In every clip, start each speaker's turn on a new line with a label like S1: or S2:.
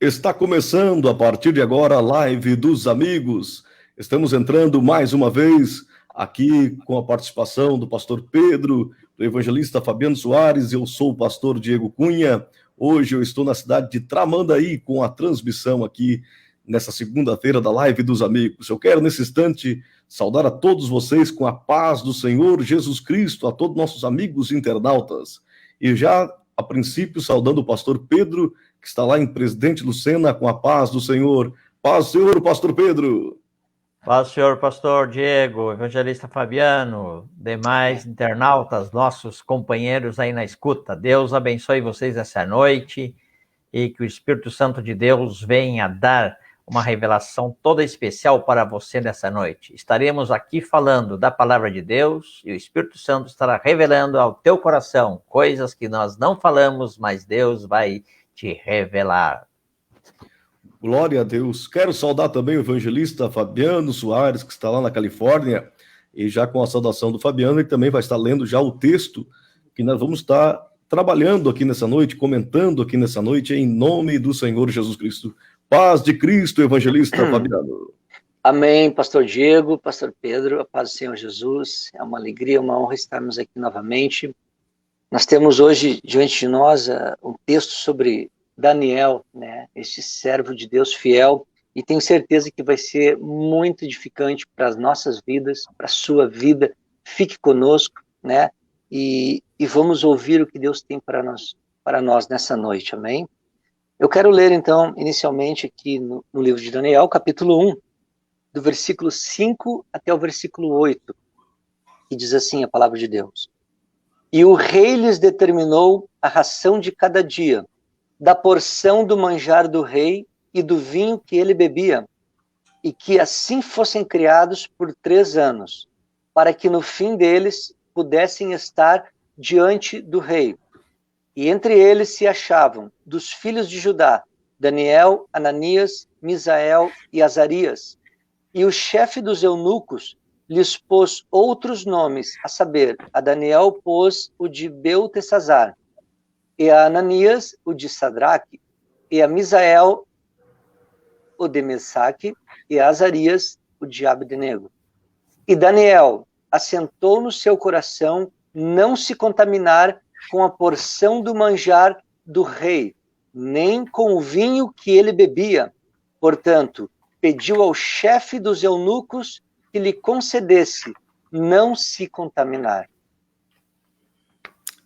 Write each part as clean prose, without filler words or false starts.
S1: Está começando a partir de agora a live dos amigos. Estamos entrando mais uma vez aqui com a participação do pastor Pedro, do evangelista Fabiano Soares. Eu sou o pastor Diego Cunha. Hoje eu estou na cidade de Tramandaí com a transmissão aqui nessa segunda-feira da live dos amigos. Eu quero nesse instante saudar a todos vocês com a paz do Senhor Jesus Cristo, a todos nossos amigos internautas. E já a princípio saudando o pastor Pedro, que está lá em Presidente Lucena, com a paz do Senhor. Paz do Senhor, pastor Pedro.
S2: Paz do Senhor, pastor Diego, evangelista Fabiano, demais internautas, nossos companheiros aí na escuta. Deus abençoe vocês essa noite e que o Espírito Santo de Deus venha dar uma revelação toda especial para você nessa noite. Estaremos aqui falando da palavra de Deus e o Espírito Santo estará revelando ao teu coração coisas que nós não falamos, mas Deus vai te revelar.
S1: Glória a Deus. Quero saudar também o evangelista Fabiano Soares, que está lá na Califórnia, e já com a saudação do Fabiano, ele também vai estar lendo já o texto que nós vamos estar trabalhando aqui nessa noite, comentando aqui nessa noite, em nome do Senhor Jesus Cristo. Paz de Cristo, evangelista Fabiano.
S3: Amém, pastor Diego, pastor Pedro, a paz do Senhor Jesus. É uma alegria, uma honra estarmos aqui novamente. Nós temos hoje diante de nós um texto sobre Daniel, né? Este servo de Deus fiel, e tenho certeza que vai ser muito edificante para as nossas vidas, para a sua vida. Fique conosco, né? E vamos ouvir o que Deus tem para nós nessa noite, amém? Eu quero ler então, inicialmente aqui no livro de Daniel, capítulo 1, do versículo 5 até o versículo 8, que diz assim a palavra de Deus. E o rei lhes determinou a ração de cada dia, da porção do manjar do rei e do vinho que ele bebia, e que assim fossem criados por 3 anos, para que no fim deles pudessem estar diante do rei. E entre eles se achavam, dos filhos de Judá, Daniel, Ananias, Misael e Azarias. E o chefe dos eunucos lhes pôs outros nomes, a saber, a Daniel pôs o de Beltesazar, e a Ananias o de Sadraque, e a Misael o de Mesaque, e a Azarias o de Abdenego. E Daniel assentou no seu coração não se contaminar com a porção do manjar do rei, nem com o vinho que ele bebia. Portanto, pediu ao chefe dos eunucos que lhe concedesse não se contaminar.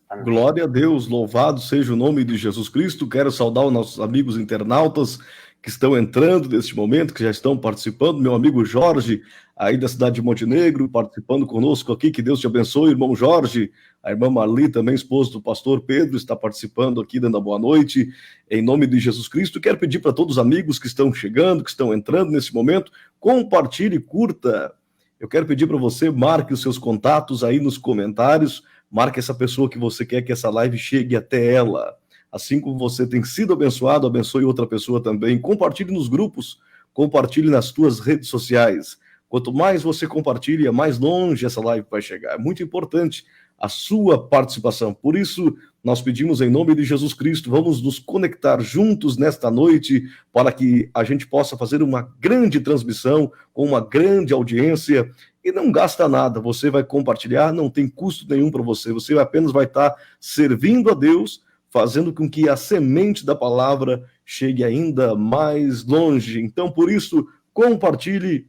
S1: Amém. Glória a Deus, louvado seja o nome de Jesus Cristo. Quero saudar os nossos amigos internautas que estão entrando neste momento, que já estão participando. Meu amigo Jorge, aí da cidade de Montenegro, participando conosco aqui. Que Deus te abençoe, irmão Jorge. A irmã Marli, também esposa do pastor Pedro, está participando aqui, dando a boa noite, em nome de Jesus Cristo. Quero pedir para todos os amigos que estão chegando, que estão entrando nesse momento, compartilhe, curta. Eu quero pedir para você, marque os seus contatos aí nos comentários, marque essa pessoa que você quer que essa live chegue até ela. Assim como você tem sido abençoado, abençoe outra pessoa também. Compartilhe nos grupos, compartilhe nas tuas redes sociais. Quanto mais você compartilha, mais longe essa live vai chegar. É muito importante a sua participação. Por isso, nós pedimos em nome de Jesus Cristo, vamos nos conectar juntos nesta noite para que a gente possa fazer uma grande transmissão com uma grande audiência e não gasta nada. Você vai compartilhar, não tem custo nenhum para você. Você apenas vai estar servindo a Deus, fazendo com que a semente da palavra chegue ainda mais longe. Então, por isso, compartilhe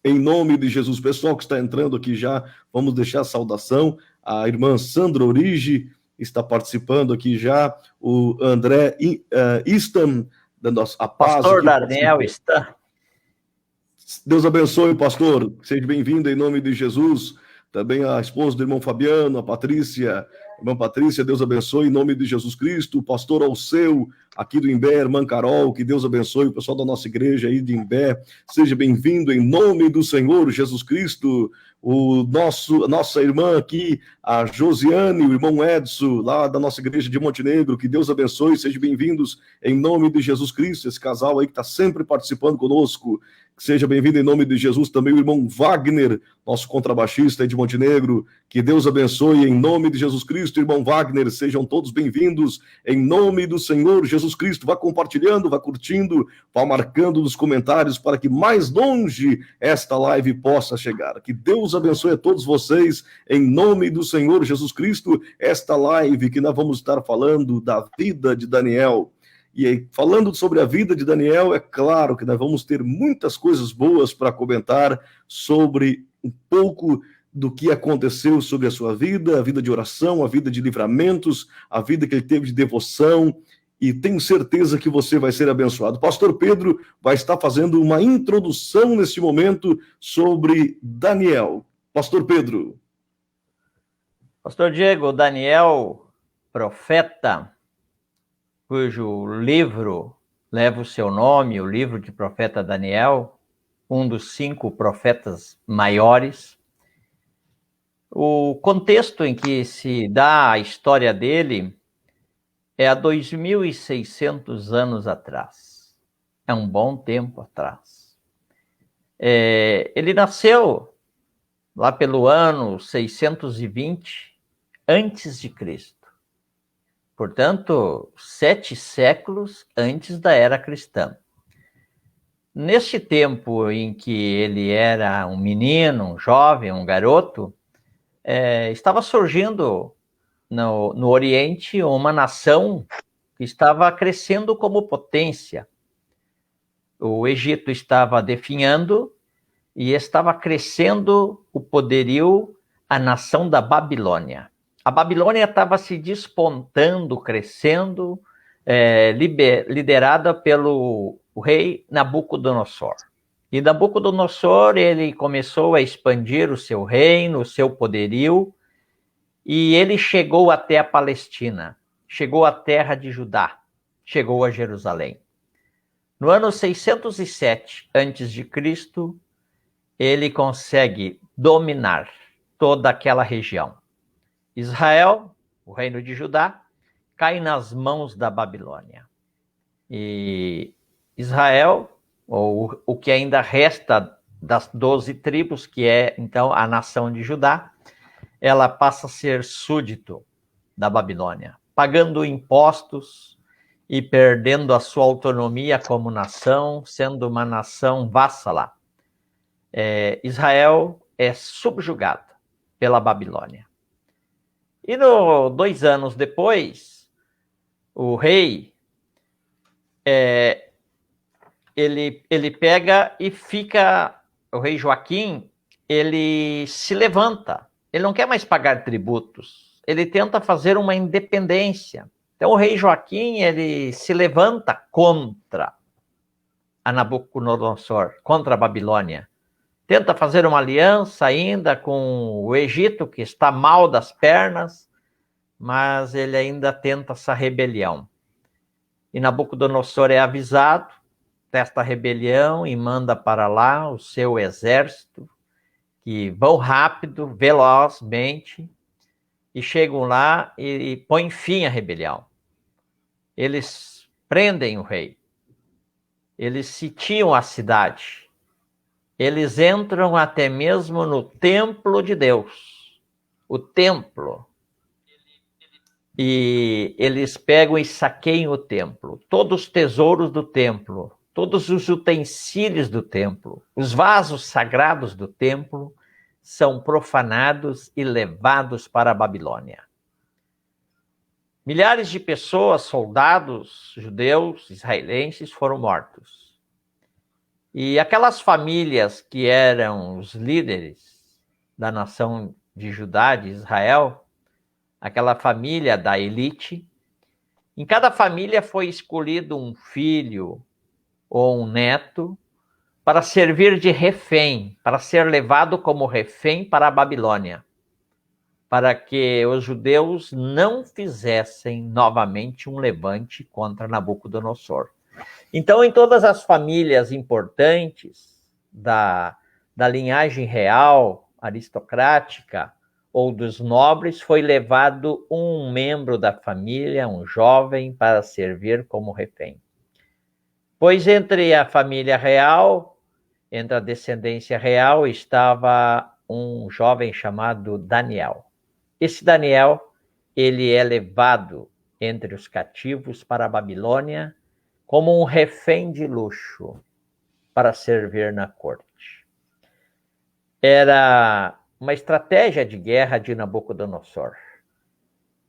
S1: em nome de Jesus. Pessoal que está entrando aqui já, vamos deixar a saudação. A irmã Sandra Origi está participando aqui já. O André Istam, dando a paz.
S2: Pastor Daniel Istam.
S1: Deus abençoe, pastor. Seja bem-vindo em nome de Jesus. Também a esposa do irmão Fabiano, a Patrícia. Irmã Patrícia, Deus abençoe em nome de Jesus Cristo. O pastor Alceu, aqui do Imbé, irmã Carol, que Deus abençoe. O pessoal da nossa igreja aí de Imbé, seja bem-vindo em nome do Senhor Jesus Cristo. Nossa irmã aqui, a Josiane, o irmão Edson, lá da nossa igreja de Montenegro, que Deus abençoe, sejam bem-vindos em nome de Jesus Cristo. Esse casal aí que está sempre participando conosco. Seja bem-vindo em nome de Jesus também o irmão Wagner, nosso contrabaixista aí de Montenegro. Que Deus abençoe em nome de Jesus Cristo, irmão Wagner. Sejam todos bem-vindos em nome do Senhor Jesus Cristo. Vá compartilhando, vá curtindo, vá marcando nos comentários para que mais longe esta live possa chegar. Que Deus abençoe a todos vocês em nome do Senhor Jesus Cristo. Esta live que nós vamos estar falando da vida de Daniel. E aí, falando sobre a vida de Daniel, é claro que nós vamos ter muitas coisas boas para comentar sobre um pouco do que aconteceu sobre a sua vida, a vida de oração, a vida de livramentos, a vida que ele teve de devoção, e tenho certeza que você vai ser abençoado. Pastor Pedro vai estar fazendo uma introdução nesse momento sobre Daniel. Pastor Pedro.
S2: Pastor Diego, Daniel, profeta, cujo livro leva o seu nome, o livro de profeta Daniel, um dos 5 profetas maiores. O contexto em que se dá a história dele é há 2.600 anos atrás. É um bom tempo atrás. Ele nasceu lá pelo ano 620 antes de Cristo. Portanto, 7 séculos antes da era cristã. Neste tempo em que ele era um menino, um jovem, um garoto, estava surgindo no Oriente uma nação que estava crescendo como potência. O Egito estava definhando e estava crescendo o poderio, a nação da Babilônia. A Babilônia estava se despontando, crescendo, liderada pelo rei Nabucodonosor. E Nabucodonosor, ele começou a expandir o seu reino, o seu poderio, e ele chegou até a Palestina, chegou à terra de Judá, chegou a Jerusalém. No ano 607 a.C., ele consegue dominar toda aquela região. Israel, o reino de Judá, cai nas mãos da Babilônia. E Israel, ou o que ainda resta das 12 tribos, que é então a nação de Judá, ela passa a ser súdito da Babilônia, pagando impostos e perdendo a sua autonomia como nação, sendo uma nação vassala. Israel é subjugada pela Babilônia. E 2 anos depois, o rei, ele pega e fica, o rei Joaquim, ele se levanta, ele não quer mais pagar tributos, ele tenta fazer uma independência. Então o rei Joaquim, ele se levanta contra a Nabucodonosor, contra a Babilônia. Tenta fazer uma aliança ainda com o Egito, que está mal das pernas, mas ele ainda tenta essa rebelião. E Nabucodonosor é avisado desta rebelião e manda para lá o seu exército, que vão rápido, velozmente, e chegam lá e põem fim à rebelião. Eles prendem o rei, eles sitiam a cidade, eles entram até mesmo no templo de Deus, o templo, e eles pegam e saqueiam o templo, todos os tesouros do templo, todos os utensílios do templo, os vasos sagrados do templo são profanados e levados para a Babilônia. Milhares de pessoas, soldados, judeus, israelenses, foram mortos. E aquelas famílias que eram os líderes da nação de Judá, de Israel, aquela família da elite, em cada família foi escolhido um filho ou um neto para servir de refém, para ser levado como refém para a Babilônia, para que os judeus não fizessem novamente um levante contra Nabucodonosor. Então, em todas as famílias importantes da linhagem real, aristocrática ou dos nobres, foi levado um membro da família, um jovem, para servir como refém. Pois entre a família real entre a descendência real estava um jovem chamado Daniel. Esse Daniel, ele é levado entre os cativos para a Babilônia como um refém de luxo para servir na corte. Era uma estratégia de guerra de Nabucodonosor.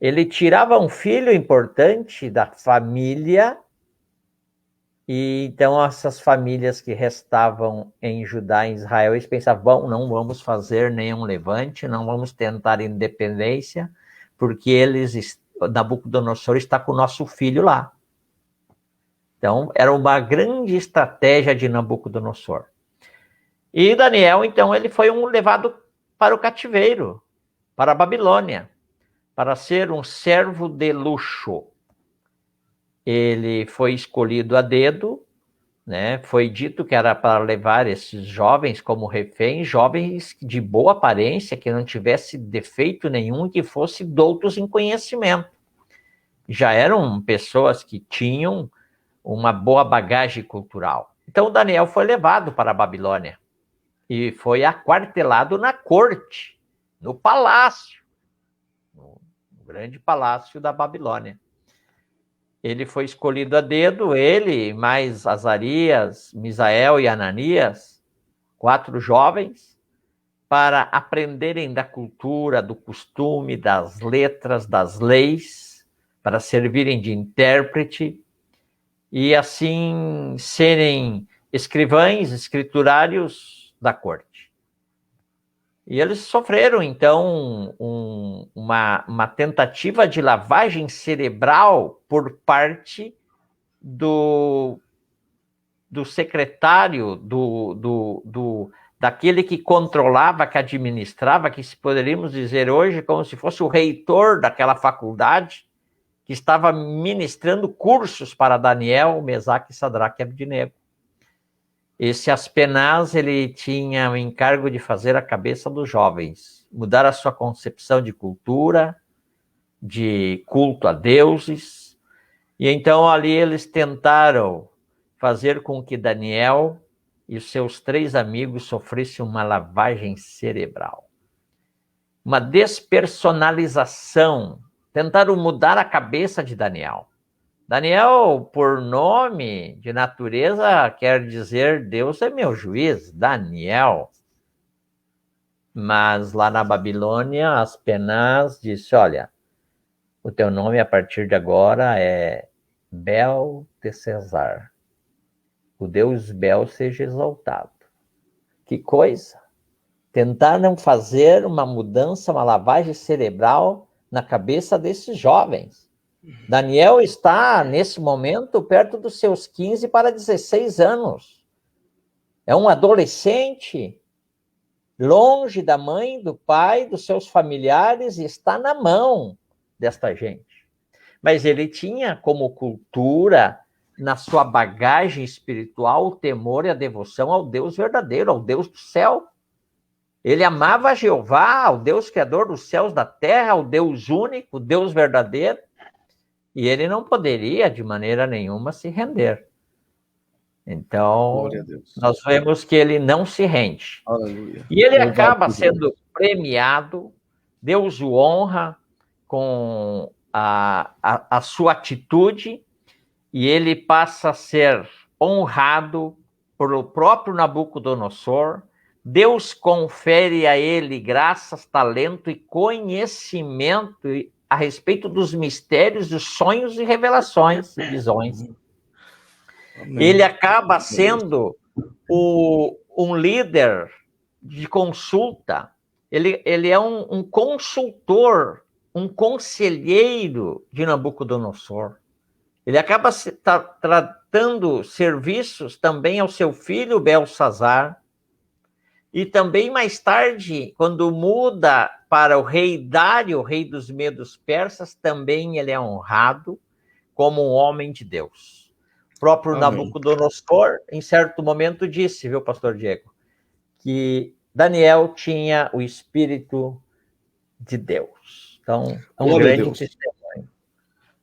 S2: Ele tirava um filho importante da família, e então essas famílias que restavam em Judá e Israel, eles pensavam, não vamos fazer nenhum levante, não vamos tentar independência, porque Nabucodonosor está com o nosso filho lá. Então, era uma grande estratégia de Nabucodonosor. E Daniel, então, ele foi levado para o cativeiro, para a Babilônia, para ser um servo de luxo. Ele foi escolhido a dedo, né? Foi dito que era para levar esses jovens como reféns, jovens de boa aparência, que não tivesse defeito nenhum e que fossem doutos em conhecimento. Já eram pessoas que tinham uma boa bagagem cultural. Então, Daniel foi levado para a Babilônia e foi aquartelado na corte, no palácio, no grande palácio da Babilônia. Ele foi escolhido a dedo, ele, mais Azarias, Misael e Ananias, 4 jovens, para aprenderem da cultura, do costume, das letras, das leis, para servirem de intérprete, e assim serem escrivães, escriturários da corte. E eles sofreram, então, uma tentativa de lavagem cerebral por parte do secretário, daquele que controlava, que administrava, que poderíamos dizer hoje como se fosse o reitor daquela faculdade, que estava ministrando cursos para Daniel, Mesaque, Sadraque e Abdinego. Esse Aspenaz, ele tinha o encargo de fazer a cabeça dos jovens, mudar a sua concepção de cultura, de culto a deuses. E então ali eles tentaram fazer com que Daniel e os seus 3 amigos sofressem uma lavagem cerebral, uma despersonalização. Tentaram mudar a cabeça de Daniel. Daniel, por nome de natureza, quer dizer Deus é meu juiz, Daniel. Mas lá na Babilônia, Aspenaz disse, olha, o teu nome a partir de agora é Beltesazar. O Deus Bel seja exaltado. Que coisa! Tentaram fazer uma mudança, uma lavagem cerebral na cabeça desses jovens. Daniel está, nesse momento, perto dos seus 15 para 16 anos. É um adolescente, longe da mãe, do pai, dos seus familiares, e está na mão desta gente. Mas ele tinha como cultura, na sua bagagem espiritual, o temor e a devoção ao Deus verdadeiro, ao Deus do céu. Ele amava Jeová, ao Deus criador dos céus e da terra, ao Deus único, o Deus verdadeiro. E ele não poderia, de maneira nenhuma, se render. Então, nós vemos que ele não se rende.
S1: Aleluia.
S2: E ele acaba sendo premiado, Deus o honra com a sua atitude, e ele passa a ser honrado pelo próprio Nabucodonosor. Deus confere a ele graças, talento e conhecimento a respeito dos mistérios, dos sonhos e revelações, visões. Amém. Ele acaba sendo um líder de consulta. Ele é um consultor, um conselheiro de Nabucodonosor. Ele acaba tratando serviços também ao seu filho Belsazar. E também mais tarde, quando muda para o rei Dário, rei dos Medos Persas, também ele é honrado como um homem de Deus. O próprio Amém. Nabucodonosor, em certo momento, disse, viu, pastor Diego, que Daniel tinha o Espírito de Deus. Então, é um grande testemunho.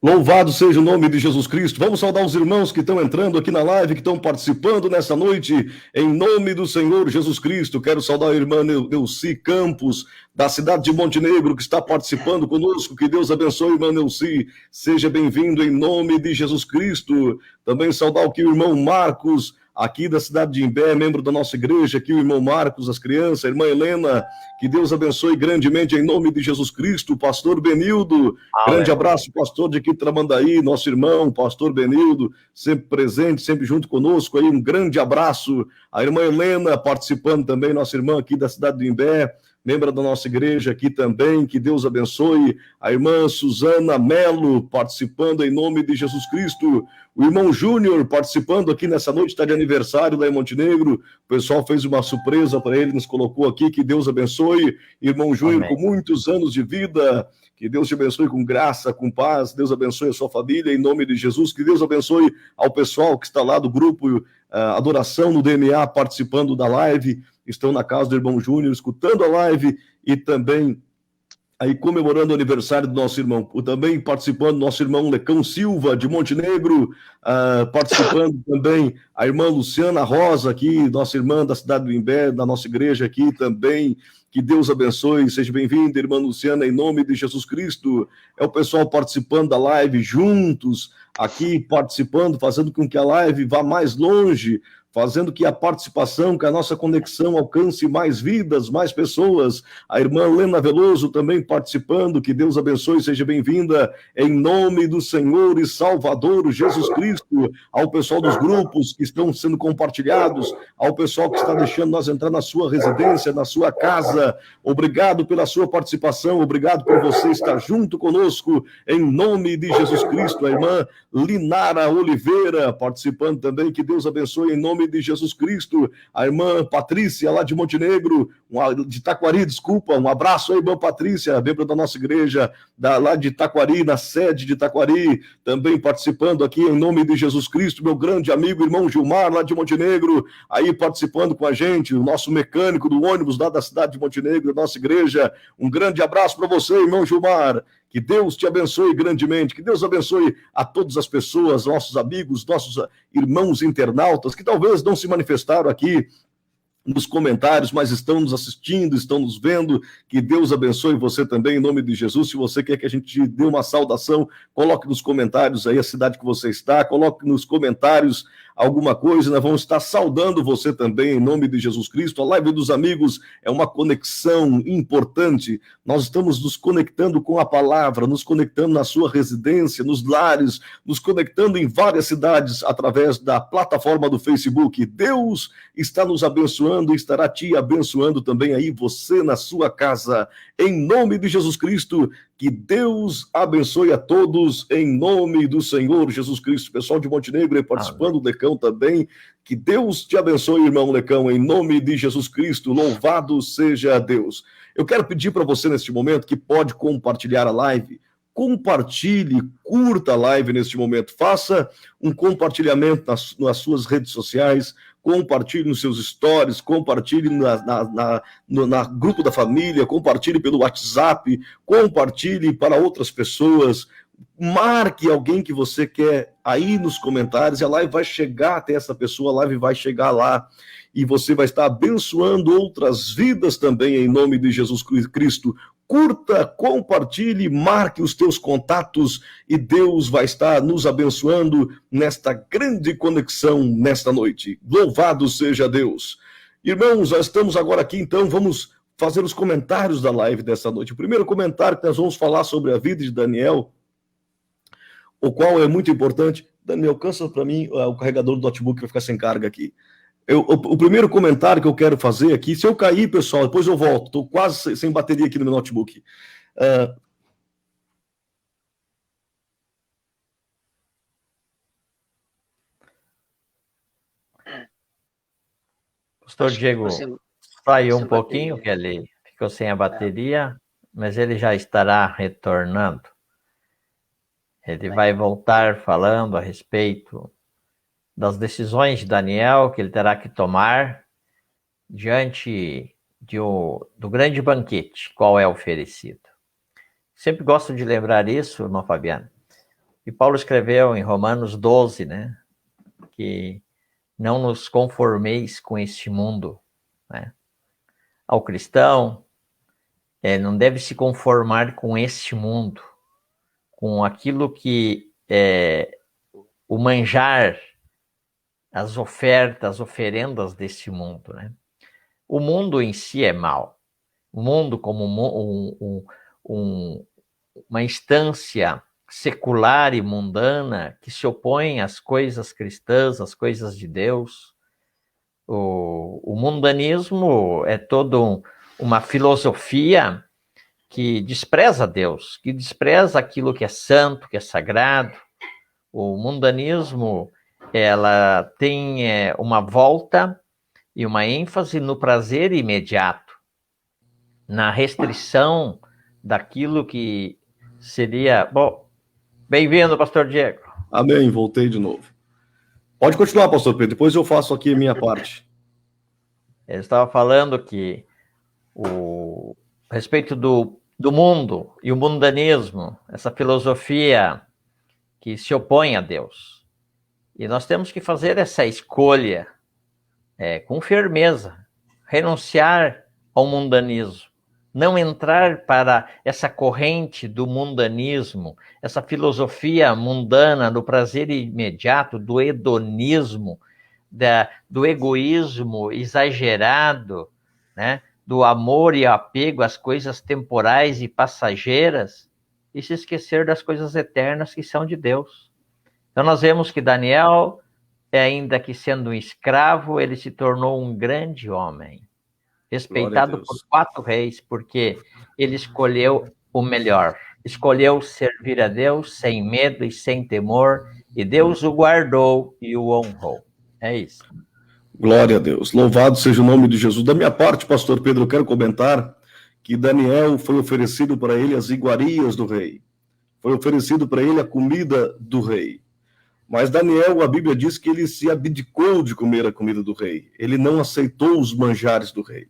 S1: Louvado seja o nome de Jesus Cristo. Vamos saudar os irmãos que estão entrando aqui na live, que estão participando nessa noite, em nome do Senhor Jesus Cristo. Quero saudar a irmã Neuci Campos, da cidade de Montenegro, que está participando conosco. Que Deus abençoe, irmã Neuci. Seja bem-vindo em nome de Jesus Cristo. Também saudar aqui o irmão Marcos, aqui da cidade de Imbé, membro da nossa igreja, aqui o irmão Marcos, as crianças, a irmã Helena, que Deus abençoe grandemente em nome de Jesus Cristo, o pastor Benildo, grande abraço, pastor de aqui de Tramandaí, nosso irmão, pastor Benildo, sempre presente, sempre junto conosco aí, um grande abraço, a irmã Helena participando também, nossa irmã aqui da cidade de Imbé, membro da nossa igreja aqui também, que Deus abençoe, a irmã Suzana Melo participando em nome de Jesus Cristo, o irmão Júnior participando aqui nessa noite, está de aniversário lá em Montenegro, o pessoal fez uma surpresa para ele, nos colocou aqui, que Deus abençoe, irmão Júnior, amém, com muitos anos de vida, que Deus te abençoe com graça, com paz, Deus abençoe a sua família, em nome de Jesus, que Deus abençoe ao pessoal que está lá do grupo Adoração no DNA, participando da live, estão na casa do irmão Júnior, escutando a live e também aí comemorando o aniversário do nosso irmão, também participando do nosso irmão Lecão Silva, de Montenegro, participando também a irmã Luciana Rosa, aqui, nossa irmã da cidade do Imbé, da nossa igreja aqui também, que Deus abençoe, seja bem-vinda, irmã Luciana, em nome de Jesus Cristo, é o pessoal participando da live juntos, aqui participando, fazendo com que a live vá mais longe, fazendo que a participação, que a nossa conexão alcance mais vidas, mais pessoas. A irmã Lena Veloso também participando, que Deus abençoe, seja bem-vinda, em nome do Senhor e Salvador Jesus Cristo, ao pessoal dos grupos que estão sendo compartilhados, ao pessoal que está deixando nós entrar na sua residência, na sua casa. Obrigado pela sua participação, obrigado por você estar junto conosco, em nome de Jesus Cristo. A irmã Linara Oliveira participando também, que Deus abençoe em nome de Jesus Cristo, a irmã Patrícia lá de Montenegro, de Taquari, desculpa, um abraço aí, irmã Patrícia, membro da nossa igreja, lá de Taquari, na sede de Taquari, também participando aqui em nome de Jesus Cristo, meu grande amigo, irmão Gilmar, lá de Montenegro, aí participando com a gente, o nosso mecânico do ônibus lá da cidade de Montenegro, da nossa igreja, um grande abraço para você, irmão Gilmar, que Deus te abençoe grandemente, que Deus abençoe a todas as pessoas, nossos amigos, nossos irmãos internautas, que talvez não se manifestaram aqui nos comentários, mas estão nos assistindo, estão nos vendo, que Deus abençoe você também, em nome de Jesus. Se você quer que a gente te dê uma saudação, coloque nos comentários aí a cidade que você está, coloque nos comentários alguma coisa, nós vamos estar saudando você também, em nome de Jesus Cristo. A live dos amigos é uma conexão importante, nós estamos nos conectando com a palavra, nos conectando na sua residência, nos lares, nos conectando em várias cidades através da plataforma do Facebook. Deus está nos abençoando e estará te abençoando também aí, você na sua casa, em nome de Jesus Cristo. Que Deus abençoe a todos em nome do Senhor Jesus Cristo. Pessoal de Montenegro aí participando, do Lecão também. Que Deus te abençoe, irmão Lecão, em nome de Jesus Cristo. Louvado seja Deus. Eu quero pedir para você neste momento que pode compartilhar a live. Compartilhe, curta a live neste momento. Faça um compartilhamento nas suas redes sociais. Compartilhe nos seus stories, compartilhe na grupo da família, compartilhe pelo WhatsApp, compartilhe para outras pessoas, marque alguém que você quer aí nos comentários, e a live vai chegar até essa pessoa, a live vai chegar lá, e você vai estar abençoando outras vidas também, em nome de Jesus Cristo. Curta, compartilhe, marque os teus contatos e Deus vai estar nos abençoando nesta grande conexão nesta noite. Louvado seja Deus. Irmãos, nós estamos agora aqui, então vamos fazer os comentários da live dessa noite. O primeiro comentário que nós vamos falar sobre a vida de Daniel, o qual é muito importante. Daniel, alcança para mim o carregador do notebook, vai ficar sem carga aqui. O primeiro comentário que eu quero fazer aqui, se eu cair, pessoal, depois eu volto, estou quase sem bateria aqui no meu notebook.
S2: Pastor Diego saiu um pouquinho, que ele ficou sem a bateria, mas ele já estará retornando. Ele vai voltar falando a respeito das decisões de Daniel que ele terá que tomar diante do grande banquete, qual é oferecido. Sempre gosto de lembrar isso, irmão Fabiano, E Paulo escreveu em Romanos 12, né? Que não nos conformeis com este mundo, né? Ao cristão, não deve se conformar com este mundo, com aquilo que o manjar, as ofertas, as oferendas deste mundo, né? O mundo em si é mau. O mundo como uma instância secular e mundana que se opõe às coisas cristãs, às coisas de Deus. O mundanismo é toda uma filosofia que despreza Deus, que despreza aquilo que é santo, que é sagrado. O mundanismo, ela tem uma volta e uma ênfase no prazer imediato, na restrição daquilo que seria... Bom, bem-vindo, pastor Diego.
S1: Amém, voltei de novo. Pode continuar, pastor Pedro, depois eu faço aqui a minha parte.
S2: Eu estava falando que a respeito do mundo e o mundanismo, essa filosofia que se opõe a Deus. E nós temos que fazer essa escolha com firmeza, renunciar ao mundanismo, não entrar para essa corrente do mundanismo, essa filosofia mundana do prazer imediato, do hedonismo, do egoísmo exagerado, né? Do amor e apego às coisas temporais e passageiras, e se esquecer das coisas eternas que são de Deus. Então nós vemos que Daniel, ainda que sendo um escravo, ele se tornou um grande homem, respeitado por 4 reis, porque ele escolheu o melhor, escolheu servir a Deus sem medo e sem temor, e Deus o guardou e o honrou. É isso.
S1: Glória a Deus. Louvado seja o nome de Jesus. Da minha parte, pastor Pedro, eu quero comentar que Daniel foi oferecido para ele as iguarias do rei. Foi oferecido para ele a comida do rei. Mas Daniel, a Bíblia diz que ele se abdicou de comer a comida do rei. Ele não aceitou os manjares do rei.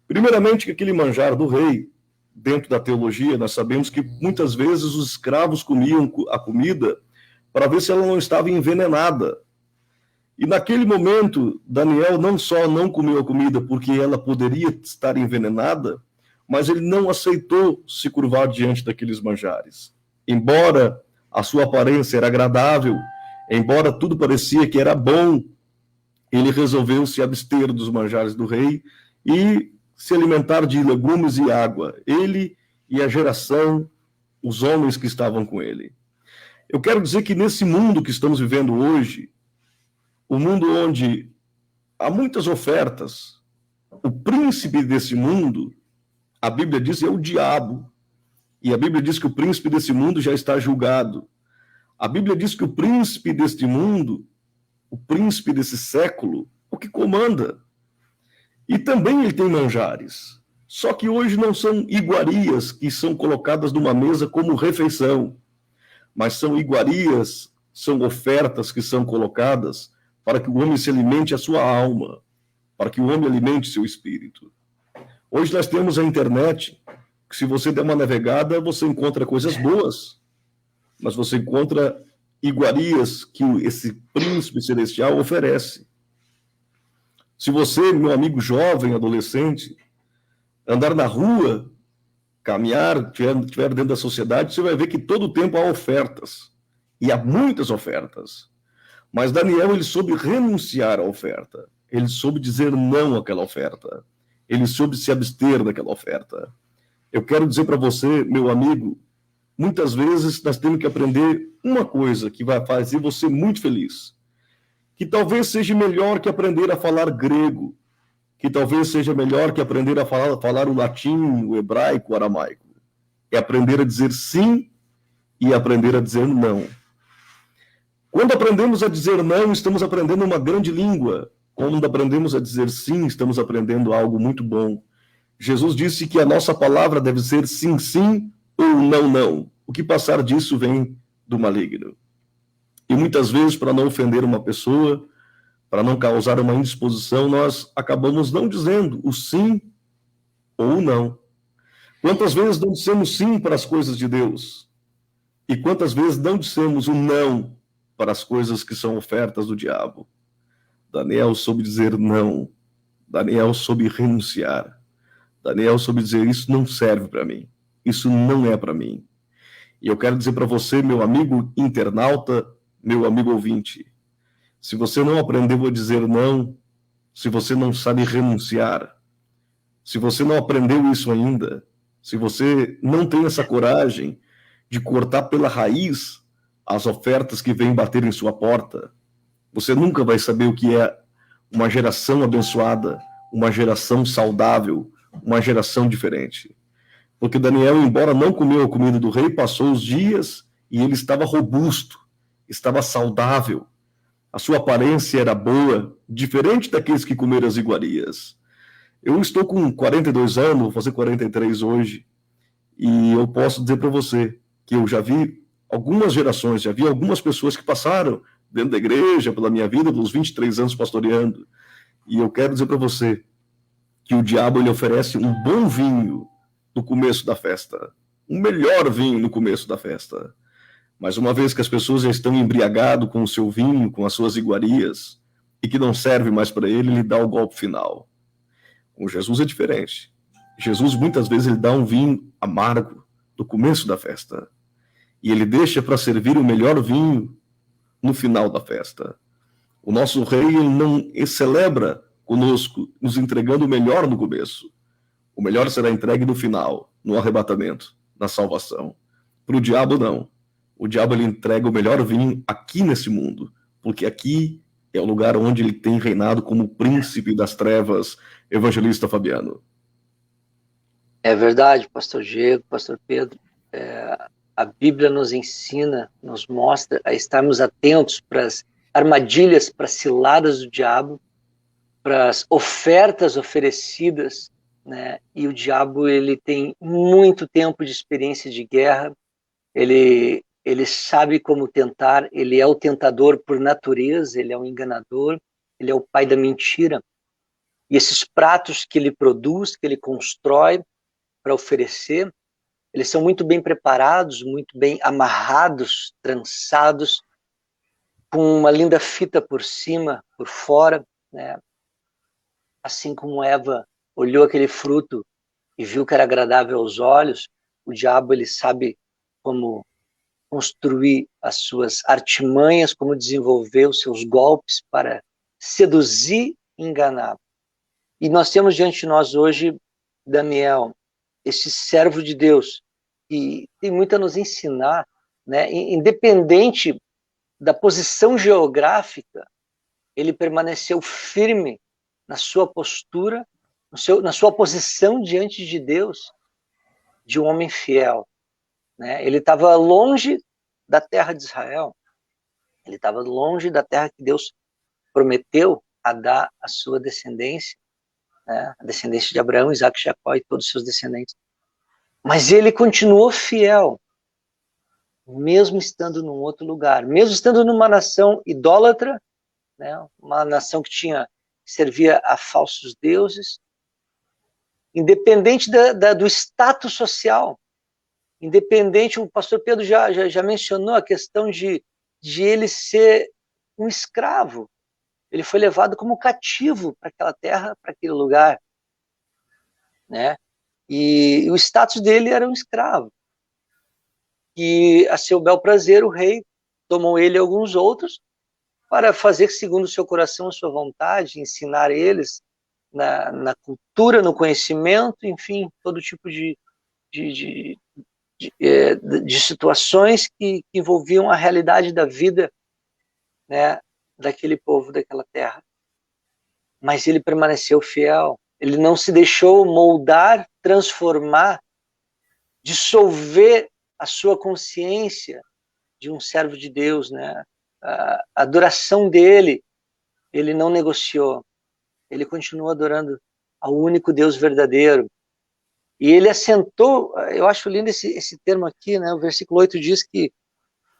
S1: Primeiramente, que aquele manjar do rei, dentro da teologia, nós sabemos que muitas vezes os escravos comiam a comida para ver se ela não estava envenenada. E naquele momento, Daniel não só não comeu a comida porque ela poderia estar envenenada, mas ele não aceitou se curvar diante daqueles manjares. Embora a sua aparência era agradável, embora tudo parecia que era bom, ele resolveu se abster dos manjares do rei e se alimentar de legumes e água. Ele e a geração, os homens que estavam com ele. Eu quero dizer que nesse mundo que estamos vivendo hoje, o mundo onde há muitas ofertas, o príncipe desse mundo, a Bíblia diz, é o diabo. E a Bíblia diz que o príncipe desse mundo já está julgado. A Bíblia diz que o príncipe deste mundo, o príncipe desse século, o que comanda. E também ele tem manjares. Só que hoje não são iguarias que são colocadas numa mesa como refeição, mas são iguarias, são ofertas que são colocadas para que o homem se alimente a sua alma, para que o homem alimente seu espírito. Hoje nós temos a internet, que se você der uma navegada, você encontra coisas boas, mas você encontra iguarias que esse príncipe celestial oferece. Se você, meu amigo jovem, adolescente, andar na rua, caminhar, estiver dentro da sociedade, você vai ver que todo o tempo há ofertas, e há muitas ofertas. Mas Daniel, ele soube renunciar à oferta. Ele soube dizer não àquela oferta. Ele soube se abster daquela oferta. Eu quero dizer para você, meu amigo, muitas vezes nós temos que aprender uma coisa que vai fazer você muito feliz. Que talvez seja melhor que aprender a falar grego. Que talvez seja melhor que aprender a falar o latim, o hebraico, o aramaico. É aprender a dizer sim e aprender a dizer não. Quando aprendemos a dizer não, estamos aprendendo uma grande língua. Quando aprendemos a dizer sim, estamos aprendendo algo muito bom. Jesus disse que a nossa palavra deve ser sim, sim ou não, não. O que passar disso vem do maligno. E muitas vezes, para não ofender uma pessoa, para não causar uma indisposição, nós acabamos não dizendo o sim ou o não. Quantas vezes não dissemos sim para as coisas de Deus? E quantas vezes não dissemos o não para as coisas que são ofertas do diabo? Daniel soube dizer não. Daniel soube renunciar. Daniel soube dizer: isso não serve para mim. Isso não é para mim. E eu quero dizer para você, meu amigo internauta, meu amigo ouvinte, se você não aprendeu a dizer não, se você não sabe renunciar, se você não aprendeu isso ainda, se você não tem essa coragem de cortar pela raiz as ofertas que vêm bater em sua porta, você nunca vai saber o que é uma geração abençoada, uma geração saudável, uma geração diferente. Porque Daniel, embora não comeu a comida do rei, passou os dias e ele estava robusto, estava saudável. A sua aparência era boa, diferente daqueles que comeram as iguarias. Eu estou com 42 anos, vou fazer 43 hoje, e eu posso dizer para você que eu já vi algumas gerações, já vi algumas pessoas que passaram dentro da igreja, pela minha vida, pelos 23 anos pastoreando. E eu quero dizer para você que o diabo ele oferece um bom vinho no começo da festa, um melhor vinho no começo da festa. Mas uma vez que as pessoas já estão embriagadas com o seu vinho, com as suas iguarias, e que não serve mais para ele dá o golpe final. Com Jesus é diferente. Jesus muitas vezes ele dá um vinho amargo no começo da festa. E ele deixa para servir o melhor vinho no final da festa. O nosso rei ele não celebra conosco, nos entregando o melhor no começo. O melhor será entregue no final, no arrebatamento, na salvação. Para o diabo, não. O diabo ele entrega o melhor vinho aqui nesse mundo, porque aqui é o lugar onde ele tem reinado como príncipe das trevas, evangelista Fabiano.
S3: É verdade, pastor Diego, pastor Pedro. A Bíblia nos ensina, nos mostra a estarmos atentos para as armadilhas, para as ciladas do diabo, para as ofertas oferecidas, né? E o diabo ele tem muito tempo de experiência de guerra, ele sabe como tentar, ele é o tentador por natureza, ele é um enganador, ele é o pai da mentira. E esses pratos que ele produz, que ele constrói para oferecer, eles são muito bem preparados, muito bem amarrados, trançados, com uma linda fita por cima, por fora, né? Assim como Eva olhou aquele fruto e viu que era agradável aos olhos, o diabo ele sabe como construir as suas artimanhas, como desenvolver os seus golpes para seduzir e enganar. E nós temos diante de nós hoje Daniel, esse servo de Deus, que tem muito a nos ensinar, né? Independente da posição geográfica, ele permaneceu firme na sua postura, na sua posição diante de Deus, de um homem fiel, né? Ele estava longe da terra de Israel, ele estava longe da terra que Deus prometeu a dar à sua descendência, né? A descendência de Abraão, Isaac, Jacó e todos os seus descendentes. Mas ele continuou fiel, mesmo estando num outro lugar, mesmo estando numa nação idólatra, né? Uma nação que servia a falsos deuses, independente do status social, independente, o pastor Pedro já mencionou a questão de ele ser um escravo. Ele foi levado como cativo para aquela terra, para aquele lugar, né? E o status dele era um escravo. E a seu bel prazer o rei tomou ele e alguns outros para fazer segundo o seu coração, a sua vontade, ensinar eles na cultura, no conhecimento, enfim, todo tipo de situações que envolviam a realidade da vida, né, daquele povo, daquela terra. Mas ele permaneceu fiel, ele não se deixou moldar, transformar, dissolver a sua consciência de um servo de Deus, né? A adoração dele, ele não negociou, ele continuou adorando ao único Deus verdadeiro. E ele assentou, eu acho lindo esse termo aqui, né? O versículo 8 diz que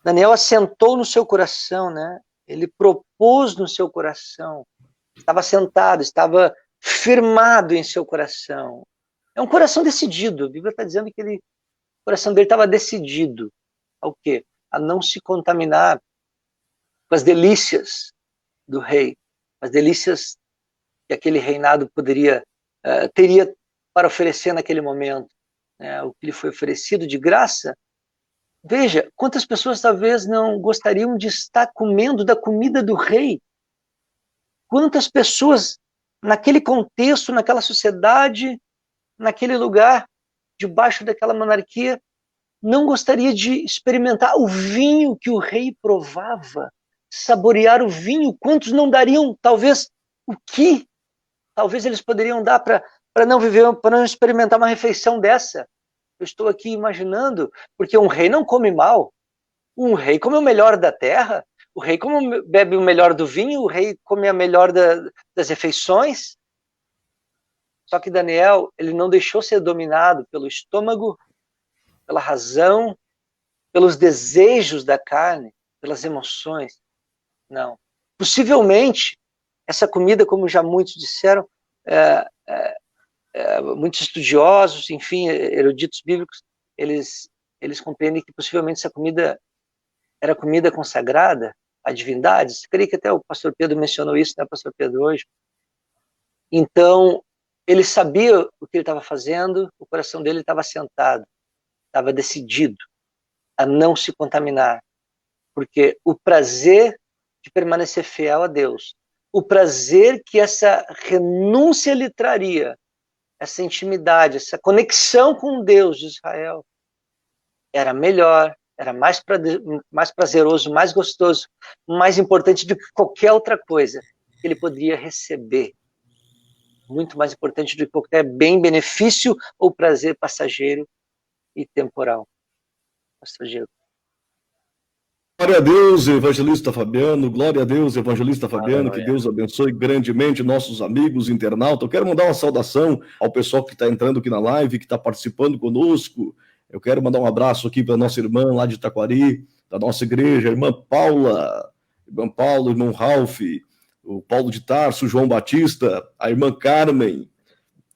S3: Daniel assentou no seu coração, né? Ele propôs no seu coração, estava sentado, estava firmado em seu coração. É um coração decidido, a Bíblia está dizendo que o coração dele estava decidido ao quê? A não se contaminar com as delícias do rei, as delícias que aquele reinado teria para oferecer naquele momento, né? O que lhe foi oferecido de graça. Veja, quantas pessoas talvez não gostariam de estar comendo da comida do rei? Quantas pessoas naquele contexto, naquela sociedade, naquele lugar, debaixo daquela monarquia, não gostaria de experimentar o vinho que o rei provava, saborear o vinho? Quantos não dariam, talvez, o que talvez eles poderiam dar para não viver, para não experimentar uma refeição dessa? Eu estou aqui imaginando, porque um rei não come mal, um rei come o melhor da terra, o rei bebe o melhor do vinho, o rei come a melhor das refeições. Só que Daniel, ele não deixou ser dominado pelo estômago, pela razão, pelos desejos da carne, pelas emoções. Não. Possivelmente, essa comida, como já muitos disseram, muitos estudiosos, enfim, eruditos bíblicos, eles compreendem que possivelmente essa comida era comida consagrada a divindades. Creio que até o pastor Pedro mencionou isso, né, pastor Pedro, hoje. Então, ele sabia o que ele estava fazendo, o coração dele estava assentado, estava decidido a não se contaminar, porque o prazer de permanecer fiel a Deus, o prazer que essa renúncia lhe traria, essa intimidade, essa conexão com Deus de Israel, era melhor, era mais prazeroso, mais gostoso, mais importante do que qualquer outra coisa que ele poderia receber. Muito mais importante do que qualquer bem, benefício ou prazer passageiro e temporal. Pastor Diego.
S1: Glória a Deus, evangelista Fabiano. Glória a Deus, evangelista Fabiano. Que Deus abençoe grandemente nossos amigos internautas. Eu quero mandar uma saudação ao pessoal que está entrando aqui na live, que está participando conosco. Eu quero mandar um abraço aqui para a nossa irmã lá de Taquari, da nossa igreja, a irmã Paula, irmão Ralph, o Paulo de Tarso, o João Batista, a irmã Carmen,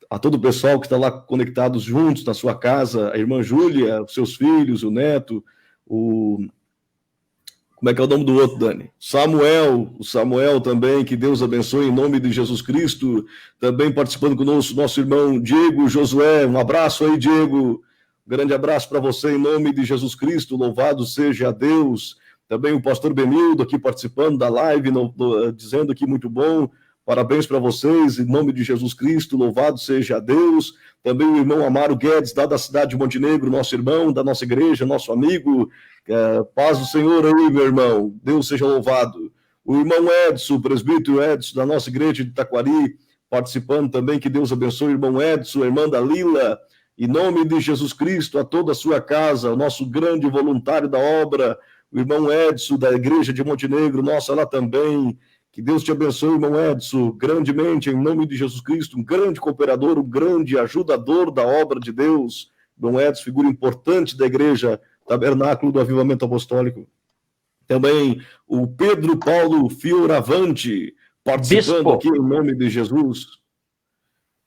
S1: a todo o pessoal que está lá conectados juntos na sua casa, a irmã Júlia, os seus filhos, o neto, como é que é o nome do outro, Dani? O Samuel também, que Deus abençoe em nome de Jesus Cristo. Também participando conosco, nosso irmão Diego Josué. Um abraço aí, Diego. Um grande abraço para você em nome de Jesus Cristo. Louvado seja Deus. Também o pastor Benildo aqui participando da live, dizendo que muito bom. Parabéns para vocês, em nome de Jesus Cristo, louvado seja Deus. Também o irmão Amaro Guedes, lá da cidade de Montenegro, nosso irmão, da nossa igreja, nosso amigo. Paz do Senhor aí, meu irmão. Deus seja louvado. O irmão Edson, o presbítero Edson, da nossa igreja de Taquari, participando também. Que Deus abençoe o irmão Edson, a irmã Dalila. Em nome de Jesus Cristo, a toda a sua casa, o nosso grande voluntário da obra, o irmão Edson, da igreja de Montenegro, nossa lá também. Que Deus te abençoe, irmão Edson, grandemente, em nome de Jesus Cristo, um grande cooperador, um grande ajudador da obra de Deus. Irmão Edson, figura importante da igreja Tabernáculo do Avivamento Apostólico. Também o Pedro Paulo Fioravante, participando aqui em nome de Jesus.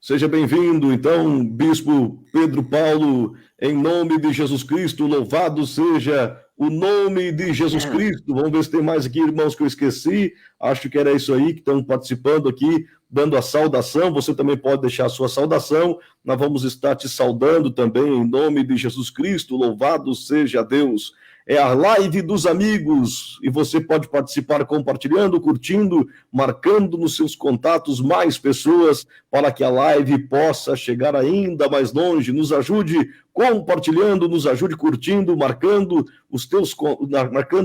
S1: Seja bem-vindo, então, Bispo Pedro Paulo, em nome de Jesus Cristo, louvado seja o nome de Jesus Cristo. Vamos ver se tem mais aqui, irmãos, que eu esqueci. Acho que era isso aí que estão participando aqui, dando a saudação. Você também pode deixar a sua saudação. Nós vamos estar te saudando também em nome de Jesus Cristo. Louvado seja Deus. É a live dos amigos e você pode participar compartilhando, curtindo, marcando nos seus contatos mais pessoas para que a live possa chegar ainda mais longe. Nos ajude compartilhando, nos ajude curtindo, marcando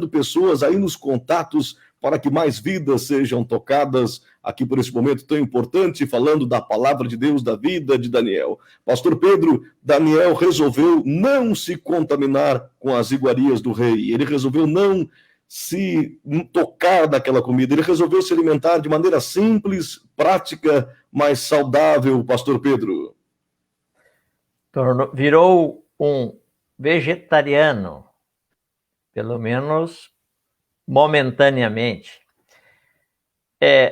S1: pessoas aí nos contatos para que mais vidas sejam tocadas aqui por esse momento tão importante, falando da palavra de Deus, da vida de Daniel. Pastor Pedro, Daniel resolveu não se contaminar com as iguarias do rei, ele resolveu não se tocar daquela comida, ele resolveu se alimentar de maneira simples, prática, mas saudável, Pastor Pedro.
S2: Virou um vegetariano, pelo menos momentaneamente.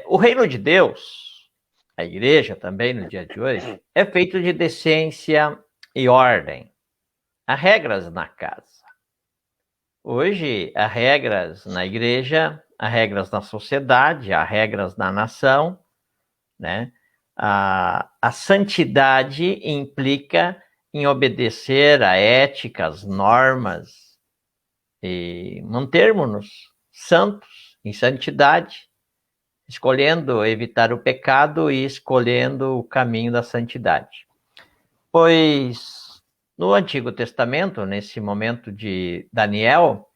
S2: O reino de Deus, a igreja também no dia de hoje, é feito de decência e ordem. Há regras na casa. Hoje, há regras na igreja, há regras na sociedade, há regras na nação, né? A santidade implica em obedecer a éticas, normas, e mantermos-nos santos, em santidade, escolhendo evitar o pecado e escolhendo o caminho da santidade. Pois no Antigo Testamento, nesse momento de Daniel,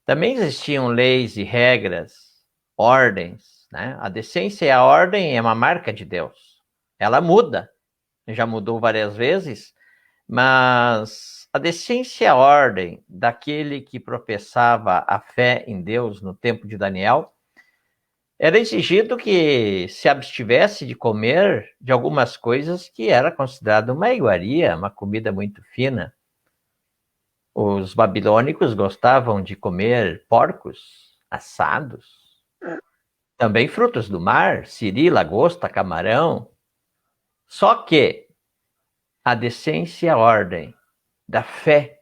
S2: também existiam leis e regras, ordens, né? A decência e a ordem é uma marca de Deus. Ela muda, já mudou várias vezes, mas a decência e a ordem daquele que professava a fé em Deus no tempo de Daniel, era exigido que se abstivesse de comer de algumas coisas que era considerado uma iguaria, uma comida muito fina. Os babilônicos gostavam de comer porcos assados, também frutos do mar, siri, lagosta, camarão. Só que a decência e a ordem da fé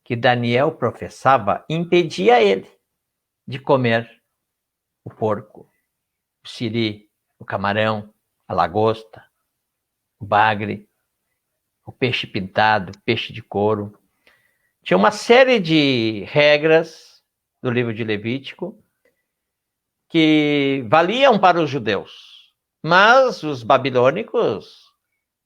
S2: que Daniel professava impedia ele de comer o porco, o siri, o camarão, a lagosta, o bagre, o peixe pintado, o peixe de couro. Tinha uma série de regras do livro de Levítico que valiam para os judeus, mas os babilônicos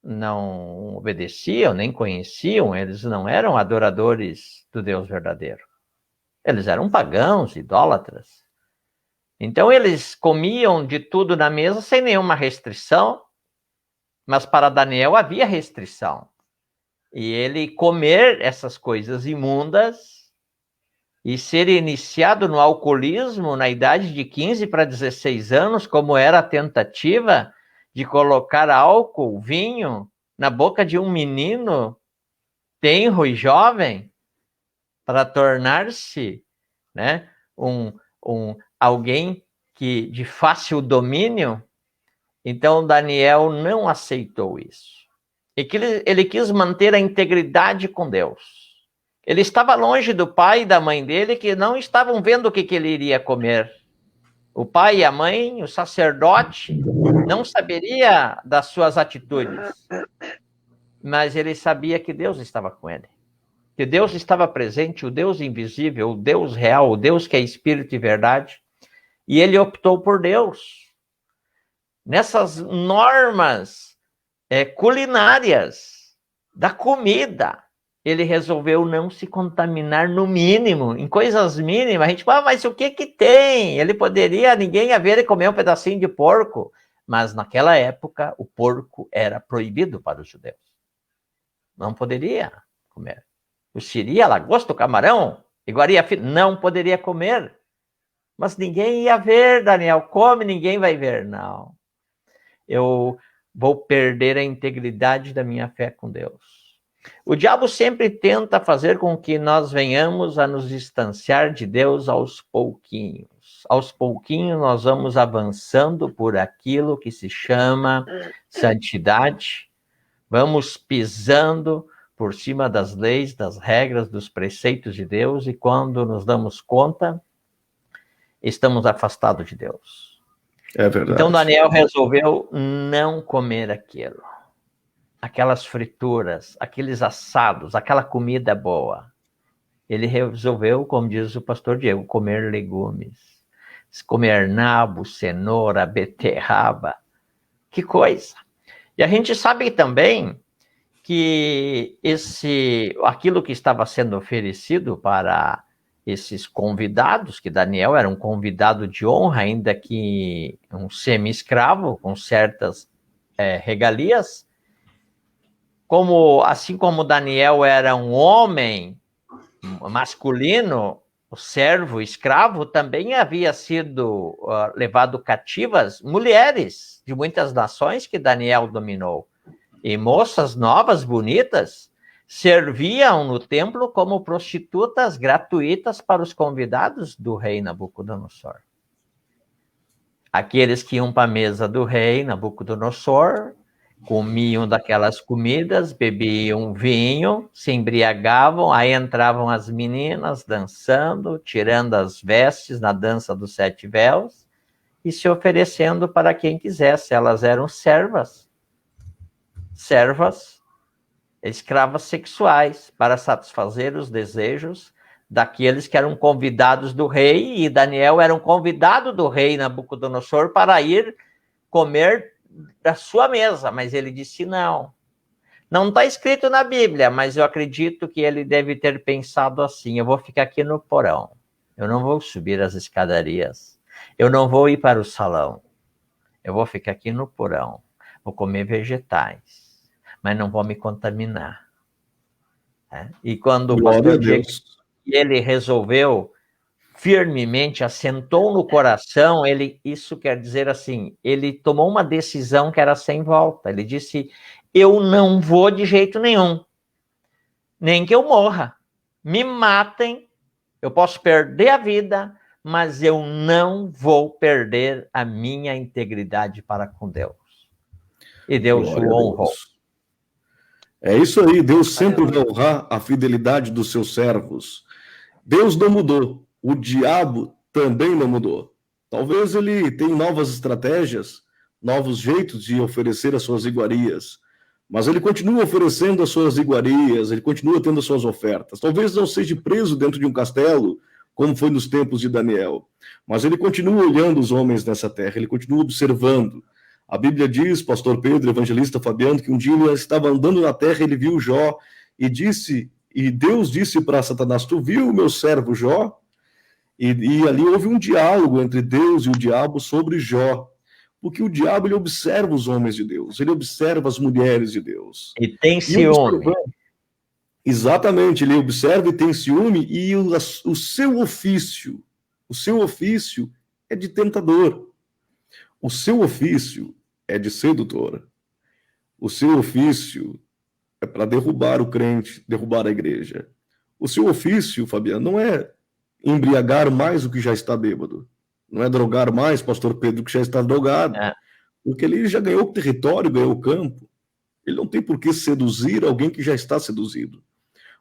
S2: não obedeciam, nem conheciam, eles não eram adoradores do Deus verdadeiro. Eles eram pagãos, idólatras. Então eles comiam de tudo na mesa sem nenhuma restrição, mas para Daniel havia restrição. E ele comer essas coisas imundas e ser iniciado no alcoolismo na idade de 15 para 16 anos, como era a tentativa de colocar álcool, vinho, na boca de um menino tenro e jovem, para tornar-se, né, alguém que de fácil domínio. Então Daniel não aceitou isso. E que ele quis manter a integridade com Deus. Ele estava longe do pai e da mãe dele, que não estavam vendo o que ele iria comer. O pai e a mãe, o sacerdote, não saberia das suas atitudes. Mas ele sabia que Deus estava com ele. Que Deus estava presente, o Deus invisível, o Deus real, o Deus que é espírito e verdade. E ele optou por Deus. Nessas normas culinárias da comida, ele resolveu não se contaminar no mínimo, em coisas mínimas. A gente fala, mas o que tem? Ele poderia, ninguém ia ver ele comer um pedacinho de porco. Mas naquela época, o porco era proibido para os judeus. Não poderia comer. O siri, a lagosta, o camarão, iguaria, não poderia comer. Mas ninguém ia ver, Daniel, come, ninguém vai ver. Não. Eu vou perder a integridade da minha fé com Deus. O diabo sempre tenta fazer com que nós venhamos a nos distanciar de Deus aos pouquinhos. Aos pouquinhos nós vamos avançando por aquilo que se chama santidade. Vamos pisando por cima das leis, das regras, dos preceitos de Deus, e quando nos damos conta, estamos afastados de Deus.
S1: É verdade.
S2: Então Daniel resolveu não comer aquilo. Aquelas frituras, aqueles assados, aquela comida boa. Ele resolveu, como diz o pastor Diego, comer legumes. Comer nabo, cenoura, beterraba. Que coisa! E a gente sabe também que aquilo que estava sendo oferecido para esses convidados, que Daniel era um convidado de honra, ainda que um semi-escravo, com certas regalias, assim como Daniel era um homem masculino, o servo, escravo, também havia sido levado cativas mulheres de muitas nações que Daniel dominou. E moças novas, bonitas, serviam no templo como prostitutas gratuitas para os convidados do rei Nabucodonosor. Aqueles que iam para a mesa do rei Nabucodonosor comiam daquelas comidas, bebiam vinho, se embriagavam, aí entravam as meninas dançando, tirando as vestes na dança dos 7 véus e se oferecendo para quem quisesse. Elas eram servas, escravas sexuais, para satisfazer os desejos daqueles que eram convidados do rei, e Daniel era um convidado do rei Nabucodonosor para ir comer da sua mesa, mas ele disse não. Não está escrito na Bíblia, mas eu acredito que ele deve ter pensado assim: eu vou ficar aqui no porão, eu não vou subir as escadarias, eu não vou ir para o salão, eu vou ficar aqui no porão, vou comer vegetais, mas não vou me contaminar. E quando o pastor Diego, ele resolveu firmemente, assentou no coração, isso quer dizer assim, ele tomou uma decisão que era sem volta. Ele disse: eu não vou de jeito nenhum, nem que eu morra, me matem, eu posso perder a vida, mas eu não vou perder a minha integridade para com Deus. E Deus o honrou.
S1: É isso aí, Deus sempre vai honrar a fidelidade dos seus servos. Deus não mudou, o diabo também não mudou. Talvez ele tenha novas estratégias, novos jeitos de oferecer as suas iguarias, mas ele continua oferecendo as suas iguarias, ele continua tendo as suas ofertas. Talvez não seja preso dentro de um castelo, como foi nos tempos de Daniel, mas ele continua olhando os homens nessa terra, ele continua observando. A Bíblia diz, pastor Pedro, evangelista Fabiano, que um dia ele estava andando na terra, ele viu Jó e Deus disse para Satanás: tu viu o meu servo Jó? E ali houve um diálogo entre Deus e o diabo sobre Jó, porque o diabo ele observa os homens de Deus, ele observa as mulheres de Deus.
S2: E tem ciúme.
S1: Exatamente, ele observa e tem ciúme, e o seu ofício é de tentador. O seu ofício é de sedutor. O seu ofício é para derrubar o crente, derrubar a igreja. O seu ofício, Fabiano, não é embriagar mais o que já está bêbado. Não é drogar mais, pastor Pedro, que já está drogado. Porque ele já ganhou o território, ganhou o campo. Ele não tem por que seduzir alguém que já está seduzido.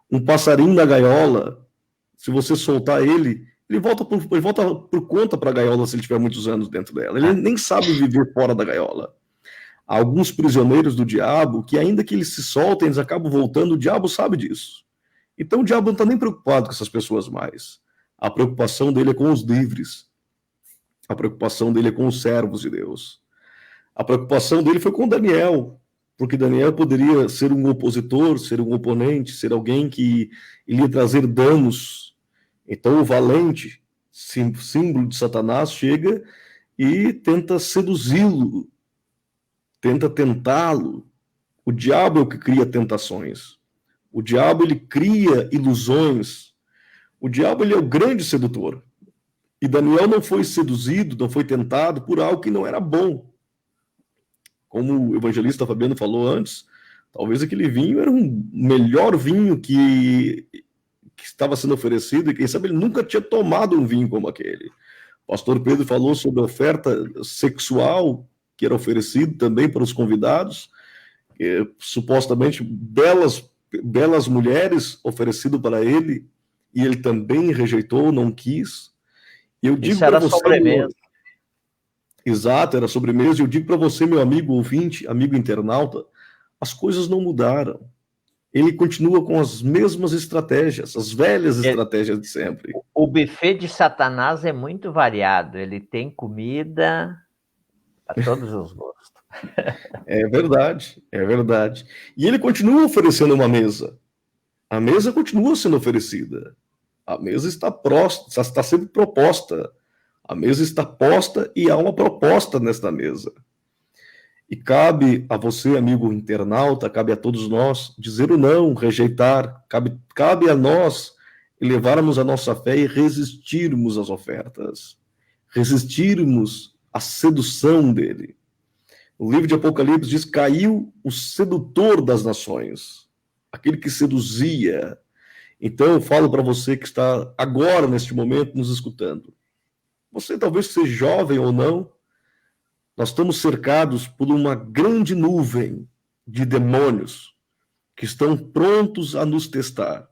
S1: Um passarinho na gaiola, se você soltar ele volta por conta para a gaiola se ele tiver muitos anos dentro dela. Ele nem sabe viver fora da gaiola. Há alguns prisioneiros do diabo que, ainda que eles se soltem, eles acabam voltando. O diabo sabe disso. Então o diabo não está nem preocupado com essas pessoas mais. A preocupação dele é com os livres. A preocupação dele é com os servos de Deus. A preocupação dele foi com Daniel, porque Daniel poderia ser um opositor, ser um oponente, ser alguém que iria trazer danos. Então o valente, símbolo de Satanás, chega e tenta seduzi-lo, tenta tentá-lo. O diabo é o que cria tentações. O diabo, ele cria ilusões. O diabo, ele é o grande sedutor. E Daniel não foi seduzido, não foi tentado por algo que não era bom. Como o evangelista Fabiano falou antes, talvez aquele vinho era um melhor vinho que estava sendo oferecido, e quem sabe ele nunca tinha tomado um vinho como aquele. O pastor Pedro falou sobre a oferta sexual que era oferecido também para os convidados, supostamente belas mulheres oferecido para ele, e ele também rejeitou, não quis. E eu digo para você, sobremesa. Exato, era sobremesa. Eu digo para você, meu amigo ouvinte, amigo internauta, as coisas não mudaram. Ele continua com as mesmas estratégias, as velhas estratégias de sempre.
S2: O buffet de Satanás é muito variado. Ele tem comida para todos os gostos.
S1: É verdade, é verdade. E ele continua oferecendo uma mesa. A mesa continua sendo oferecida. A mesa está sendo proposta. A mesa está posta e há uma proposta nesta mesa. E cabe a você, amigo internauta, cabe a todos nós dizer o não, rejeitar. Cabe a nós elevarmos a nossa fé e resistirmos às ofertas. Resistirmos à sedução dele. O livro de Apocalipse diz: caiu o sedutor das nações, aquele que seduzia. Então eu falo para você que está agora, neste momento, nos escutando. Você talvez seja jovem ou não, nós estamos cercados por uma grande nuvem de demônios que estão prontos a nos testar,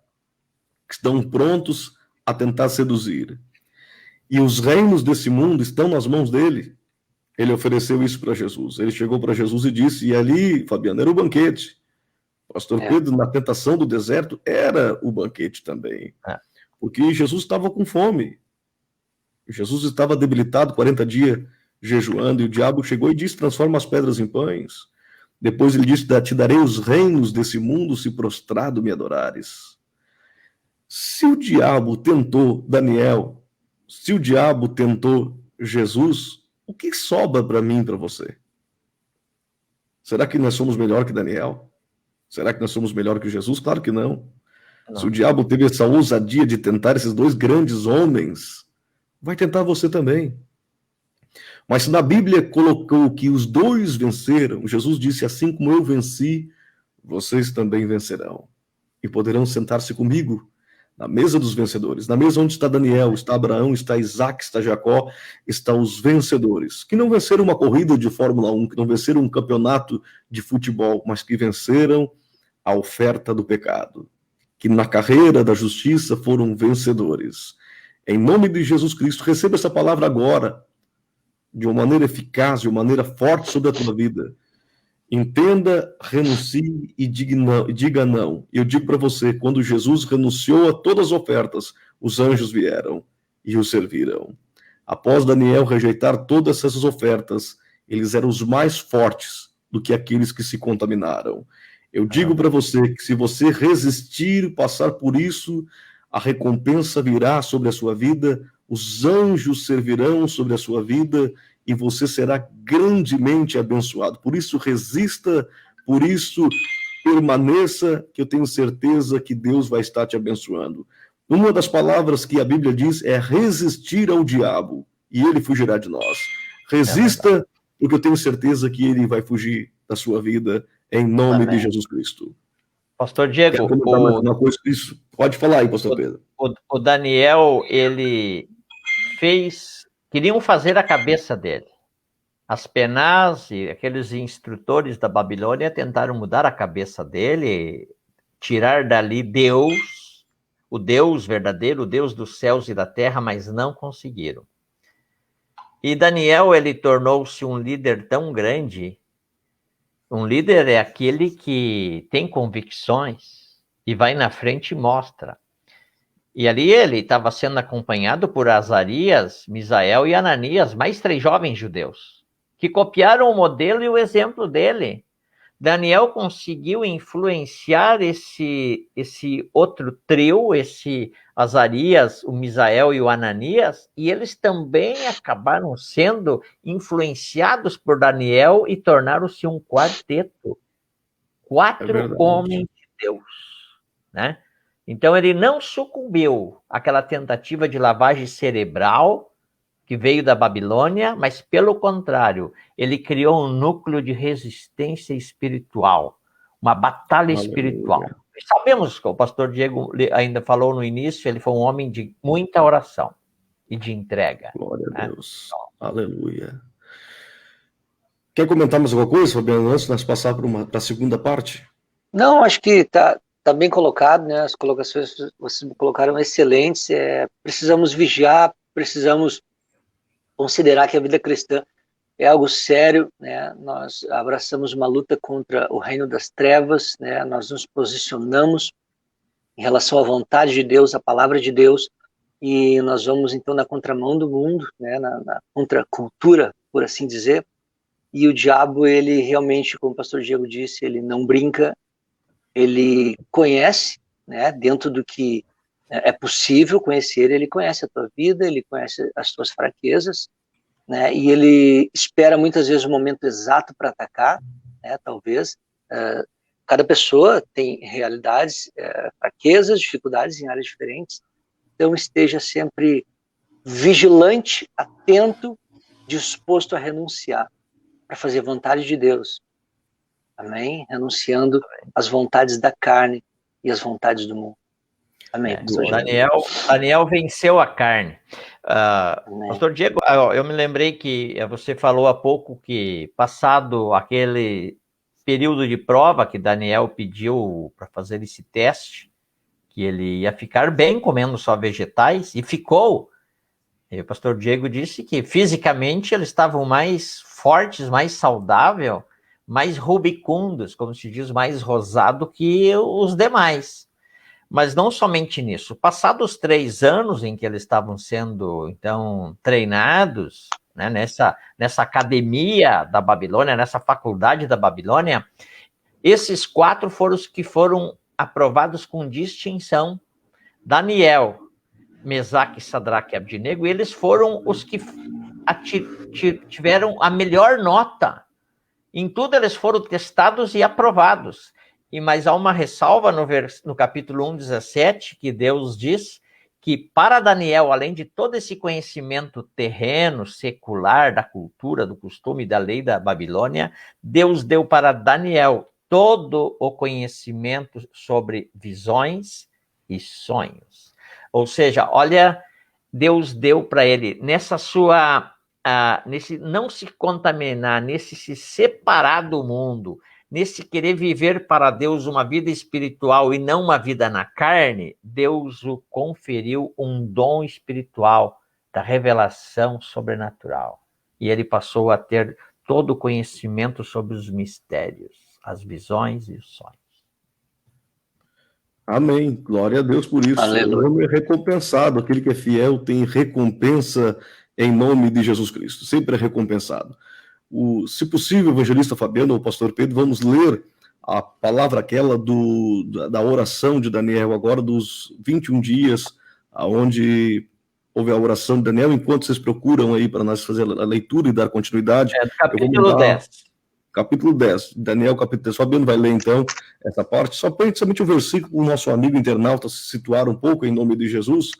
S1: que estão prontos a tentar seduzir. E os reinos desse mundo estão nas mãos dele. Ele ofereceu isso para Jesus. Ele chegou para Jesus e disse, e ali, Fabiano, era o banquete. Pastor Pedro, na tentação do deserto, era o banquete também. Porque Jesus estava com fome. Jesus estava debilitado, 40 dias jejuando, e o diabo chegou e disse, transforma as pedras em pães. Depois ele disse, te darei os reinos desse mundo se prostrado me adorares. Se o diabo tentou Daniel, se o diabo tentou Jesus, o que sobra para mim e para você? Será que nós somos melhor que Daniel? Será que nós somos melhor que Jesus? Claro que não. Se o diabo teve essa ousadia de tentar esses dois grandes homens, vai tentar você também. Mas se na Bíblia colocou que os dois venceram, Jesus disse, assim como eu venci, vocês também vencerão. E poderão sentar-se comigo na mesa dos vencedores. Na mesa onde está Daniel, está Abraão, está Isaac, está Jacó, estão os vencedores. Que não venceram uma corrida de Fórmula 1, que não venceram um campeonato de futebol, mas que venceram a oferta do pecado. Que na carreira da justiça foram vencedores. Em nome de Jesus Cristo, receba essa palavra agora, de uma maneira eficaz, de uma maneira forte sobre a tua vida. Entenda, renuncie e diga não. Eu digo para você, quando Jesus renunciou a todas as ofertas, os anjos vieram e o serviram. Após Daniel rejeitar todas essas ofertas, eles eram os mais fortes do que aqueles que se contaminaram. Eu digo para você que se você resistir, passar por isso, a recompensa virá sobre a sua vida, os anjos servirão sobre a sua vida e você será grandemente abençoado. Por isso, resista, por isso, permaneça, que eu tenho certeza que Deus vai estar te abençoando. Uma das palavras que a Bíblia diz é resistir ao diabo e ele fugirá de nós. Resista, porque eu tenho certeza que ele vai fugir da sua vida, em nome de Jesus Cristo.
S2: Pastor Diego,
S1: isso. Pode falar aí, pastor Pedro.
S2: O Daniel, ele queriam fazer a cabeça dele. As Penás e aqueles instrutores da Babilônia tentaram mudar a cabeça dele, tirar dali Deus, o Deus verdadeiro, o Deus dos céus e da terra, mas não conseguiram. E Daniel, ele tornou-se um líder tão grande. Um líder é aquele que tem convicções e vai na frente e mostra. E ali ele estava sendo acompanhado por Azarias, Misael e Ananias, mais 3 jovens judeus, que copiaram o modelo e o exemplo dele. Daniel conseguiu influenciar esse outro trio, esse Azarias, o Misael e o Ananias, e eles também acabaram sendo influenciados por Daniel e tornaram-se um quarteto. 4 homens de Deus, né? Então ele não sucumbiu àquela tentativa de lavagem cerebral que veio da Babilônia, mas pelo contrário, ele criou um núcleo de resistência espiritual, uma batalha espiritual. Sabemos que o pastor Diego ainda falou no início, ele foi um homem de muita oração e de entrega.
S1: Glória a Deus. Aleluia. Quer comentar mais alguma coisa, Fabiano, antes de nós passar para a segunda parte?
S3: Não, acho que está bem colocado, né? As colocações que vocês colocaram excelentes. Precisamos vigiar, precisamos considerar que a vida cristã é algo sério, né? Nós abraçamos uma luta contra o reino das trevas, né? Nós nos posicionamos em relação à vontade de Deus, à palavra de Deus, e nós vamos então na contramão do mundo, né? na contracultura, por assim dizer. E o diabo, ele realmente, como o pastor Diego disse, ele não brinca, ele conhece, né? Dentro do que é possível conhecer, ele conhece a tua vida, ele conhece as tuas fraquezas, né? E ele espera muitas vezes o momento exato para atacar, né? Talvez cada pessoa tem realidades, fraquezas, dificuldades em áreas diferentes, então esteja sempre vigilante, atento, disposto a renunciar para fazer a vontade de Deus, amém? Renunciando às vontades da carne e às vontades do mundo. Amém.
S2: Daniel venceu a carne. Pastor Diego, eu me lembrei que você falou há pouco que, passado aquele período de prova que Daniel pediu para fazer esse teste, que ele ia ficar bem comendo só vegetais, e ficou. E o pastor Diego disse que fisicamente eles estavam mais fortes, mais saudáveis, mais rubicundos, como se diz, mais rosado que os demais. Mas não somente nisso. Passados 3 anos em que eles estavam sendo, então, treinados, né, nessa academia da Babilônia, nessa faculdade da Babilônia, esses 4 foram os que foram aprovados com distinção. Daniel, Mesaque, Sadraque e Abdinego, eles foram os que tiveram a melhor nota. Em tudo eles foram testados e aprovados. Mas há uma ressalva no capítulo 1:17, que Deus diz que para Daniel, além de todo esse conhecimento terreno, secular, da cultura, do costume, da lei da Babilônia, Deus deu para Daniel todo o conhecimento sobre visões e sonhos. Ou seja, olha, Deus deu para ele, nesse não se contaminar, nesse se separar do mundo, nesse querer viver para Deus uma vida espiritual e não uma vida na carne, Deus o conferiu um dom espiritual da revelação sobrenatural. E ele passou a ter todo o conhecimento sobre os mistérios, as visões e os sonhos.
S1: Amém. Glória a Deus por isso.
S3: Aleluia.
S1: O homem é recompensado. Aquele que é fiel tem recompensa em nome de Jesus Cristo. Sempre é recompensado. Se possível, evangelista Fabiano ou pastor Pedro, vamos ler a palavra aquela da oração de Daniel, agora dos 21 dias, onde houve a oração de Daniel, enquanto vocês procuram aí para nós fazer a leitura e dar continuidade.
S2: Capítulo 10.
S1: Capítulo 10, Daniel, capítulo 10. Fabiano vai ler, então, essa parte. Só somente um versículo, o nosso amigo internauta se situar um pouco em nome de Jesus.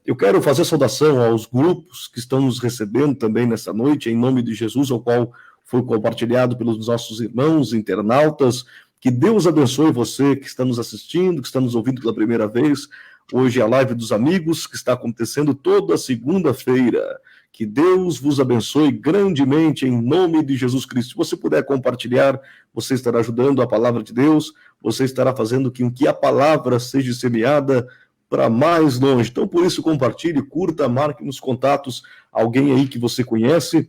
S1: Eu quero fazer saudação aos grupos que estão nos recebendo também nessa noite, em nome de Jesus, ao qual foi compartilhado pelos nossos irmãos internautas. Que Deus abençoe você que está nos assistindo, que está nos ouvindo pela primeira vez. Hoje é a live dos amigos, que está acontecendo toda segunda-feira. Que Deus vos abençoe grandemente em nome de Jesus Cristo. Se você puder compartilhar, você estará ajudando a palavra de Deus, você estará fazendo com que a palavra seja semeada para mais longe. Então, por isso, compartilhe, curta, marque nos contatos alguém aí que você conhece,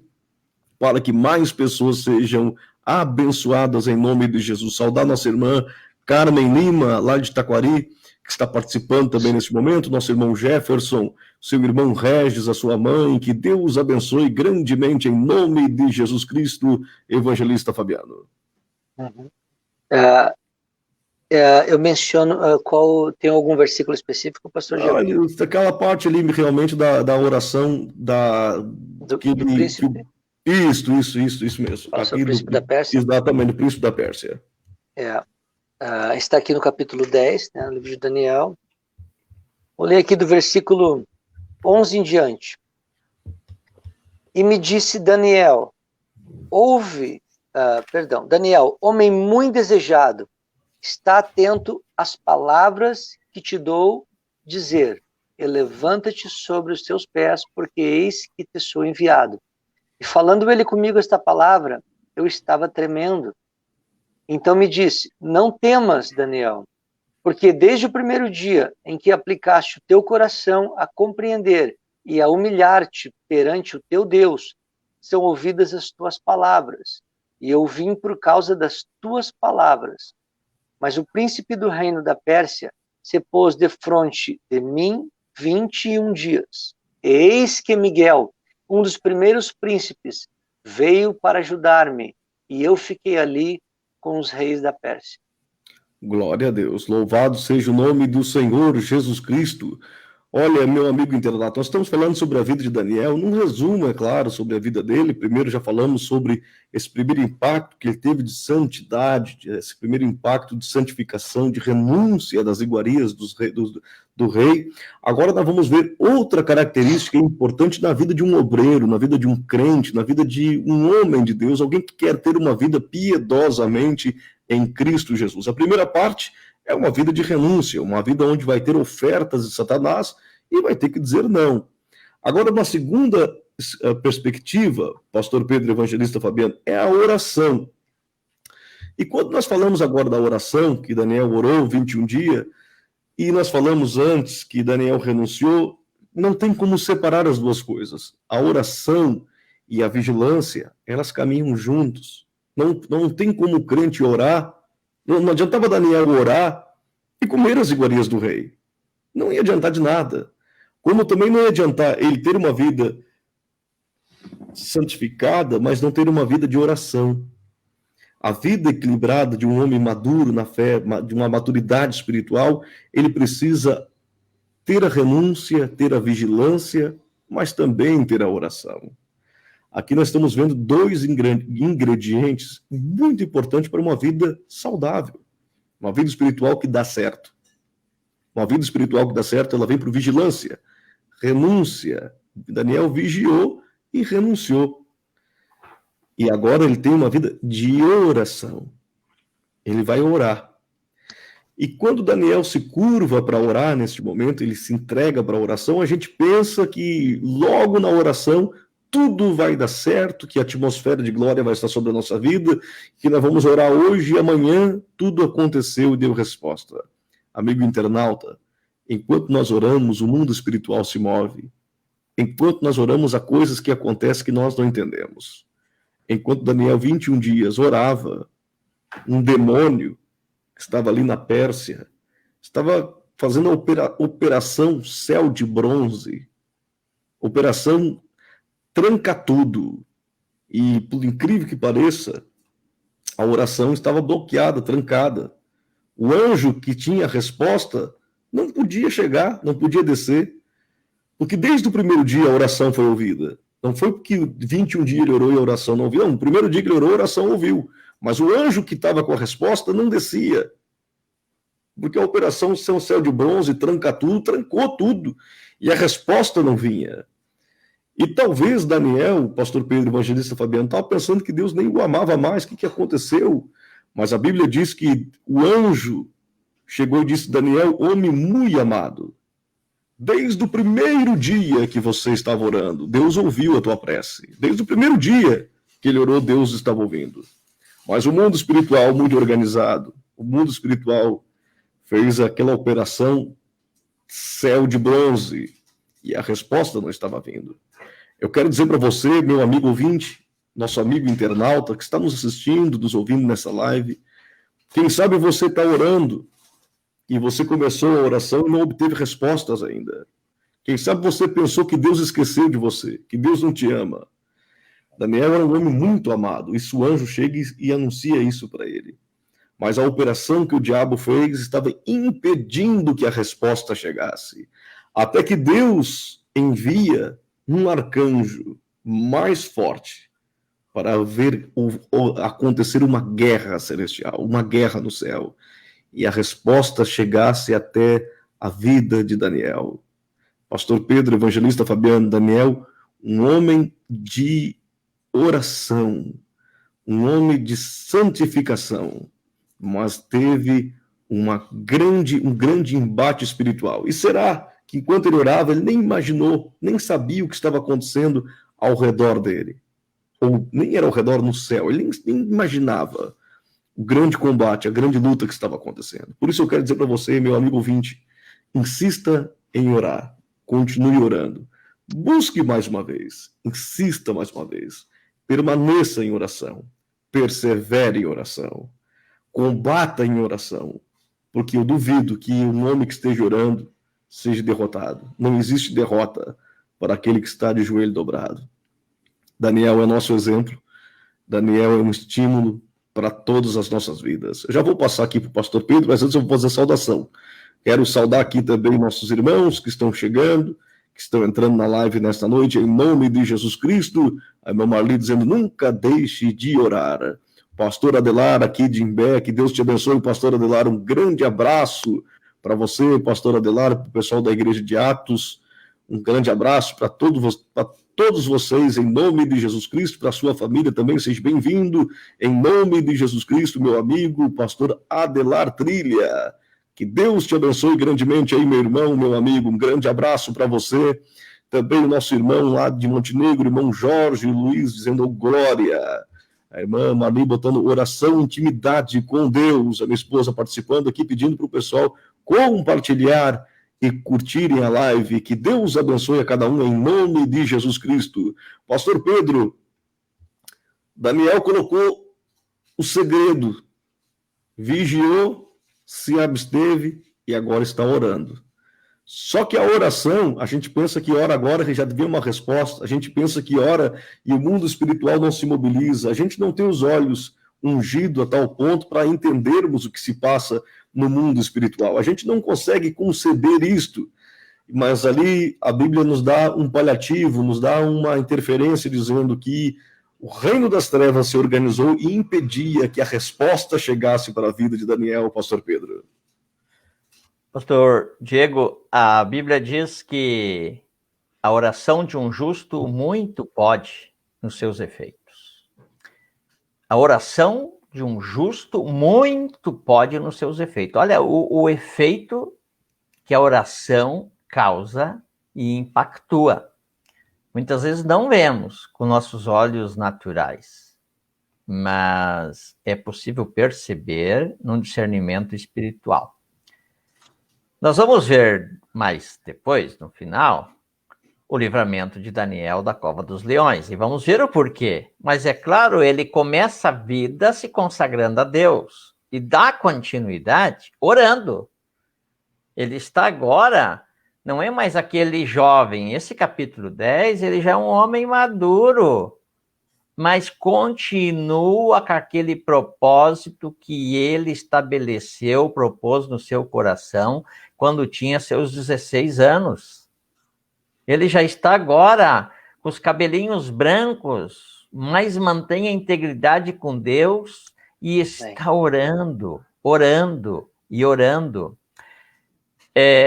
S1: para que mais pessoas sejam abençoadas em nome de Jesus. Saudar nossa irmã Carmen Lima, lá de Taquari, que está participando também nesse momento, nosso irmão Jefferson, seu irmão Regis, a sua mãe, que Deus abençoe grandemente em nome de Jesus Cristo, evangelista Fabiano.
S3: Uhum. Eu menciono tem algum versículo específico, pastor Diego?
S1: Aquela parte ali realmente da oração
S3: do príncipe.
S1: Isso mesmo.
S3: Aqui o príncipe da Pérsia?
S1: Exatamente, o príncipe da Pérsia.
S3: Está aqui no capítulo 10, né, no livro de Daniel. Vou ler aqui do versículo 11 em diante. E me disse Daniel, Daniel, homem muito desejado, está atento às palavras que te dou dizer. Levanta-te sobre os teus pés, porque eis que te sou enviado. E falando ele comigo esta palavra, eu estava tremendo. Então me disse, não temas, Daniel, porque desde o primeiro dia em que aplicaste o teu coração a compreender e a humilhar-te perante o teu Deus, são ouvidas as tuas palavras. E eu vim por causa das tuas palavras. Mas o príncipe do reino da Pérsia se pôs defronte de mim 21 dias. Eis que Miguel, um dos primeiros príncipes, veio para ajudar-me, e eu fiquei ali com os reis da Pérsia.
S1: Glória a Deus. Louvado seja o nome do Senhor Jesus Cristo. Olha, meu amigo internauta, nós estamos falando sobre a vida de Daniel, num resumo, é claro, sobre a vida dele. Primeiro já falamos sobre esse primeiro impacto que ele teve de santidade, esse primeiro impacto de santificação, de renúncia das iguarias do rei. Agora nós vamos ver outra característica importante na vida de um obreiro, na vida de um crente, na vida de um homem de Deus, alguém que quer ter uma vida piedosamente em Cristo Jesus. A primeira parte é uma vida de renúncia, uma vida onde vai ter ofertas de Satanás e vai ter que dizer não. Agora, uma segunda perspectiva, pastor Pedro, evangelista Fabiano, é a oração. E quando nós falamos agora da oração, que Daniel orou 21 dias, e nós falamos antes que Daniel renunciou, não tem como separar as duas coisas. A oração e a vigilância, elas caminham juntos. Não tem como o crente orar. Não adiantava Daniel orar e comer as iguarias do rei. Não ia adiantar de nada. Como também não ia adiantar ele ter uma vida santificada, mas não ter uma vida de oração. A vida equilibrada de um homem maduro na fé, de uma maturidade espiritual, ele precisa ter a renúncia, ter a vigilância, mas também ter a oração. Aqui nós estamos vendo dois ingredientes muito importantes para uma vida saudável, uma vida espiritual que dá certo. Uma vida espiritual que dá certo, ela vem por vigilância, renúncia. Daniel vigiou e renunciou. E agora ele tem uma vida de oração. Ele vai orar. E quando Daniel se curva para orar neste momento, ele se entrega para a oração, a gente pensa que logo na oração tudo vai dar certo, que a atmosfera de glória vai estar sobre a nossa vida, que nós vamos orar hoje e amanhã tudo aconteceu e deu resposta. Amigo internauta, enquanto nós oramos, o mundo espiritual se move. Enquanto nós oramos, há coisas que acontecem que nós não entendemos. Enquanto Daniel, 21 dias, orava, um demônio que estava ali na Pérsia, estava fazendo a operação Céu de Bronze, operação Tranca Tudo. E, por incrível que pareça, a oração estava bloqueada, trancada. O anjo que tinha a resposta não podia chegar, não podia descer, porque desde o primeiro dia a oração foi ouvida. Não foi porque 21 dias ele orou e a oração não ouviu. Não, no primeiro dia que ele orou, a oração ouviu. Mas o anjo que estava com a resposta não descia. Porque a operação São Céu de Bronze, tranca tudo, trancou tudo. E a resposta não vinha. E talvez Daniel, o pastor Pedro, evangelista Fabiano, estava pensando que Deus nem o amava mais. O que aconteceu? Mas a Bíblia diz que o anjo chegou e disse: Daniel, homem muito amado, desde o primeiro dia que você estava orando, Deus ouviu a tua prece. Desde o primeiro dia que ele orou, Deus estava ouvindo. Mas o mundo espiritual, muito organizado, o mundo espiritual fez aquela operação Céu de Bronze e a resposta não estava vindo. Eu quero dizer para você, meu amigo ouvinte, nosso amigo internauta que está nos assistindo, nos ouvindo nessa live, quem sabe você está orando e você começou a oração e não obteve respostas ainda. Quem sabe você pensou que Deus esqueceu de você, que Deus não te ama. Daniel era um homem muito amado, e o anjo chega e anuncia isso para ele. Mas a operação que o diabo fez estava impedindo que a resposta chegasse. Até que Deus envia um arcanjo mais forte para ver acontecer uma guerra celestial, uma guerra no céu. E a resposta chegasse até a vida de Daniel. Pastor Pedro, evangelista Fabiano, Daniel, um homem de oração, um homem de santificação, mas teve um grande embate espiritual. E será que enquanto ele orava, ele nem imaginou, nem sabia o que estava acontecendo ao redor dele? Ou nem era ao redor no céu, ele nem imaginava o grande combate, a grande luta que estava acontecendo. Por isso eu quero dizer para você, meu amigo ouvinte, insista em orar, continue orando, busque mais uma vez, insista mais uma vez, permaneça em oração, persevere em oração, combata em oração, porque eu duvido que um homem que esteja orando seja derrotado. Não existe derrota para aquele que está de joelho dobrado. Daniel é nosso exemplo, Daniel é um estímulo para todas as nossas vidas. Eu já vou passar aqui para o pastor Pedro, mas antes eu vou fazer a saudação. Quero saudar aqui também nossos irmãos que estão chegando, que estão entrando na live nesta noite, em nome de Jesus Cristo. A irmã Marli dizendo, nunca deixe de orar. Pastor Adelar, aqui de Imbé, que Deus te abençoe, pastor Adelar, um grande abraço para você, pastor Adelar, para o pessoal da Igreja de Atos, um grande abraço para todos vocês, em nome de Jesus Cristo, para a sua família também, seja bem-vindo, em nome de Jesus Cristo, meu amigo, pastor Adelar Trilha, que Deus te abençoe grandemente aí, meu irmão, meu amigo, um grande abraço para você, também o nosso irmão lá de Montenegro, irmão Jorge Luiz, dizendo glória, A irmã Marli botando oração, intimidade com Deus. A minha esposa participando aqui, pedindo para o pessoal compartilhar e curtirem a live. Que Deus abençoe a cada um em nome de Jesus Cristo. Pastor Pedro, Daniel colocou o segredo. Vigiou, se absteve e agora está orando. Só que a oração, a gente pensa que ora agora que já devia uma resposta, a gente pensa que ora e o mundo espiritual não se mobiliza, a gente não tem os olhos ungidos a tal ponto para entendermos o que se passa no mundo espiritual. A gente não consegue conceber isto, mas ali a Bíblia nos dá um paliativo, nos dá uma interferência dizendo que o reino das trevas se organizou e impedia que a resposta chegasse para a vida de Daniel, pastor Pedro.
S2: Pastor Diego, a Bíblia diz que a oração de um justo muito pode nos seus efeitos. A oração de um justo muito pode nos seus efeitos. Olha o efeito que a oração causa e impactua. Muitas vezes não vemos com nossos olhos naturais, mas é possível perceber num discernimento espiritual. Nós vamos ver mais depois, no final, o livramento de Daniel da cova dos leões. E vamos ver o porquê. Mas é claro, ele começa a vida se consagrando a Deus e dá continuidade orando. Ele está agora, não é mais aquele jovem. Esse capítulo 10, ele já é um homem maduro, mas continua com aquele propósito que ele estabeleceu, propôs no seu coração, quando tinha seus 16 anos. Ele já está agora com os cabelinhos brancos, mas mantém a integridade com Deus e está orando, orando e orando.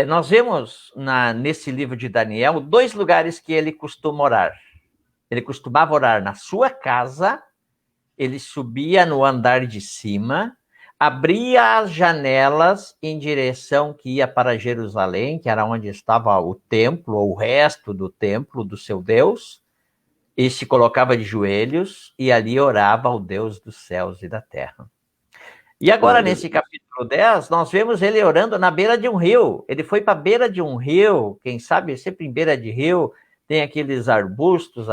S2: Nós vemos nesse livro de Daniel 2 lugares que ele costuma orar. Ele costumava orar na sua casa, ele subia no andar de cima, abria as janelas em direção que ia para Jerusalém, que era onde estava o templo, ou o resto do templo do seu Deus, e se colocava de joelhos e ali orava ao Deus dos céus e da terra. E agora, nesse capítulo 10, nós vemos ele orando na beira de um rio. Ele foi para a beira de um rio, quem sabe sempre em beira de rio, tem aqueles arbustos,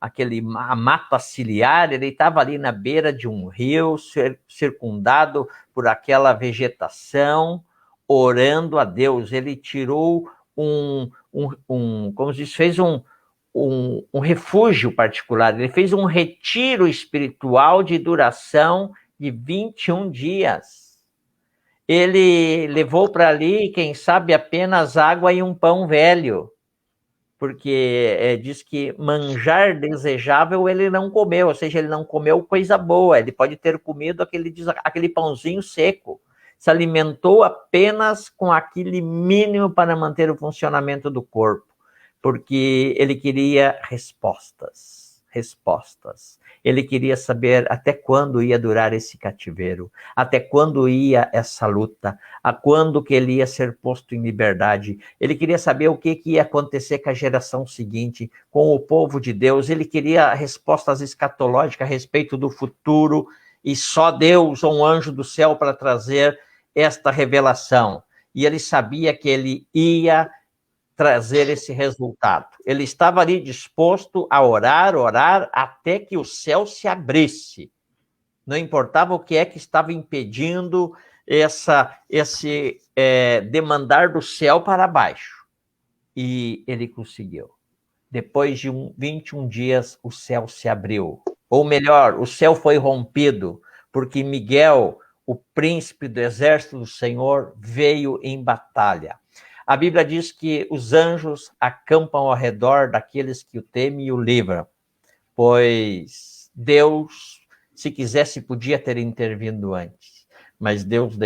S2: aquele mato ciliar, ele estava ali na beira de um rio, circundado por aquela vegetação, orando a Deus. Ele tirou como se diz, fez um refúgio particular, ele fez um retiro espiritual de duração de 21 dias. Ele levou para ali, quem sabe, apenas água e um pão velho, porque diz que manjar desejável ele não comeu, ou seja, ele não comeu coisa boa, ele pode ter comido aquele pãozinho seco, se alimentou apenas com aquele mínimo para manter o funcionamento do corpo, porque ele queria respostas. Ele queria saber até quando ia durar esse cativeiro, até quando ia essa luta, a quando que ele ia ser posto em liberdade. Ele queria saber o que ia acontecer com a geração seguinte, com o povo de Deus. Ele queria respostas escatológicas a respeito do futuro, e só Deus ou um anjo do céu para trazer esta revelação. E ele sabia que ele ia trazer esse resultado. Ele estava ali disposto a orar, até que o céu se abrisse. Não importava o que é que estava impedindo esse demandar do céu para baixo. E ele conseguiu. Depois de 21 dias, o céu se abriu. Ou melhor, o céu foi rompido, porque Miguel, o príncipe do exército do Senhor, veio em batalha. A Bíblia diz que os anjos acampam ao redor daqueles que o temem e o livram, pois Deus, se quisesse, podia ter intervindo antes, mas Deus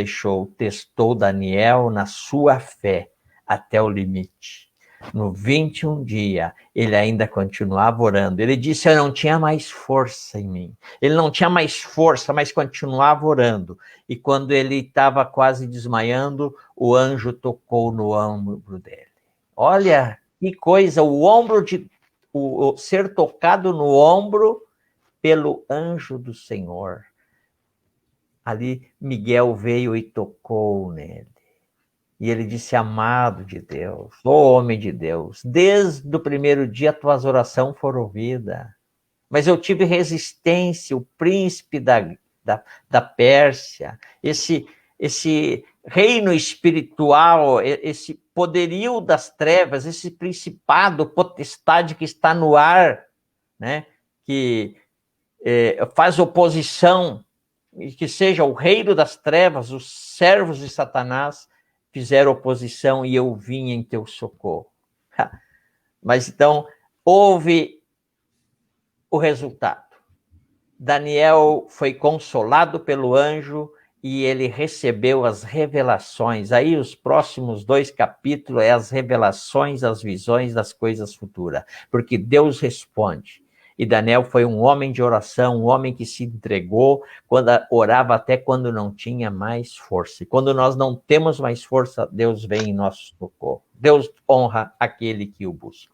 S2: testou Daniel na sua fé até o limite. No 21 dia, ele ainda continuava orando. Ele disse: eu não tinha mais força em mim. Ele não tinha mais força, mas continuava orando. E quando ele estava quase desmaiando, o anjo tocou no ombro dele. Olha que coisa, o ser tocado no ombro pelo anjo do Senhor. Ali Miguel veio e tocou nele. E ele disse: amado de Deus, ô homem de Deus, desde o primeiro dia tuas orações foram ouvidas. Mas eu tive resistência, o príncipe da Pérsia, esse reino espiritual, esse poderio das trevas, esse principado, potestade que está no ar, né? Que faz oposição, e que seja o reino das trevas, os servos de Satanás fizeram oposição e eu vim em teu socorro. Mas então, houve o resultado. Daniel foi consolado pelo anjo e ele recebeu as revelações. Aí os próximos 2 capítulos é as revelações, as visões das coisas futuras, porque Deus responde. E Daniel foi um homem de oração, um homem que se entregou, orava até quando não tinha mais força. E quando nós não temos mais força, Deus vem em nosso socorro. Deus honra aquele que o busca.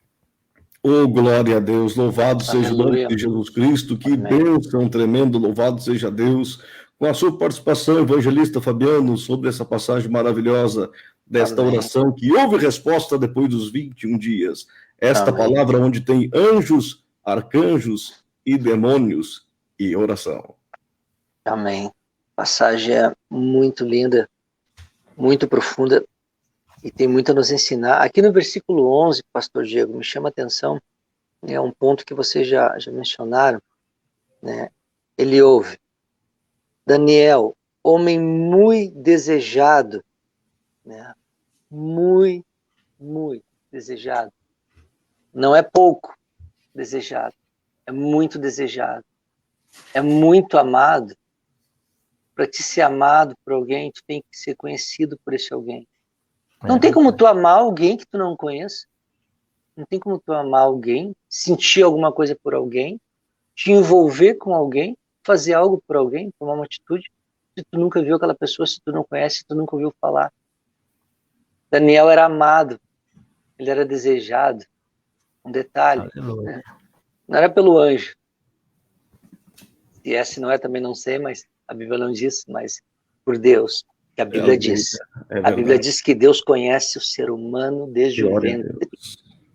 S1: Oh, glória a Deus, louvado seja o nome de Jesus Cristo, que bênção tremendo, louvado seja Deus. Com a sua participação, evangelista Fabiano, sobre essa passagem maravilhosa desta oração, que houve resposta depois dos 21 dias. Esta palavra onde tem anjos, arcanjos e demônios e oração.
S3: Amém. A passagem é muito linda, muito profunda e tem muito a nos ensinar. Aqui no versículo 11, pastor Diego, me chama a atenção, é um ponto que vocês já mencionaram, né? Ele ouve: Daniel, homem muito desejado, né? Muito desejado. Não é pouco desejado, é muito desejado, é muito amado. Para te ser amado por alguém, tu tem que ser conhecido por esse alguém. Não tem como tu amar alguém que tu não conheça. Não tem como tu amar alguém, sentir alguma coisa por alguém, te envolver com alguém, fazer algo por alguém, tomar uma atitude, se tu nunca viu aquela pessoa, se tu não conhece, se tu nunca ouviu falar. Daniel era amado, ele era desejado. Um detalhe, né? Não era pelo anjo. Se esse não é, também não sei, mas a Bíblia não diz, mas por Deus, que a Bíblia diz. A Bíblia diz que Deus conhece o ser humano desde o ventre.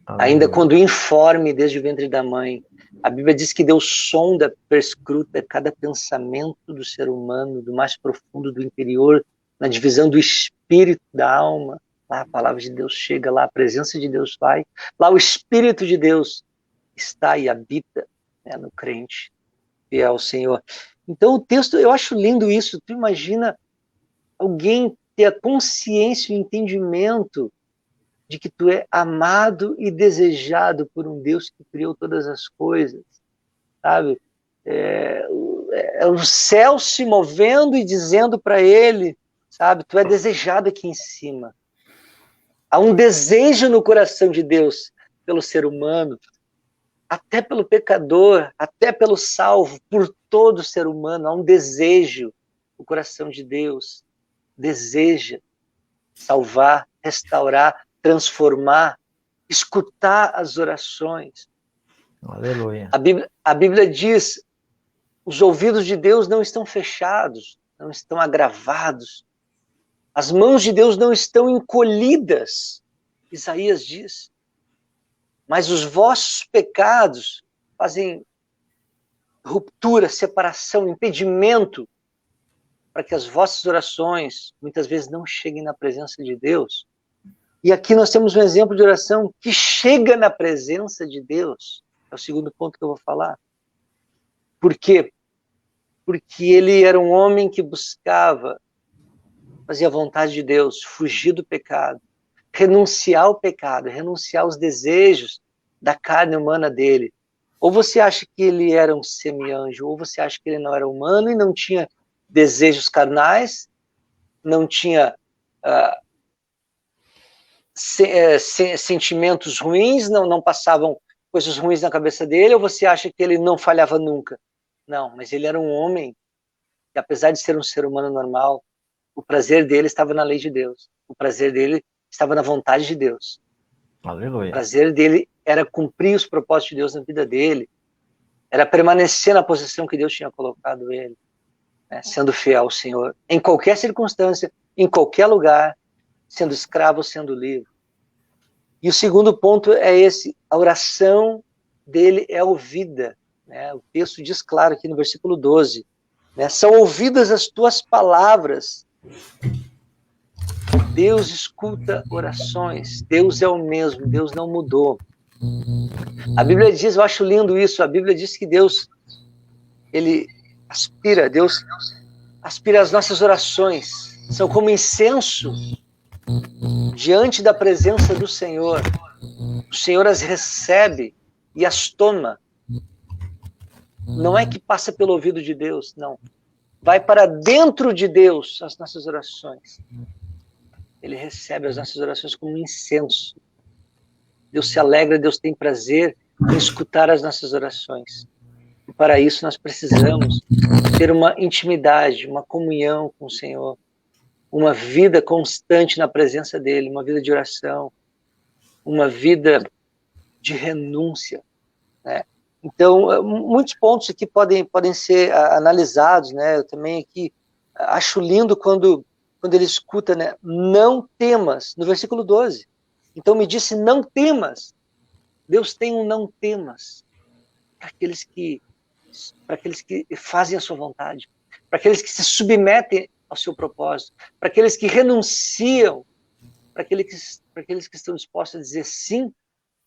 S3: Ainda quando informe desde o ventre da mãe. A Bíblia diz que Deus sonda, perscruta cada pensamento do ser humano, do mais profundo do interior, na divisão do espírito da alma. Lá a palavra de Deus chega, lá a presença de Deus vai, lá o Espírito de Deus está e habita, né, no crente fiel ao Senhor. Então o texto, eu acho lindo isso. Tu imagina alguém ter a consciência e o entendimento de que tu é amado e desejado por um Deus que criou todas as coisas, sabe? É o céu se movendo e dizendo para ele, sabe? Tu é desejado aqui em cima. Há um desejo no coração de Deus pelo ser humano, até pelo pecador, até pelo salvo, por todo ser humano. Há um desejo. O coração de Deus deseja salvar, restaurar, transformar, escutar as orações.
S2: Aleluia.
S3: A Bíblia diz: os ouvidos de Deus não estão fechados, não estão agravados. As mãos de Deus não estão encolhidas, Isaías diz. Mas os vossos pecados fazem ruptura, separação, impedimento para que as vossas orações muitas vezes não cheguem na presença de Deus. E aqui nós temos um exemplo de oração que chega na presença de Deus. É o segundo ponto que eu vou falar. Por quê? Porque ele era um homem que buscava fazer a vontade de Deus, fugir do pecado, renunciar ao pecado, renunciar aos desejos da carne humana dele. Ou você acha que ele era um semi-anjo, ou você acha que ele não era humano e não tinha desejos carnais, não tinha sentimentos ruins, não passavam coisas ruins na cabeça dele, ou você acha que ele não falhava nunca? Não, mas ele era um homem que, apesar de ser um ser humano normal, o prazer dele estava na lei de Deus. O prazer dele estava na vontade de Deus.
S2: Aleluia.
S3: O prazer dele era cumprir os propósitos de Deus na vida dele. era permanecer na posição que Deus tinha colocado ele, né, sendo fiel ao Senhor, em qualquer circunstância, em qualquer lugar, sendo escravo ou sendo livre. E o segundo ponto é esse, a oração dele é ouvida, né? O texto diz claro aqui no versículo 12, né? São ouvidas as tuas palavras. Deus escuta orações, Deus é o mesmo, Deus não mudou. A Bíblia diz, eu acho lindo isso, a Bíblia diz que Deus aspira as nossas orações, são como incenso diante da presença do Senhor. O Senhor as recebe e as toma. Não é que passa pelo ouvido de Deus, não. Vai para dentro de Deus as nossas orações. Ele recebe as nossas orações como um incenso. Deus se alegra, Deus tem prazer em escutar as nossas orações. E para isso nós precisamos ter uma intimidade, uma comunhão com o Senhor, uma vida constante na presença dele, uma vida de oração, uma vida de renúncia, né? Então, muitos pontos aqui podem ser analisados, né? Eu também aqui acho lindo quando ele escuta, né? Não temas, no versículo 12. Então me disse, não temas. Deus tem um não temas para aqueles que fazem a sua vontade, para aqueles que se submetem ao seu propósito, para aqueles que renunciam, para aqueles que estão dispostos a dizer sim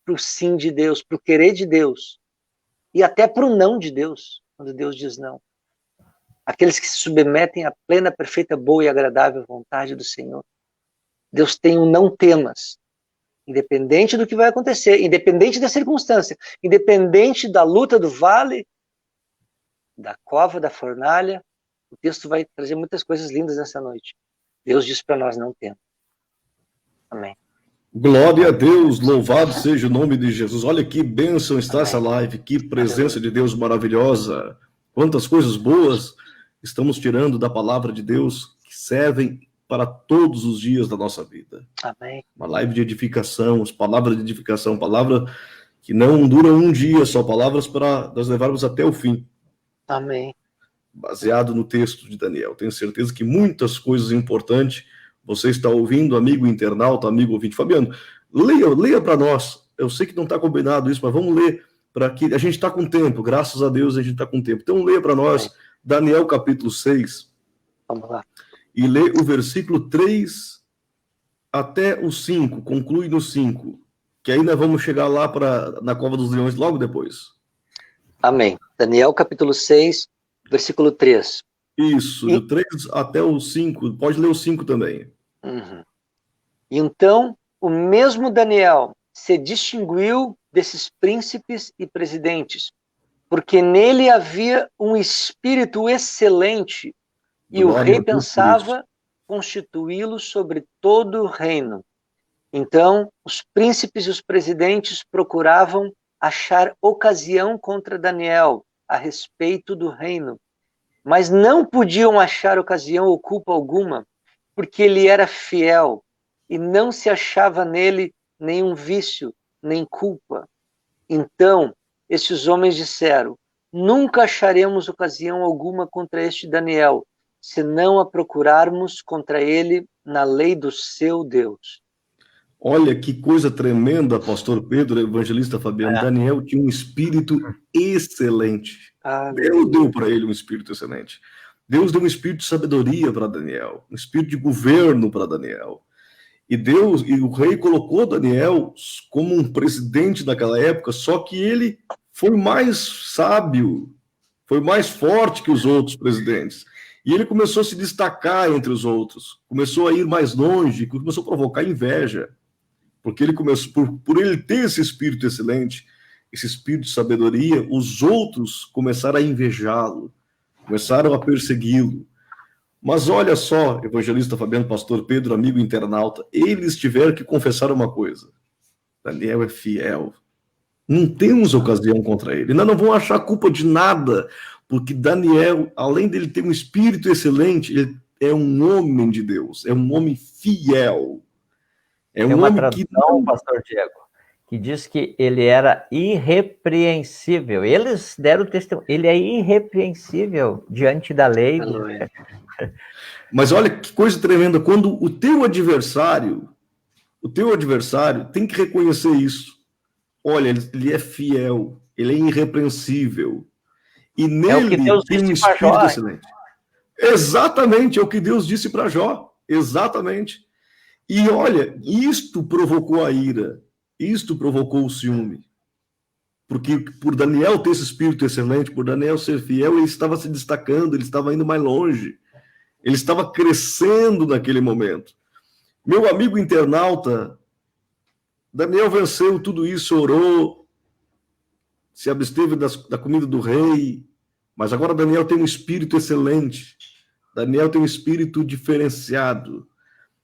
S3: para o sim de Deus, para o querer de Deus, e até para o não de Deus, quando Deus diz não. Aqueles que se submetem à plena, perfeita, boa e agradável vontade do Senhor. Deus tem um não temas, independente do que vai acontecer, independente da circunstância, independente da luta do vale, da cova, da fornalha. O texto vai trazer muitas coisas lindas nessa noite. Deus diz para nós, não temas. Amém.
S1: Glória a Deus, louvado seja o nome de Jesus. Olha que bênção está essa live, que presença de Deus maravilhosa. Quantas coisas boas estamos tirando da palavra de Deus que servem para todos os dias da nossa vida.
S3: Amém.
S1: Uma live de edificação, palavras de edificação, palavra que não dura um dia, só palavras para nós levarmos até o fim.
S3: Amém.
S1: Baseado no texto de Daniel. Tenho certeza que muitas coisas importantes você está ouvindo, amigo internauta, amigo ouvinte. Fabiano, leia para nós. Eu sei que não está combinado isso, mas vamos ler para que a gente está com tempo. Graças a Deus a gente está com tempo. Então leia para nós Daniel capítulo 6.
S3: Vamos lá.
S1: E lê o versículo 3 até o 5. Conclui no 5. Que aí nós vamos chegar lá na Cova dos Leões logo depois.
S3: Amém. Daniel capítulo 6, versículo 3.
S1: Isso, do 3 até o 5. Pode ler o 5 também.
S3: Uhum. Então, o mesmo Daniel se distinguiu desses príncipes e presidentes, porque nele havia um espírito excelente, e o rei pensava constituí-lo sobre todo o reino. Então, os príncipes e os presidentes procuravam achar ocasião contra Daniel a respeito do reino, mas não podiam achar ocasião ou culpa alguma, porque ele era fiel e não se achava nele nenhum vício, nem culpa. Então, esses homens disseram, nunca acharemos ocasião alguma contra este Daniel, se não a procurarmos contra ele na lei do seu Deus.
S1: Olha que coisa tremenda, pastor Pedro, evangelista Fabiano. Daniel tinha um espírito excelente. Deus deu para ele um espírito excelente. Deus deu um espírito de sabedoria para Daniel, um espírito de governo para Daniel. E o rei colocou Daniel como um presidente naquela época, só que ele foi mais sábio, foi mais forte que os outros presidentes. E ele começou a se destacar entre os outros, começou a ir mais longe, começou a provocar inveja. Porque ele começou, por ele ter esse espírito excelente, esse espírito de sabedoria, os outros começaram a invejá-lo, começaram a persegui-lo. Mas olha só, evangelista Fabiano, pastor Pedro, amigo internauta, eles tiveram que confessar uma coisa. Daniel é fiel. Não temos ocasião contra ele. Nós não vamos achar culpa de nada, porque Daniel, além dele ter um espírito excelente, ele é um homem de Deus, é um homem fiel.
S2: É uma tradução, pastor Diego, que diz que ele era irrepreensível. Eles deram testemunho. Ele é irrepreensível diante da lei.
S1: Mas olha que coisa tremenda, quando o teu adversário tem que reconhecer isso. Olha, ele é fiel, ele é irrepreensível. E nele tem um espírito excelente. Exatamente, é o que Deus disse para Jó. Exatamente. E olha, isto provocou a ira, isto provocou o ciúme. Porque por Daniel ter esse espírito excelente, por Daniel ser fiel, ele estava se destacando, ele estava indo mais longe. Ele estava crescendo naquele momento. Meu amigo internauta, Daniel venceu tudo isso, orou, se absteve da comida do rei, mas agora Daniel tem um espírito excelente. Daniel tem um espírito diferenciado.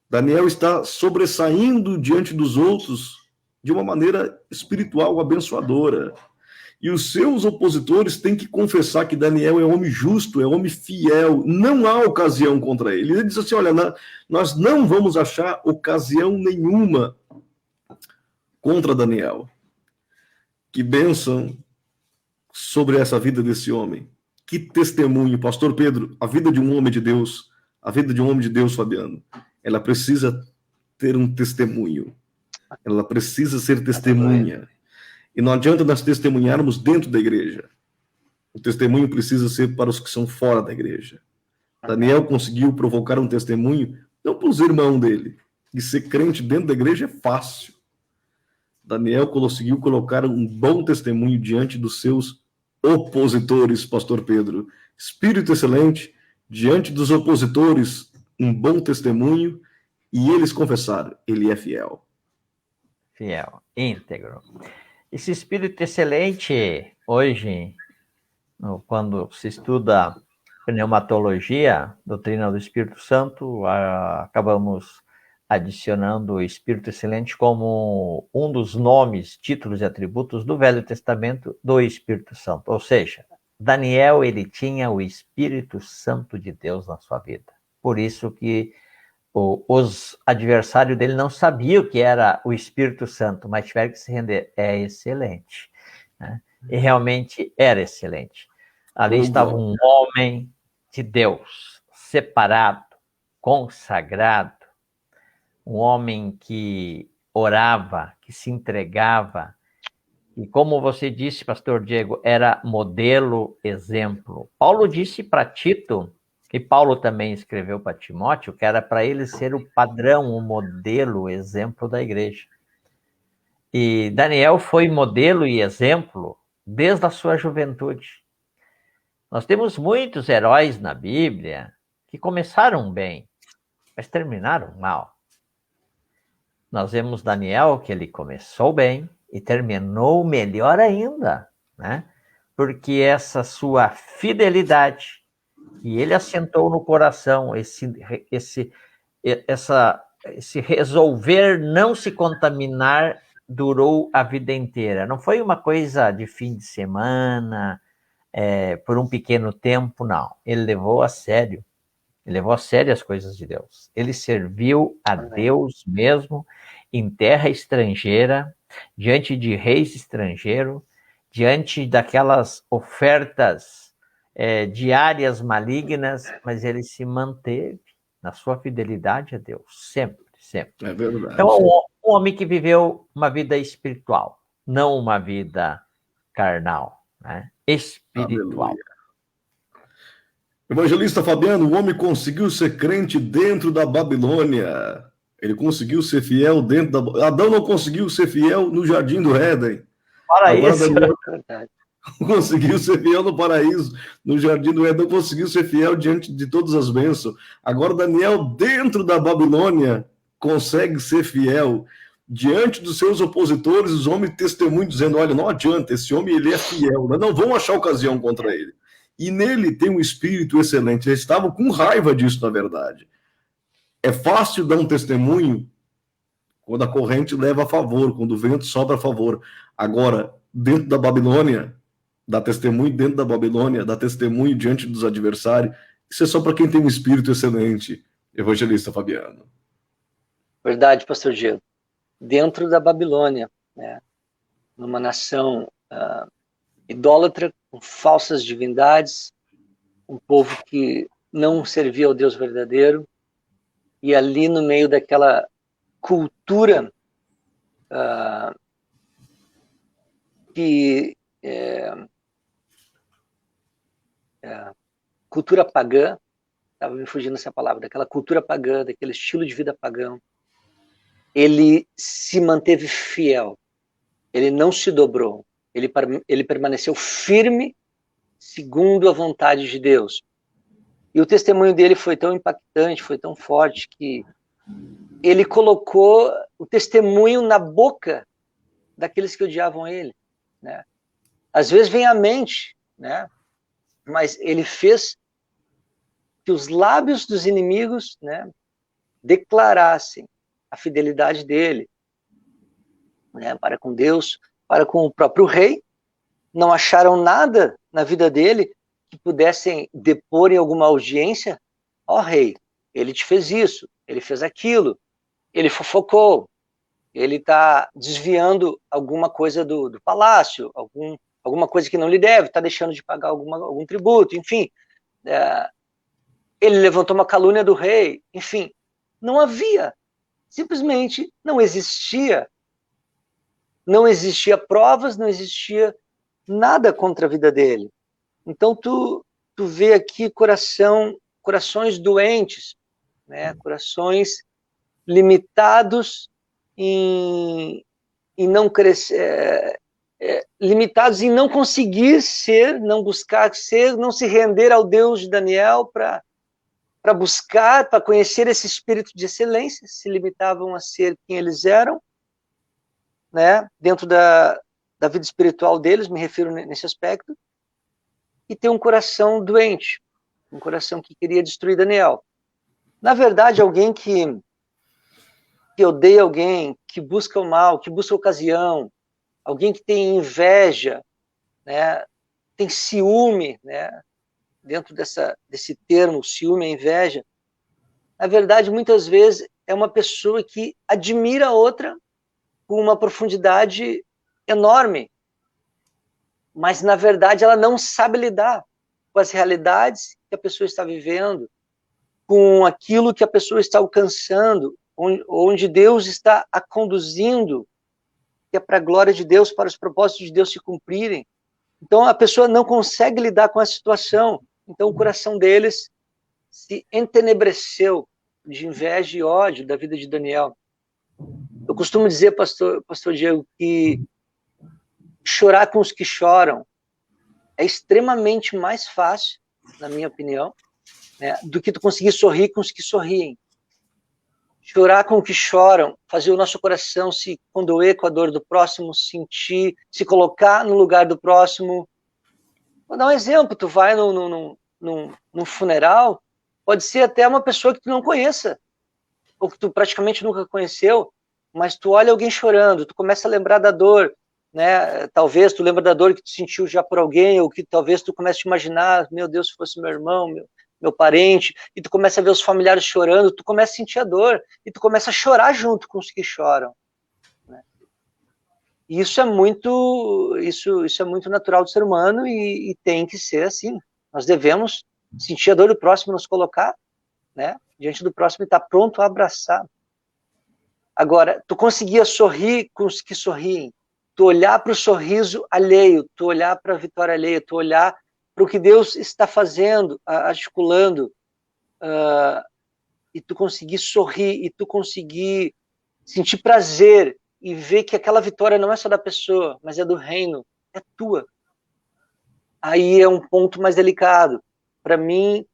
S1: Daniel está sobressaindo diante dos outros de uma maneira espiritual, abençoadora. E os seus opositores têm que confessar que Daniel é homem justo, é homem fiel, não há ocasião contra ele. Ele diz assim, olha, nós não vamos achar ocasião nenhuma contra Daniel. Que bênção sobre essa vida desse homem. Que testemunho, pastor Pedro, a vida de um homem de Deus, a vida de um homem de Deus, Fabiano, ela precisa ter um testemunho. Ela precisa ser testemunha. E não adianta nós testemunharmos dentro da igreja. O testemunho precisa ser para os que são fora da igreja. Daniel conseguiu provocar um testemunho, não para os irmãos dele. E ser crente dentro da igreja é fácil. Daniel conseguiu colocar um bom testemunho diante dos seus opositores, pastor Pedro. Espírito excelente, diante dos opositores, um bom testemunho, e eles confessaram, ele é fiel.
S2: Fiel, íntegro. Esse espírito excelente, hoje, quando se estuda pneumatologia, doutrina do Espírito Santo, acabamos adicionando o Espírito Excelente como um dos nomes, títulos e atributos do Velho Testamento do Espírito Santo. Ou seja, Daniel, ele tinha o Espírito Santo de Deus na sua vida. Por isso que os adversários dele não sabiam que era o Espírito Santo, mas tiveram que se render. É excelente. Né? E realmente era excelente. Ali estava um homem de Deus, separado, consagrado, um homem que orava, que se entregava, e como você disse, pastor Diego, era modelo, exemplo. Paulo disse para Tito, e Paulo também escreveu para Timóteo, que era para ele ser o padrão, o modelo, o exemplo da igreja. E Daniel foi modelo e exemplo desde a sua juventude. Nós temos muitos heróis na Bíblia que começaram bem, mas terminaram mal. Nós vemos Daniel, que ele começou bem e terminou melhor ainda, né? Porque essa sua fidelidade, e ele assentou no coração esse resolver não se contaminar, durou a vida inteira. Não foi uma coisa de fim de semana, por um pequeno tempo, não. Ele levou a sério. Ele levou a sério as coisas de Deus. Ele serviu a Deus mesmo em terra estrangeira, diante de reis estrangeiros, diante daquelas ofertas diárias malignas, mas ele se manteve na sua fidelidade a Deus, sempre, sempre.
S1: É verdade.
S2: Então, um homem que viveu uma vida espiritual, não uma vida carnal, né? Espiritual.
S1: Aleluia. Evangelista Fabiano, o homem conseguiu ser crente dentro da Babilônia. Ele conseguiu ser fiel dentro da... Adão não conseguiu ser fiel no Jardim do Éden.
S2: Paraíso.
S1: Daniel conseguiu ser fiel no paraíso, no Jardim do Éden, conseguiu ser fiel diante de todas as bênçãos. Agora Daniel, dentro da Babilônia, consegue ser fiel diante dos seus opositores. Os homens testemunham dizendo, olha, não adianta, esse homem ele é fiel, nós não vamos achar ocasião contra ele. E nele tem um espírito excelente. Eles estavam com raiva disso, na verdade. É fácil dar um testemunho quando a corrente leva a favor, quando o vento sopra a favor. Agora, dentro da Babilônia, dá testemunho dentro da Babilônia, dá testemunho diante dos adversários. Isso é só para quem tem um espírito excelente, evangelista Fabiano.
S3: Verdade, pastor Diego. Dentro da Babilônia, né? numa nação idólatra, com falsas divindades, um povo que não servia ao Deus verdadeiro, e ali no meio daquela cultura cultura pagã, estava me fugindo essa palavra, daquela cultura pagã, daquele estilo de vida pagão, ele se manteve fiel, ele não se dobrou, ele permaneceu firme segundo a vontade de Deus. E o testemunho dele foi tão impactante, foi tão forte, que ele colocou o testemunho na boca daqueles que odiavam ele, né? Às vezes vem à mente, né? Mas ele fez que os lábios dos inimigos, né, declarassem a fidelidade dele, né, para com Deus, para com o próprio rei. Não acharam nada na vida dele que pudessem depor em alguma audiência. Ó rei, ele te fez isso, ele fez aquilo, ele fofocou, ele está desviando alguma coisa do palácio, alguma coisa que não lhe deve, está deixando de pagar algum tributo, enfim. Ele levantou uma calúnia do rei, enfim. Não havia, simplesmente não existia provas, não existia nada contra a vida dele. Então tu vê aqui corações doentes, né? Corações limitados em não crescer, limitados em não conseguir ser, não buscar ser, não se render ao Deus de Daniel para buscar, para conhecer esse espírito de excelência, se limitavam a ser quem eles eram, né? Dentro da vida espiritual deles, me refiro nesse aspecto, e ter um coração doente, um coração que queria destruir Daniel. Na verdade, alguém que odeia alguém, que busca o mal, que busca ocasião, alguém que tem inveja, né, tem ciúme, né, dentro desse termo, ciúme e inveja, na verdade, muitas vezes, é uma pessoa que admira a outra com uma profundidade enorme, mas, na verdade, ela não sabe lidar com as realidades que a pessoa está vivendo, com aquilo que a pessoa está alcançando, onde Deus está a conduzindo, que é para a glória de Deus, para os propósitos de Deus se cumprirem. Então, a pessoa não consegue lidar com a situação. Então, o coração deles se entenebreceu de inveja e ódio da vida de Daniel. Eu costumo dizer, pastor Diego, que chorar com os que choram é extremamente mais fácil, na minha opinião, né, do que tu conseguir sorrir com os que sorriem. Chorar com os que choram, fazer o nosso coração se condoer com a dor do próximo, sentir, se colocar no lugar do próximo. Vou dar um exemplo, tu vai num funeral, pode ser até uma pessoa que tu não conheça, ou que tu praticamente nunca conheceu, mas tu olha alguém chorando, tu começa a lembrar da dor, né? Talvez tu lembra da dor que tu sentiu já por alguém, ou que talvez tu comece a imaginar, meu Deus, se fosse meu irmão, meu parente, e tu começa a ver os familiares chorando, tu começa a sentir a dor, e tu começa a chorar junto com os que choram, né? E isso é muito natural do ser humano, e tem que ser assim. Nós devemos sentir a dor do próximo, nos colocar, né, diante do próximo e estar pronto a abraçar. Agora, tu conseguia sorrir com os que sorriem, tu olhar para o sorriso alheio, tu olhar para a vitória alheia, tu olhar para o que Deus está fazendo, articulando, e tu conseguir sorrir, e tu conseguir sentir prazer, e ver que aquela vitória não é só da pessoa, mas é do reino, é tua. Aí é um ponto mais delicado. Para mim,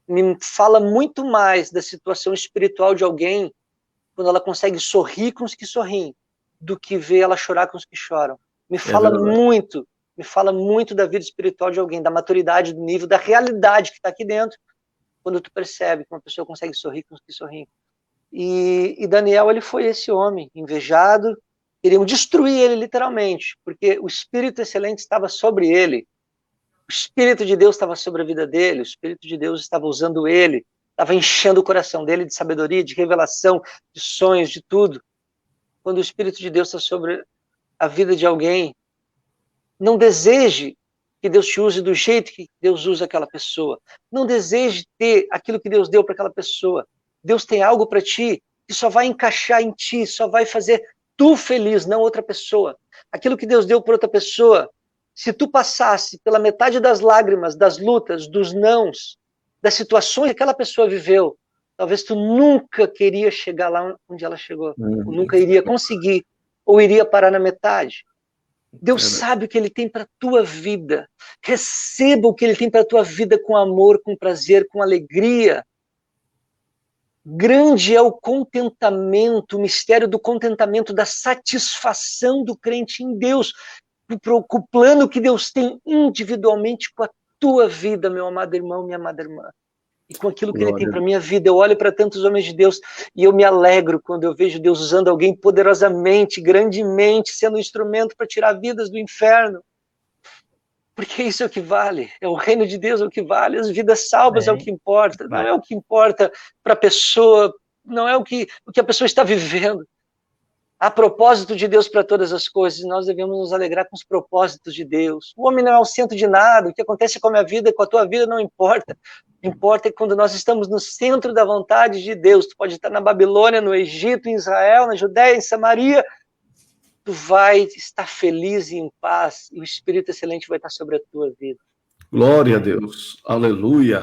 S3: me fala muito mais da situação espiritual de alguém quando ela consegue sorrir com os que sorriem, do que ver ela chorar com os que choram. Me fala muito da vida espiritual de alguém, da maturidade, do nível, da realidade que está aqui dentro, quando tu percebe que uma pessoa consegue sorrir com os que sorriem. E Daniel, ele foi esse homem, invejado, queriam destruir ele literalmente, porque o Espírito excelente estava sobre ele, o Espírito de Deus estava sobre a vida dele, o Espírito de Deus estava usando ele, estava enchendo o coração dele de sabedoria, de revelação, de sonhos, de tudo. Quando o Espírito de Deus está sobre a vida de alguém. Não deseje que Deus te use do jeito que Deus usa aquela pessoa. Não deseje ter aquilo que Deus deu para aquela pessoa. Deus tem algo para ti que só vai encaixar em ti, só vai fazer tu feliz, não outra pessoa. Aquilo que Deus deu para outra pessoa, se tu passasse pela metade das lágrimas, das lutas, dos nãos, das situações que aquela pessoa viveu, talvez tu nunca queria chegar lá onde ela chegou, ou nunca iria conseguir, ou iria parar na metade. Deus sabe o que Ele tem para a tua vida. Receba o que Ele tem para a tua vida com amor, com prazer, com alegria. Grande é o contentamento, o mistério do contentamento, da satisfação do crente em Deus, com o plano que Deus tem individualmente com a tua vida, meu amado irmão, minha amada irmã. E com aquilo que Ele tem para a minha vida. Eu olho para tantos homens de Deus e eu me alegro quando eu vejo Deus usando alguém poderosamente, grandemente, sendo um instrumento para tirar vidas do inferno. Porque isso é o que vale. É o reino de Deus é o que vale. As vidas salvas é o que importa. Não é o que importa para a pessoa, não é o que a pessoa está vivendo. Há propósito de Deus para todas as coisas, e nós devemos nos alegrar com os propósitos de Deus. O homem não é o centro de nada, o que acontece com a minha vida, com a tua vida, não importa. O que importa é que quando nós estamos no centro da vontade de Deus, tu pode estar na Babilônia, no Egito, em Israel, na Judéia, em Samaria, tu vai estar feliz e em paz, e o Espírito Excelente vai estar sobre a tua vida.
S1: Glória a Deus, aleluia.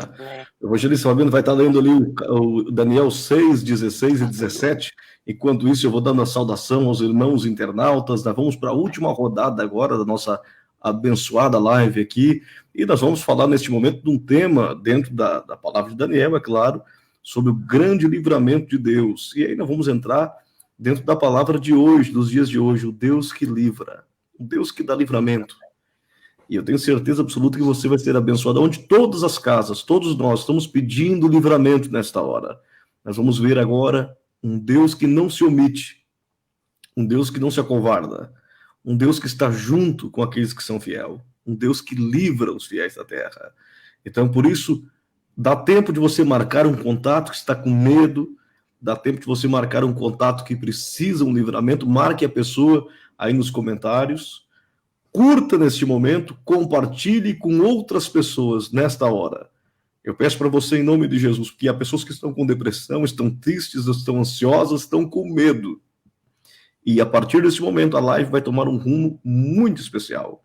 S1: O evangelista Fabiano vai estar lendo ali o Daniel 6, 16 e 17. Enquanto isso, eu vou dando a saudação aos irmãos internautas. Nós vamos para a última rodada agora da nossa abençoada live aqui, e nós vamos falar neste momento de um tema dentro da palavra de Daniel, é claro, sobre o grande livramento de Deus. E aí nós vamos entrar dentro da palavra de hoje, dos dias de hoje, o Deus que livra, o Deus que dá livramento. E eu tenho certeza absoluta que você vai ser abençoado, onde todas as casas, todos nós estamos pedindo livramento nesta hora. Nós vamos ver agora um Deus que não se omite, um Deus que não se acovarda, um Deus que está junto com aqueles que são fiéis, um Deus que livra os fiéis da terra. Então, por isso, dá tempo de você marcar um contato que está com medo, dá tempo de você marcar um contato que precisa um livramento, marque a pessoa aí nos comentários, curta neste momento, compartilhe com outras pessoas nesta hora. Eu peço para você, em nome de Jesus, porque há pessoas que estão com depressão, estão tristes, estão ansiosas, estão com medo. E a partir desse momento, a live vai tomar um rumo muito especial,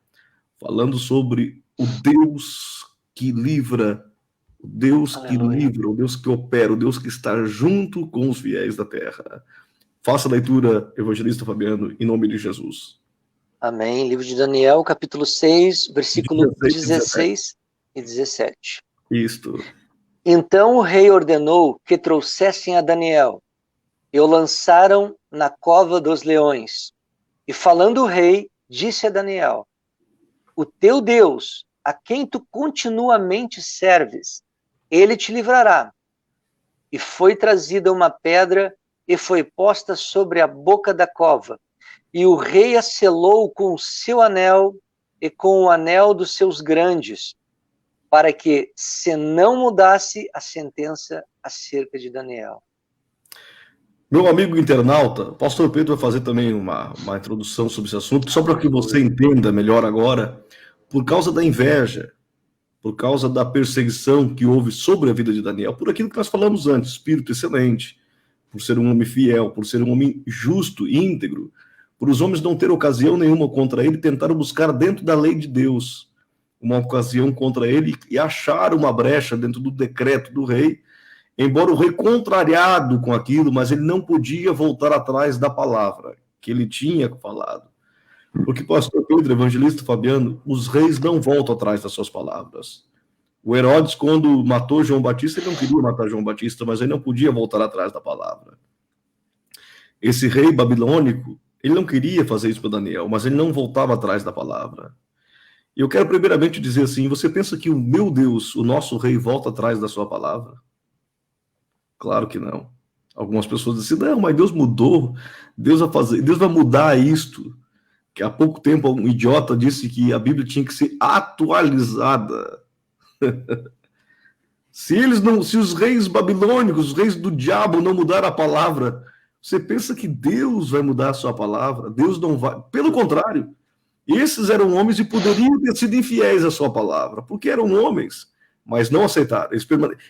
S1: falando sobre o Deus que livra, o Deus que livra, o Deus que opera, o Deus que está junto com os fiéis da terra. Faça a leitura, evangelista Fabiano, em nome de Jesus.
S3: Amém. Livro de Daniel, capítulo 6, versículo 16 e 17.
S1: Isto.
S3: Então o rei ordenou que trouxessem a Daniel e o lançaram na cova dos leões. E falando o rei, disse a Daniel: o teu Deus, a quem tu continuamente serves, ele te livrará. E foi trazida uma pedra e foi posta sobre a boca da cova. E o rei a selou com o seu anel e com o anel dos seus grandes, para que se não mudasse a sentença acerca de Daniel.
S1: Meu amigo internauta, o pastor Pedro vai fazer também uma introdução sobre esse assunto, só para que você entenda melhor agora, por causa da inveja, por causa da perseguição que houve sobre a vida de Daniel, por aquilo que nós falamos antes, espírito excelente, por ser um homem fiel, por ser um homem justo, íntegro, por os homens não ter ocasião nenhuma contra ele, tentaram buscar dentro da lei de Deus uma ocasião contra ele e achar uma brecha dentro do decreto do rei, embora o rei contrariado com aquilo, mas ele não podia voltar atrás da palavra que ele tinha falado. Porque, pastor Pedro, evangelista Fabiano, os reis não voltam atrás das suas palavras. O Herodes, quando matou João Batista, ele não queria matar João Batista, mas ele não podia voltar atrás da palavra. Esse rei babilônico, ele não queria fazer isso para Daniel, mas ele não voltava atrás da palavra. E eu quero primeiramente dizer assim, você pensa que o meu Deus, o nosso rei, volta atrás da sua palavra? Claro que não. Algumas pessoas dizem, não, mas Deus mudou, Deus vai mudar isto. Que há pouco tempo um idiota disse que a Bíblia tinha que ser atualizada. Se os reis babilônicos, os reis do diabo não mudaram a palavra, Você pensa que Deus vai mudar a sua palavra? Deus não vai. Pelo contrário, esses eram homens e poderiam ter sido infiéis à sua palavra, porque eram homens, mas não aceitaram.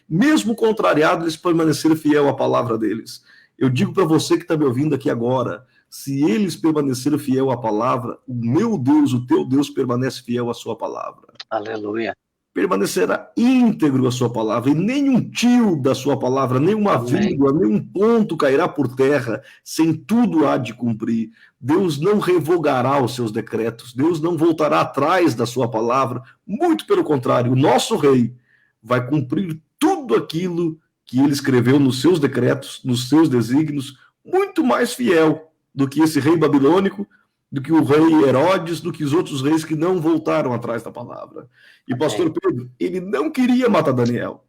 S1: Mesmo contrariados, eles permaneceram fiel à palavra deles. Eu digo para você que está me ouvindo aqui agora, se eles permaneceram fiel à palavra, o meu Deus, o teu Deus, permanece fiel à sua palavra.
S3: Aleluia.
S1: Permanecerá íntegro a sua palavra, e nenhum tio da sua palavra, nenhuma vírgula, nenhum ponto cairá por terra, sem tudo há de cumprir. Deus não revogará os seus decretos, Deus não voltará atrás da sua palavra, muito pelo contrário, o nosso rei vai cumprir tudo aquilo que ele escreveu nos seus decretos, nos seus desígnios, muito mais fiel do que esse rei babilônico, do que o rei Herodes, do que os outros reis que não voltaram atrás da palavra. E pastor Pedro, ele não queria matar Daniel,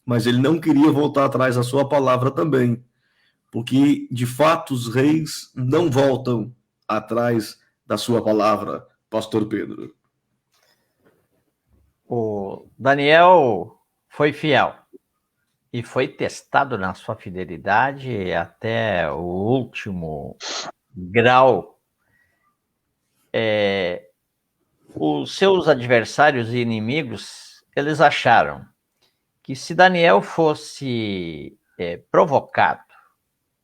S1: mas ele não queria voltar atrás da sua palavra também, porque de fato os reis não voltam atrás da sua palavra, pastor Pedro.
S2: O Daniel foi fiel e foi testado na sua fidelidade até o último grau. Os seus adversários e inimigos, eles acharam que se Daniel fosse provocado,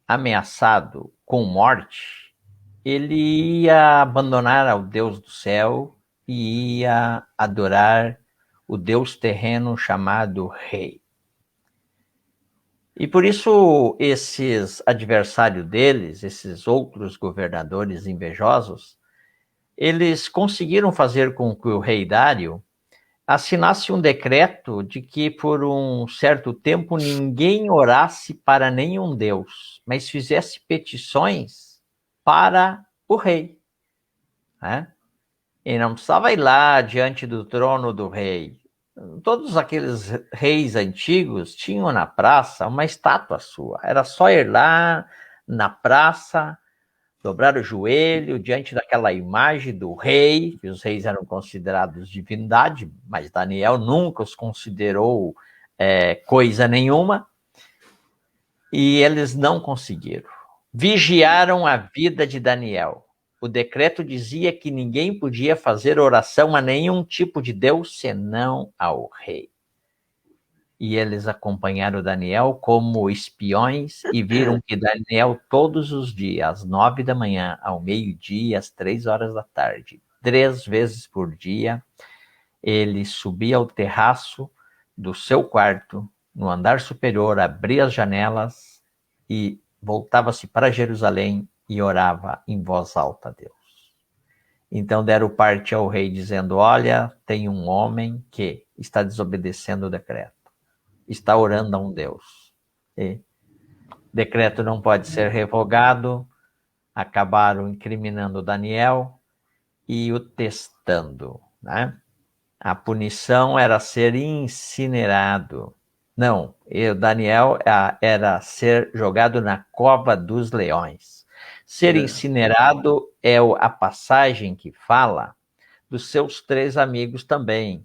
S2: ameaçado com morte, ele ia abandonar ao Deus do céu e ia adorar o Deus terreno chamado rei. E por isso esses adversários deles, esses outros governadores invejosos, eles conseguiram fazer com que o rei Dário assinasse um decreto de que por um certo tempo ninguém orasse para nenhum deus, mas fizesse petições para o rei, né? E não precisava ir lá diante do trono do rei. Todos aqueles reis antigos tinham na praça uma estátua sua. Era só ir lá na praça, dobrar o joelho diante daquela imagem do rei, que os reis eram considerados divindade, mas Daniel nunca os considerou coisa nenhuma, e eles não conseguiram. Vigiaram a vida de Daniel. O decreto dizia que ninguém podia fazer oração a nenhum tipo de Deus senão ao rei. E eles acompanharam Daniel como espiões e viram que Daniel todos os dias, às 9 da manhã, ao meio-dia, às 3 horas da tarde, 3 vezes por dia, ele subia ao terraço do seu quarto, no andar superior, abria as janelas e voltava-se para Jerusalém e orava em voz alta a Deus. Então deram parte ao rei dizendo: olha, tem um homem que está desobedecendo o decreto. Está orando a um Deus. E decreto não pode ser revogado. Acabaram incriminando Daniel e o testando, né? A punição era ser incinerado. Não, Daniel era ser jogado na cova dos leões. Ser incinerado é a passagem que fala dos seus 3 amigos também.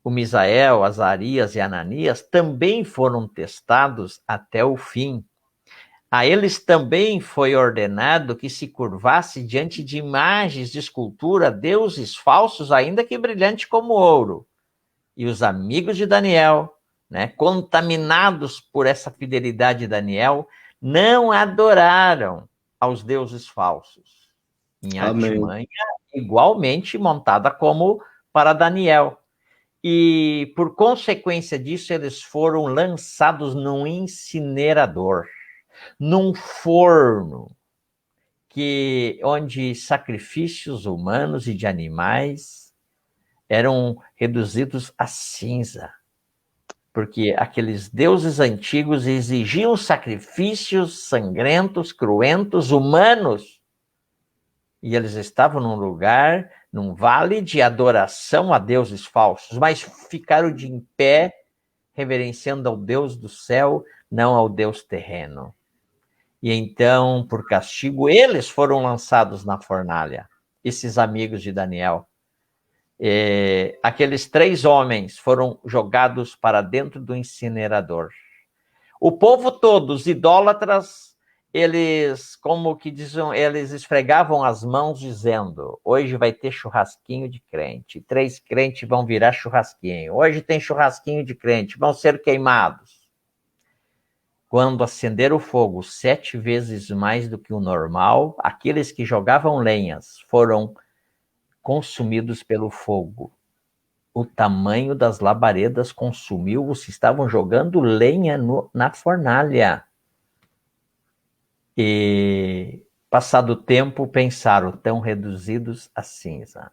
S2: O Misael, Azarias e Ananias também foram testados até o fim. A eles também foi ordenado que se curvasse diante de imagens de escultura, deuses falsos, ainda que brilhantes como ouro. E os amigos de Daniel, né, contaminados por essa fidelidade de Daniel, não adoraram aos deuses falsos. Em artimanha igualmente montada como para Daniel. E, por consequência disso, eles foram lançados num incinerador, num forno, onde sacrifícios humanos e de animais eram reduzidos a cinza, porque aqueles deuses antigos exigiam sacrifícios sangrentos, cruentos, humanos, e eles estavam num lugar, num vale de adoração a deuses falsos, mas ficaram de em pé, reverenciando ao Deus do céu, não ao Deus terreno. E então, por castigo, eles foram lançados na fornalha, esses amigos de Daniel. Aqueles 3 homens foram jogados para dentro do incinerador. O povo todo, os idólatras, eles, como que dizem, eles esfregavam as mãos dizendo: hoje vai ter churrasquinho de crente, 3 crentes vão virar churrasquinho, hoje tem churrasquinho de crente, vão ser queimados. Quando acender o fogo 7 vezes mais do que o normal, aqueles que jogavam lenhas foram consumidos pelo fogo. O tamanho das labaredas consumiu os que estavam jogando lenha na fornalha. E, passado o tempo, pensaram: tão reduzidos a cinza.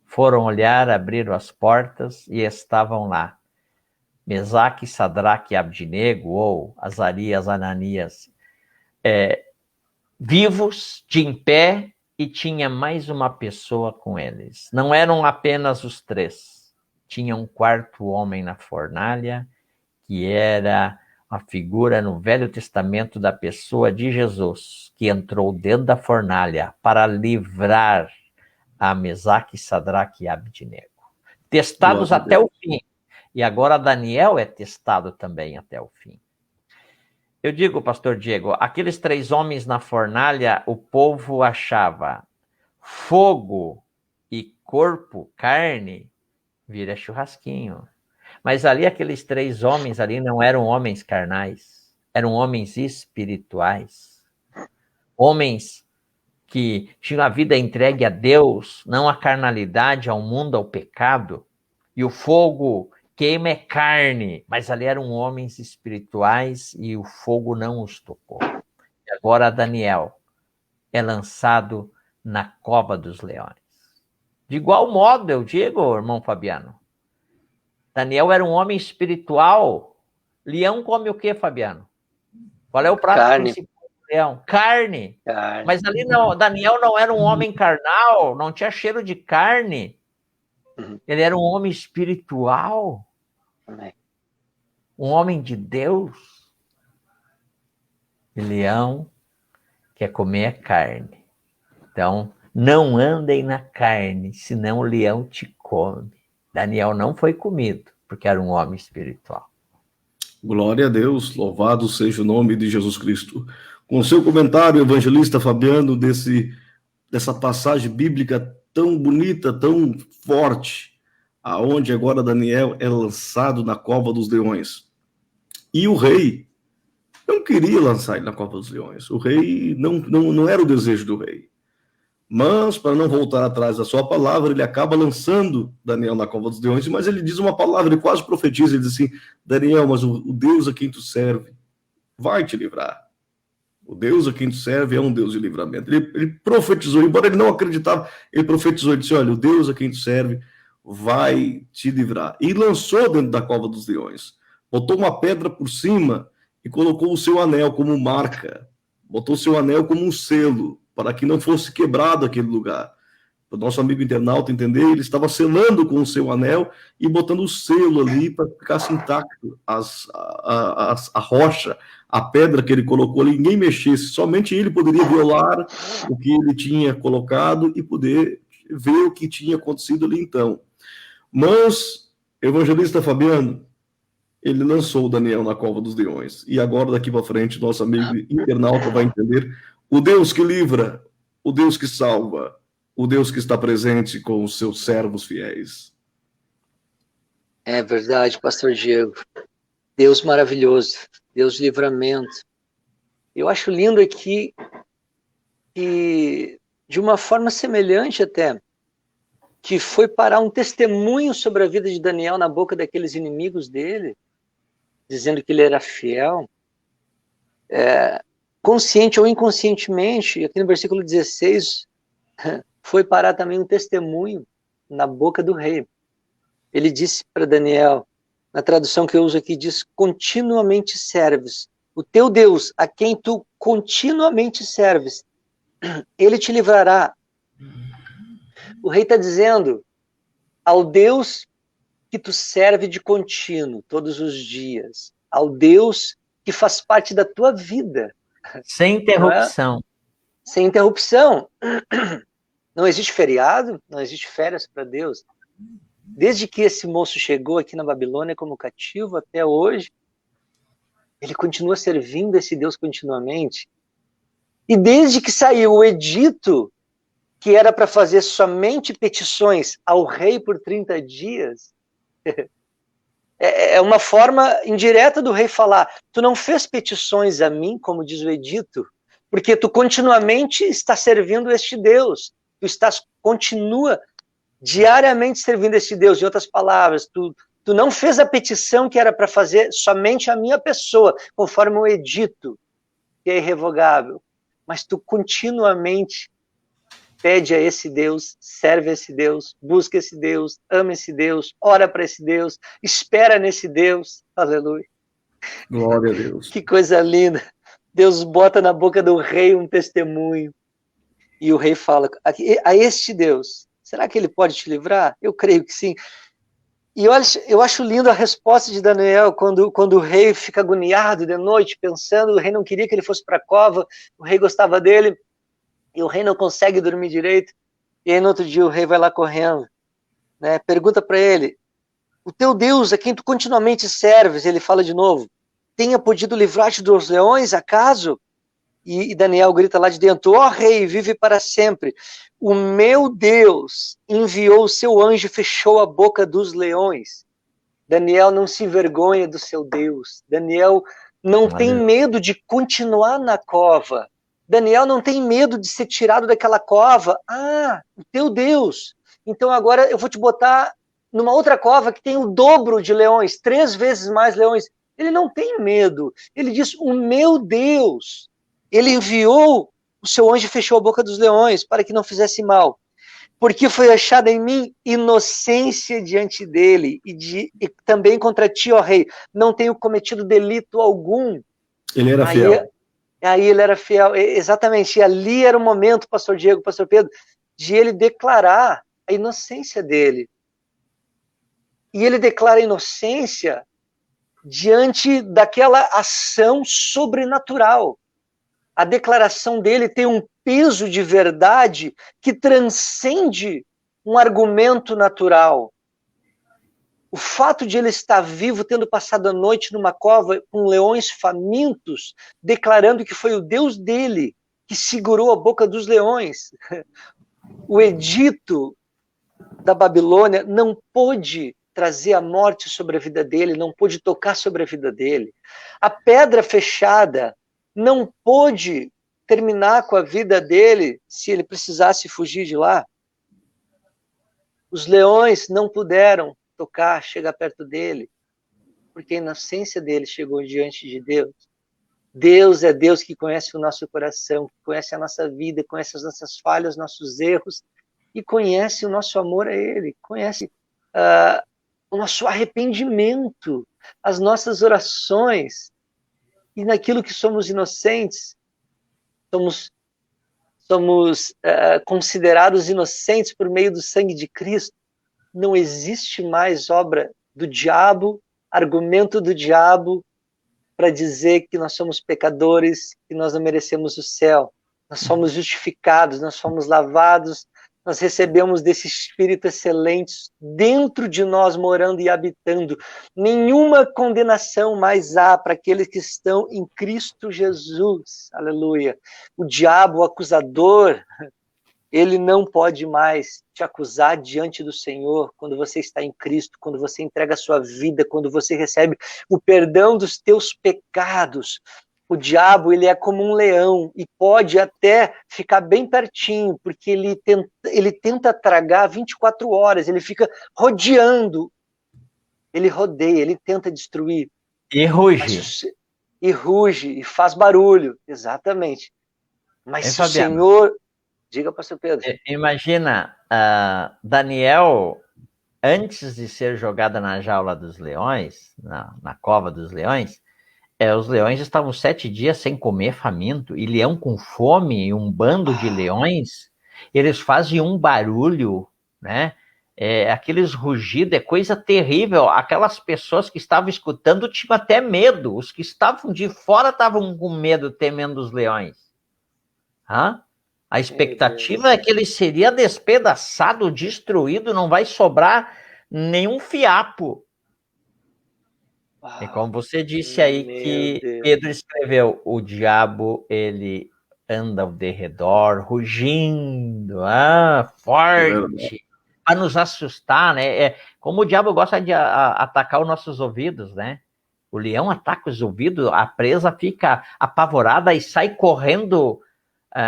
S2: Foram olhar, abriram as portas e estavam lá Mesaque, Sadraque e Abdinego, ou Azarias, Ananias, vivos, de em pé, e tinha mais uma pessoa com eles. Não eram apenas os 3. Tinha um 4º homem na fornalha, que era a figura no Velho Testamento da pessoa de Jesus, que entrou dentro da fornalha para livrar a Mesaque, Sadraque e Abdinego. Testados até o fim. E agora Daniel é testado também até o fim. Eu digo, pastor Diego, aqueles 3 homens na fornalha, o povo achava fogo e corpo, carne, vira churrasquinho. Mas ali aqueles 3 homens ali não eram homens carnais, eram homens espirituais. Homens que tinham a vida entregue a Deus, não à carnalidade, ao mundo, ao pecado. E o fogo queima é carne, mas ali eram homens espirituais e o fogo não os tocou. E agora Daniel é lançado na cova dos leões. De igual modo, eu digo, irmão Fabiano, Daniel era um homem espiritual. Leão come o quê, Fabiano? Qual é o prato principal do leão? Carne. Mas ali não, Daniel não era um homem carnal, não tinha cheiro de carne. Ele era um homem espiritual. Um homem de Deus. E leão quer comer carne. Então, não andem na carne, senão o leão te come. Daniel não foi comido, porque era um homem espiritual.
S1: Glória a Deus, louvado seja o nome de Jesus Cristo. Com o seu comentário, evangelista Fabiano, dessa passagem bíblica tão bonita, tão forte, aonde agora Daniel é lançado na cova dos leões. E o rei não queria lançar ele na cova dos leões. O rei não era o desejo do rei. Mas, para não voltar atrás da sua palavra, ele acaba lançando Daniel na cova dos leões, mas ele diz uma palavra, ele quase profetiza, ele diz assim: Daniel, mas o Deus a quem tu serve vai te livrar. O Deus a quem tu serve é um Deus de livramento. Ele profetizou, embora ele não acreditava, ele profetizou, ele disse: olha, o Deus a quem tu serve vai te livrar. E lançou dentro da cova dos leões. Botou uma pedra por cima e colocou o seu anel como marca. Botou o seu anel como um selo, para que não fosse quebrado aquele lugar. Para o nosso amigo internauta entender, ele estava selando com o seu anel e botando o selo ali para que ficasse intacto a rocha, a pedra que ele colocou ali, ninguém mexesse, somente ele poderia violar o que ele tinha colocado e poder ver o que tinha acontecido ali então. Mas, evangelista Fabiano, ele lançou o Daniel na cova dos leões. E agora, daqui para frente, nosso amigo internauta vai entender o Deus que livra, o Deus que salva, o Deus que está presente com os seus servos fiéis.
S3: É verdade, pastor Diego. Deus maravilhoso, Deus de livramento. Eu acho lindo aqui que, de uma forma semelhante até, que foi parar um testemunho sobre a vida de Daniel na boca daqueles inimigos dele, dizendo que ele era fiel, consciente ou inconscientemente, aqui no versículo 16, foi parar também um testemunho na boca do rei. Ele disse para Daniel, na tradução que eu uso aqui, diz: continuamente serves. O teu Deus, a quem tu continuamente serves, ele te livrará. O rei está dizendo ao Deus que tu serve de contínuo, todos os dias, ao Deus que faz parte da tua vida.
S2: Sem interrupção.
S3: Sem interrupção. Não existe feriado, não existe férias para Deus. Desde que esse moço chegou aqui na Babilônia como cativo até hoje, ele continua servindo esse Deus continuamente. E desde que saiu o edito, que era para fazer somente petições ao rei por 30 dias, é uma forma indireta do rei falar: tu não fez petições a mim, como diz o edito, porque tu continuamente está servindo este Deus. Continua diariamente servindo este Deus. Em outras palavras, tu não fez a petição que era para fazer somente a minha pessoa, conforme o edito, que é irrevogável. Mas tu continuamente pede a esse Deus, serve a esse Deus, busca esse Deus, ama esse Deus, ora para esse Deus, espera nesse Deus. Aleluia.
S1: Glória a Deus.
S3: Que coisa linda. Deus bota na boca do rei um testemunho. E o rei fala: a este Deus, será que ele pode te livrar? Eu creio que sim. E eu acho lindo a resposta de Daniel, quando o rei fica agoniado de noite, pensando, o rei não queria que ele fosse para a cova, o rei gostava dele, e o rei não consegue dormir direito. E aí no outro dia o rei vai lá correndo, né? Pergunta para ele: o teu Deus, a quem tu continuamente serves, ele fala de novo, tenha podido livrar-te dos leões, acaso? E Daniel grita lá de dentro: ó rei, vive para sempre. O meu Deus enviou o seu anjo e fechou a boca dos leões. Daniel não se envergonha do seu Deus. Daniel não tem medo de continuar na cova. Daniel não tem medo de ser tirado daquela cova. Ah, o teu Deus. Então agora eu vou te botar numa outra cova que tem o dobro de leões, 3 vezes mais leões. Ele não tem medo. Ele diz: o meu Deus. Ele enviou o seu anjo e fechou a boca dos leões para que não fizesse mal. Porque foi achada em mim inocência diante dele e também contra ti, ó rei, não tenho cometido delito algum.
S1: Ele era fiel.
S3: Aí ele era fiel, exatamente. E ali era o momento, pastor Diego, pastor Pedro, de ele declarar a inocência dele. E ele declara a inocência diante daquela ação sobrenatural. A declaração dele tem um peso de verdade que transcende um argumento natural. O fato de ele estar vivo, tendo passado a noite numa cova com leões famintos, declarando que foi o Deus dele que segurou a boca dos leões. O edito da Babilônia não pôde trazer a morte sobre a vida dele, não pôde tocar sobre a vida dele. A pedra fechada não pôde terminar com a vida dele se ele precisasse fugir de lá. Os leões não puderam tocar, chegar perto dele, porque a inocência dele chegou diante de Deus. Deus é Deus que conhece o nosso coração, que conhece a nossa vida, conhece as nossas falhas, nossos erros, e conhece o nosso amor a ele, conhece o nosso arrependimento, as nossas orações. E naquilo que somos inocentes, somos considerados inocentes por meio do sangue de Cristo. Não existe mais obra do diabo, argumento do diabo, para dizer que nós somos pecadores, que nós não merecemos o céu. Nós somos justificados, nós fomos lavados, nós recebemos desse Espírito excelente dentro de nós, morando e habitando. Nenhuma condenação mais há para aqueles que estão em Cristo Jesus. Aleluia. O diabo, o acusador, ele não pode mais te acusar diante do Senhor quando você está em Cristo, quando você entrega a sua vida, quando você recebe o perdão dos teus pecados. O diabo, ele é como um leão e pode até ficar bem pertinho, porque ele tenta tragar 24 horas, ele fica rodeando, ele rodeia, ele tenta destruir.
S2: E ruge.
S3: E ruge, e faz barulho, exatamente. Mas se o Senhor... Diga, pastor Pedro.
S2: Imagina, Daniel, antes de ser jogada na jaula dos leões, na cova dos leões, os leões estavam 7 dias sem comer, faminto, e leão com fome, e um bando de leões, eles fazem um barulho, né? Aqueles rugidos, é coisa terrível. Aquelas pessoas que estavam escutando tinham até medo, os que estavam de fora estavam com medo, temendo os leões. A expectativa é que ele seria despedaçado, destruído, não vai sobrar nenhum fiapo. E como você disse aí que Pedro escreveu, o diabo, ele anda ao derredor, rugindo, forte, para nos assustar, né? Como o diabo gosta de atacar os nossos ouvidos, né? O leão ataca os ouvidos, a presa fica apavorada e sai correndo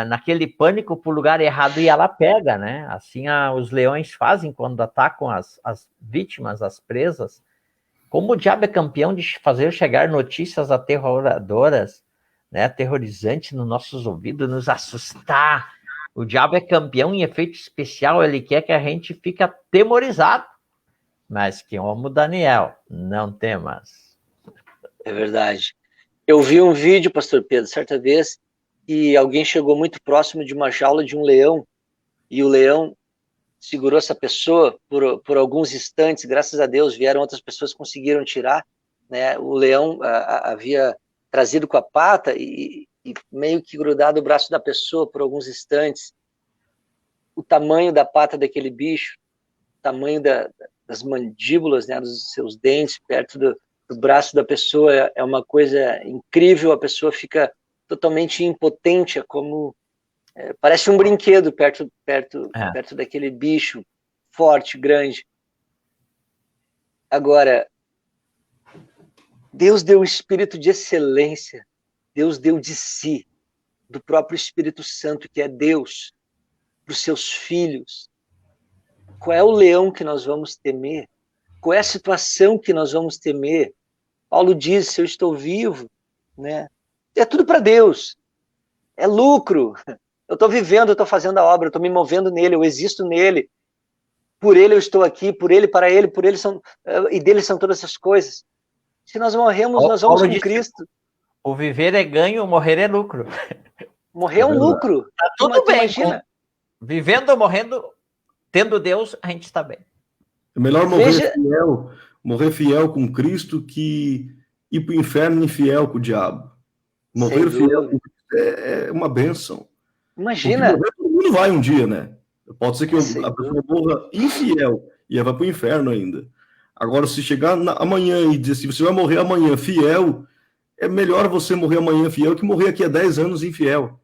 S2: naquele pânico para o lugar errado e ela pega, né? Assim os leões fazem quando atacam as vítimas, as presas. Como o diabo é campeão de fazer chegar notícias aterroradoras, né, aterrorizantes nos nossos ouvidos, nos assustar. O diabo é campeão em efeito especial, ele quer que a gente fique atemorizado. Mas que como Daniel, não temas.
S3: É verdade. Eu vi um vídeo, pastor Pedro, certa vez, e alguém chegou muito próximo de uma jaula de um leão, e o leão segurou essa pessoa por alguns instantes, graças a Deus vieram outras pessoas que conseguiram tirar, né? O leão havia trazido com a pata e meio que grudado o braço da pessoa por alguns instantes. O tamanho da pata daquele bicho, o tamanho das mandíbulas, né, dos seus dentes perto do braço da pessoa é uma coisa incrível, a pessoa fica totalmente impotente, como parece um brinquedo perto daquele bicho forte, grande. Agora, Deus deu um espírito de excelência, Deus deu de si, do próprio Espírito Santo, que é Deus, para os seus filhos. Qual é o leão que nós vamos temer? Qual é a situação que nós vamos temer? Paulo diz, se eu estou vivo, né? É tudo para Deus, é lucro. Eu estou vivendo, eu estou fazendo a obra, eu estou me movendo nele, eu existo nele. Por ele eu estou aqui, por ele, para ele, por ele e dele são todas essas coisas. Se nós morremos, nós vamos com Cristo.
S2: O viver é ganho, o morrer é lucro.
S3: Morrer é um lucro.
S2: Tá tudo bem. Imagina. Vivendo ou morrendo, tendo Deus, a gente está bem.
S1: É melhor morrer fiel com Cristo que ir para o inferno infiel com o diabo. Morrer fiel com Cristo é uma bênção.
S3: Imagina.
S1: Todo mundo vai um dia, né? Pode ser que a pessoa morra infiel e ela vai para o inferno ainda. Agora, se chegar amanhã e dizer assim, você vai morrer amanhã fiel, é melhor você morrer amanhã fiel que morrer aqui há 10 anos infiel.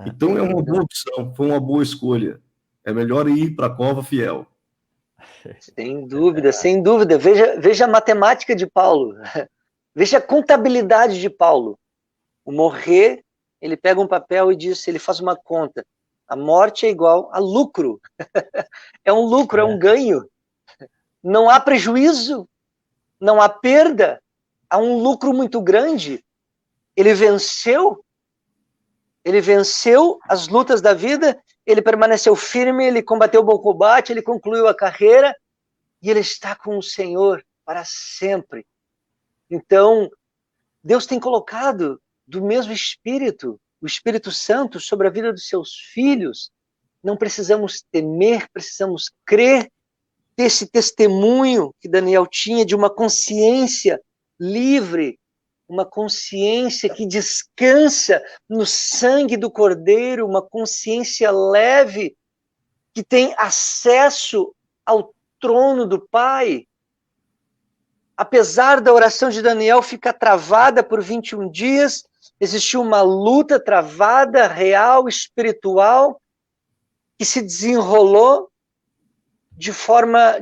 S1: Então é uma boa opção, foi uma boa escolha. É melhor ir para a cova fiel.
S3: Sem dúvida, sem dúvida. Veja a matemática de Paulo. Veja a contabilidade de Paulo. O morrer, ele pega um papel e diz, ele faz uma conta. A morte é igual a lucro. É um lucro, é um ganho. Não há prejuízo, não há perda. Há um lucro muito grande. Ele venceu as lutas da vida, ele permaneceu firme, ele combateu o bom combate, ele concluiu a carreira e ele está com o Senhor para sempre. Então, Deus tem colocado do mesmo Espírito, o Espírito Santo, sobre a vida dos seus filhos. Não precisamos temer, precisamos crer, ter esse testemunho que Daniel tinha de uma consciência livre, uma consciência que descansa no sangue do Cordeiro, uma consciência leve, que tem acesso ao trono do Pai. Apesar da oração de Daniel ficar travada por 21 dias, existiu uma luta travada, real, espiritual, que se desenrolou de forma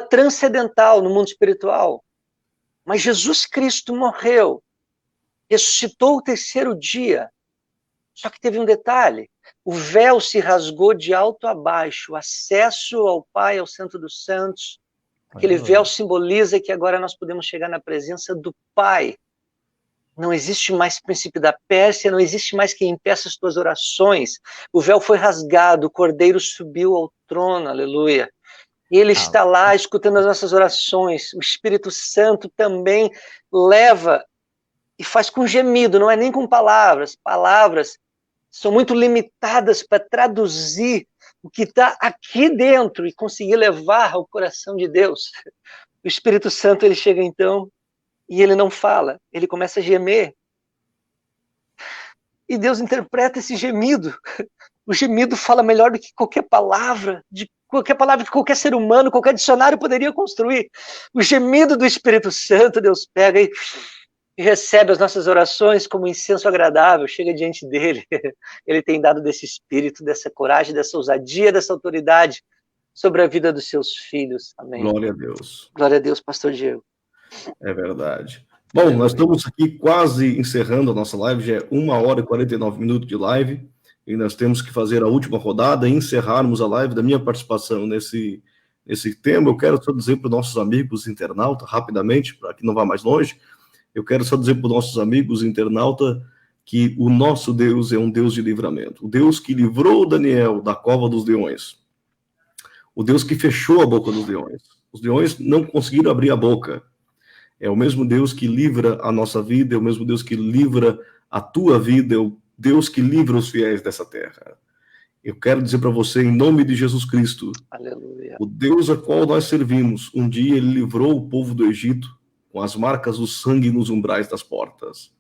S3: transcendental no mundo espiritual. Mas Jesus Cristo morreu, ressuscitou o terceiro dia. Só que teve um detalhe, o véu se rasgou de alto a baixo, o acesso ao Pai, ao Santo dos Santos. Aquele véu simboliza que agora nós podemos chegar na presença do Pai. Não existe mais príncipe da Pérsia, não existe mais quem impeça as tuas orações. O véu foi rasgado, o Cordeiro subiu ao trono, aleluia. Ele está lá escutando as nossas orações. O Espírito Santo também leva e faz com gemido, não é nem com palavras. Palavras são muito limitadas para traduzir o que está aqui dentro e conseguir levar ao coração de Deus. O Espírito Santo, ele chega então e ele não fala, ele começa a gemer. E Deus interpreta esse gemido. O gemido fala melhor do que qualquer palavra que qualquer ser humano, qualquer dicionário poderia construir. O gemido do Espírito Santo, Deus pega e e recebe as nossas orações como incenso agradável, chega diante dele. Ele tem dado desse espírito, dessa coragem, dessa ousadia, dessa autoridade sobre a vida dos seus filhos. Amém.
S1: Glória a Deus.
S3: Glória a Deus, pastor Diego.
S1: É verdade. Bom, nós estamos aqui quase encerrando a nossa live, já é 1h49 de live, e nós temos que fazer a última rodada e encerrarmos a live da minha participação nesse tema. Eu quero só dizer para os nossos amigos internautas, rapidamente, para que não vá mais longe, eu quero só dizer para os nossos amigos internautas que o nosso Deus é um Deus de livramento. O Deus que livrou Daniel da cova dos leões. O Deus que fechou a boca dos leões. Os leões não conseguiram abrir a boca. É o mesmo Deus que livra a nossa vida, é o mesmo Deus que livra a tua vida, é o Deus que livra os fiéis dessa terra. Eu quero dizer para você, em nome de Jesus Cristo,
S3: Aleluia.
S1: O Deus a qual nós servimos, um dia ele livrou o povo do Egito com as marcas do sangue nos umbrais das portas.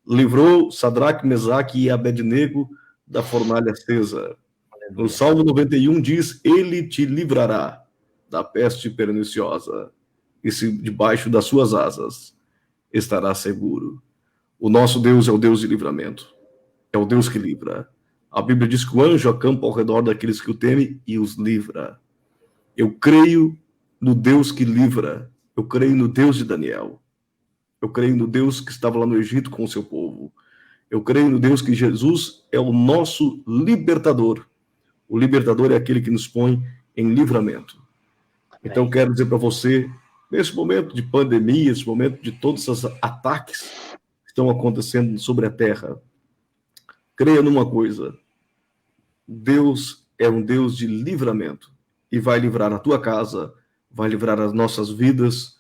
S1: Livrou Sadraque, Mesaque e Abednego da fornalha acesa.
S2: Aleluia.
S1: No Salmo 91 diz, ele te livrará da peste perniciosa, e se debaixo das suas asas estará seguro. O nosso Deus é o Deus de livramento. É o Deus que livra. A Bíblia diz que o anjo acampa ao redor daqueles que o temem e os livra. Eu creio no Deus que livra. Eu creio no Deus de Daniel. Eu creio no Deus que estava lá no Egito com o seu povo. Eu creio no Deus que Jesus é o nosso libertador. O libertador é aquele que nos põe em livramento. Então, eu quero dizer para você, nesse momento de pandemia, nesse momento de todos esses ataques que estão acontecendo sobre a terra, creia numa coisa: Deus é um Deus de livramento e vai livrar a tua casa, vai livrar as nossas vidas,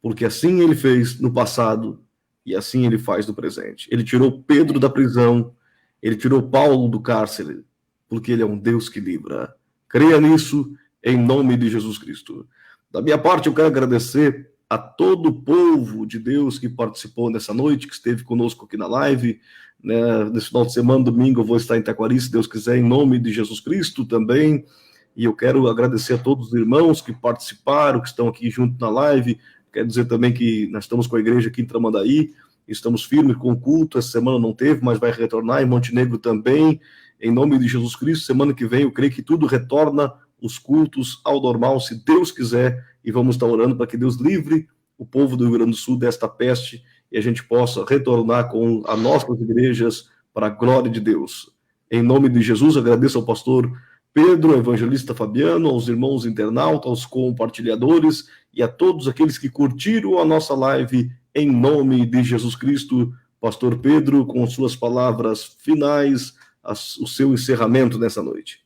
S1: porque assim ele fez no passado e assim ele faz no presente. Ele tirou Pedro da prisão, ele tirou Paulo do cárcere, porque ele é um Deus que livra. Creia nisso em nome de Jesus Cristo. Da minha parte, eu quero agradecer a todo o povo de Deus que participou nessa noite, que esteve conosco aqui na live, né? Nesse final de semana, domingo, eu vou estar em Taquari, se Deus quiser, em nome de Jesus Cristo também. E eu quero agradecer a todos os irmãos que participaram, que estão aqui junto na live. Quero dizer também que nós estamos com a igreja aqui em Tramandaí, estamos firmes com o culto. Essa semana não teve, mas vai retornar, em Montenegro também, em nome de Jesus Cristo. Semana que vem, eu creio que tudo retorna, os cultos ao normal, se Deus quiser, e vamos estar orando para que Deus livre o povo do Rio Grande do Sul desta peste e a gente possa retornar com as nossas igrejas para a glória de Deus. Em nome de Jesus, agradeço ao pastor Pedro, ao evangelista Fabiano, aos irmãos internautas, aos compartilhadores e a todos aqueles que curtiram a nossa live, em nome de Jesus Cristo. Pastor Pedro, com suas palavras finais, o seu encerramento nessa noite.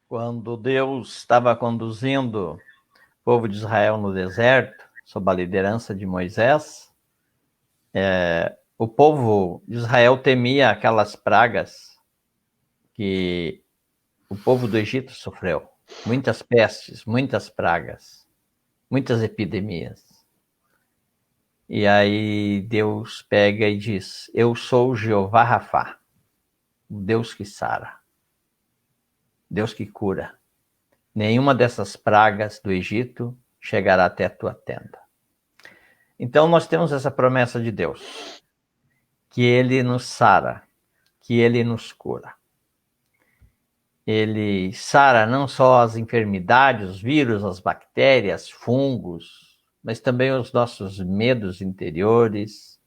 S2: Quando Deus estava conduzindo o povo de Israel no deserto, sob a liderança de Moisés, o povo de Israel temia aquelas pragas que o povo do Egito sofreu. Muitas pestes, muitas pragas, muitas epidemias. E aí Deus pega e diz, eu sou Jeová Rafá, o Deus que sara. Deus que cura. Nenhuma dessas pragas do Egito chegará até a tua tenda. Então nós temos essa promessa de Deus, que Ele nos sara, que Ele nos cura. Ele sara não só as enfermidades, os vírus, as bactérias, fungos, mas também os nossos medos interiores.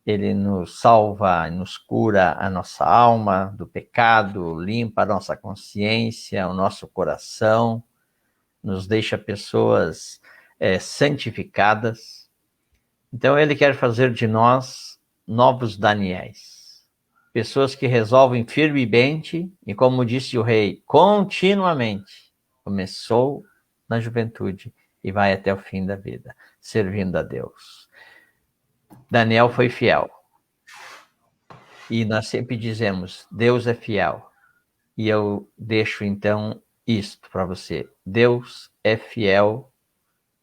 S2: Ele nos salva, nos cura a nossa alma do pecado, limpa a nossa consciência, o nosso coração, nos deixa pessoas santificadas. Então ele quer fazer de nós novos Daniéis, pessoas que resolvem firmemente e, como disse o rei, continuamente. Começou na juventude e vai até o fim da vida, servindo a Deus. Daniel foi fiel. E nós sempre dizemos, Deus é fiel. E eu deixo então isto para você. Deus é fiel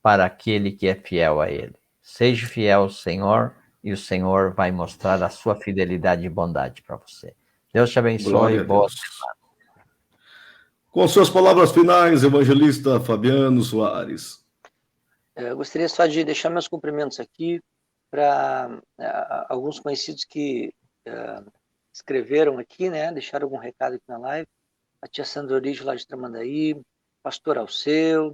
S2: para aquele que é fiel a Ele. Seja fiel ao Senhor e o Senhor vai mostrar a sua fidelidade e bondade para você. Deus te abençoe. Boa semana.
S1: Com suas palavras finais, evangelista Fabiano Soares.
S3: Eu gostaria só de deixar meus cumprimentos aqui para alguns conhecidos que escreveram aqui, né? Deixaram algum recado aqui na live. A tia Sandra Orijo, lá de Tramandaí, pastor Alceu,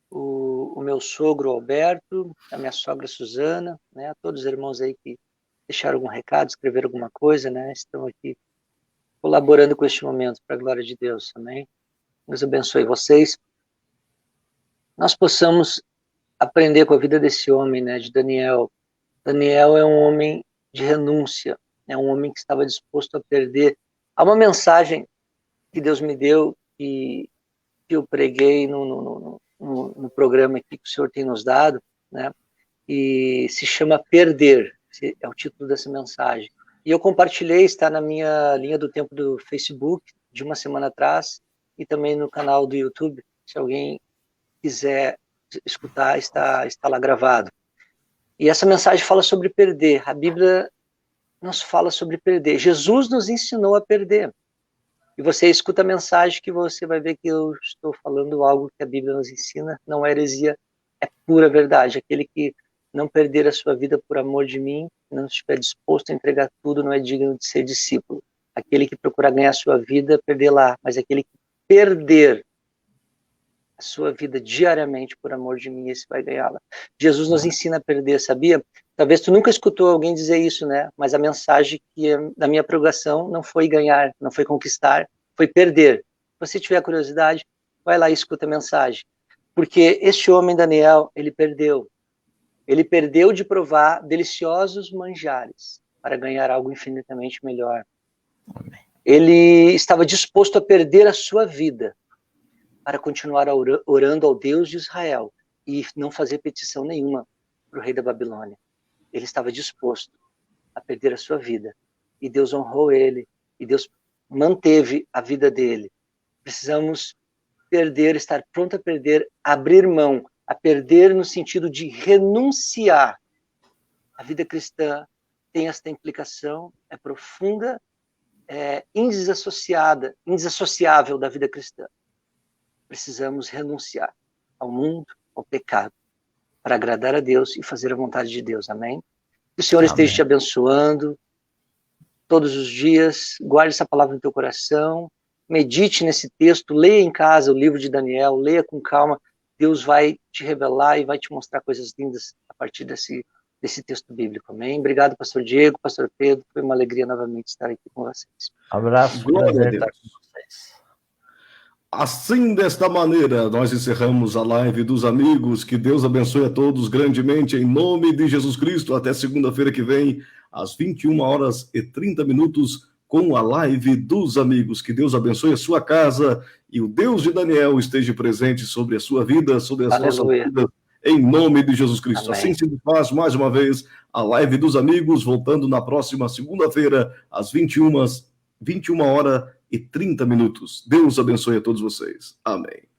S3: o meu sogro Alberto, a minha sogra Suzana, né? Todos os irmãos aí que deixaram algum recado, escreveram alguma coisa, né? Estão aqui colaborando com este momento, para a glória de Deus, amém? Deus abençoe vocês. Nós possamos aprender com a vida desse homem, né? De Daniel. Daniel é um homem de renúncia, é um homem que estava disposto a perder. Há uma mensagem que Deus me deu e que eu preguei no programa aqui que o Senhor tem nos dado, né? E se chama Perder, é o título dessa mensagem. E eu compartilhei, está na minha linha do tempo do Facebook, de uma semana atrás, e também no canal do YouTube, se alguém quiser escutar, está lá gravado. E essa mensagem fala sobre perder. A Bíblia nos fala sobre perder. Jesus nos ensinou a perder. E você escuta a mensagem que você vai ver que eu estou falando algo que a Bíblia nos ensina, não é heresia, é pura verdade. Aquele que não perder a sua vida por amor de mim, não estiver disposto a entregar tudo, não é digno de ser discípulo. Aquele que procurar ganhar a sua vida, perder-la. Mas aquele que perder a sua vida diariamente por amor de mim, esse vai ganhá-la. Jesus nos ensina a perder, sabia? Talvez tu nunca escutou alguém dizer isso, né? Mas a mensagem da minha pregação não foi ganhar, não foi conquistar, foi perder. Se você tiver curiosidade, vai lá e escuta a mensagem. Porque este homem, Daniel, ele perdeu. Ele perdeu de provar deliciosos manjares para ganhar algo infinitamente melhor. Amém. Ele estava disposto a perder a sua vida para continuar orando ao Deus de Israel e não fazer petição nenhuma para o rei da Babilônia. Ele estava disposto a perder a sua vida. E Deus honrou ele. E Deus manteve a vida dele. Precisamos perder, estar pronto a perder, abrir mão, a perder no sentido de renunciar. A vida cristã tem esta implicação, é profunda, é indissociável da vida cristã. Precisamos renunciar ao mundo, ao pecado, para agradar a Deus e fazer a vontade de Deus, amém? Que o Senhor esteja te abençoando todos os dias, guarde essa palavra no teu coração, medite nesse texto, leia em casa o livro de Daniel, leia com calma, Deus vai te revelar e vai te mostrar coisas lindas a partir desse texto bíblico, amém? Obrigado, pastor Diego, pastor Pedro, foi uma alegria novamente estar aqui com vocês.
S2: Abraço,
S1: glória a Deus.
S2: Estar com vocês.
S1: Assim, desta maneira, nós encerramos a live dos amigos. Que Deus abençoe a todos grandemente, em nome de Jesus Cristo. Até segunda-feira que vem, às 21h30, com a live dos amigos. Que Deus abençoe a sua casa e o Deus de Daniel esteja presente sobre a sua vida, sobre as nossas vidas, em nome de Jesus Cristo. Amém. Assim se faz, mais uma vez, a live dos amigos, voltando na próxima segunda-feira, às 21h30. Deus abençoe a todos vocês. Amém.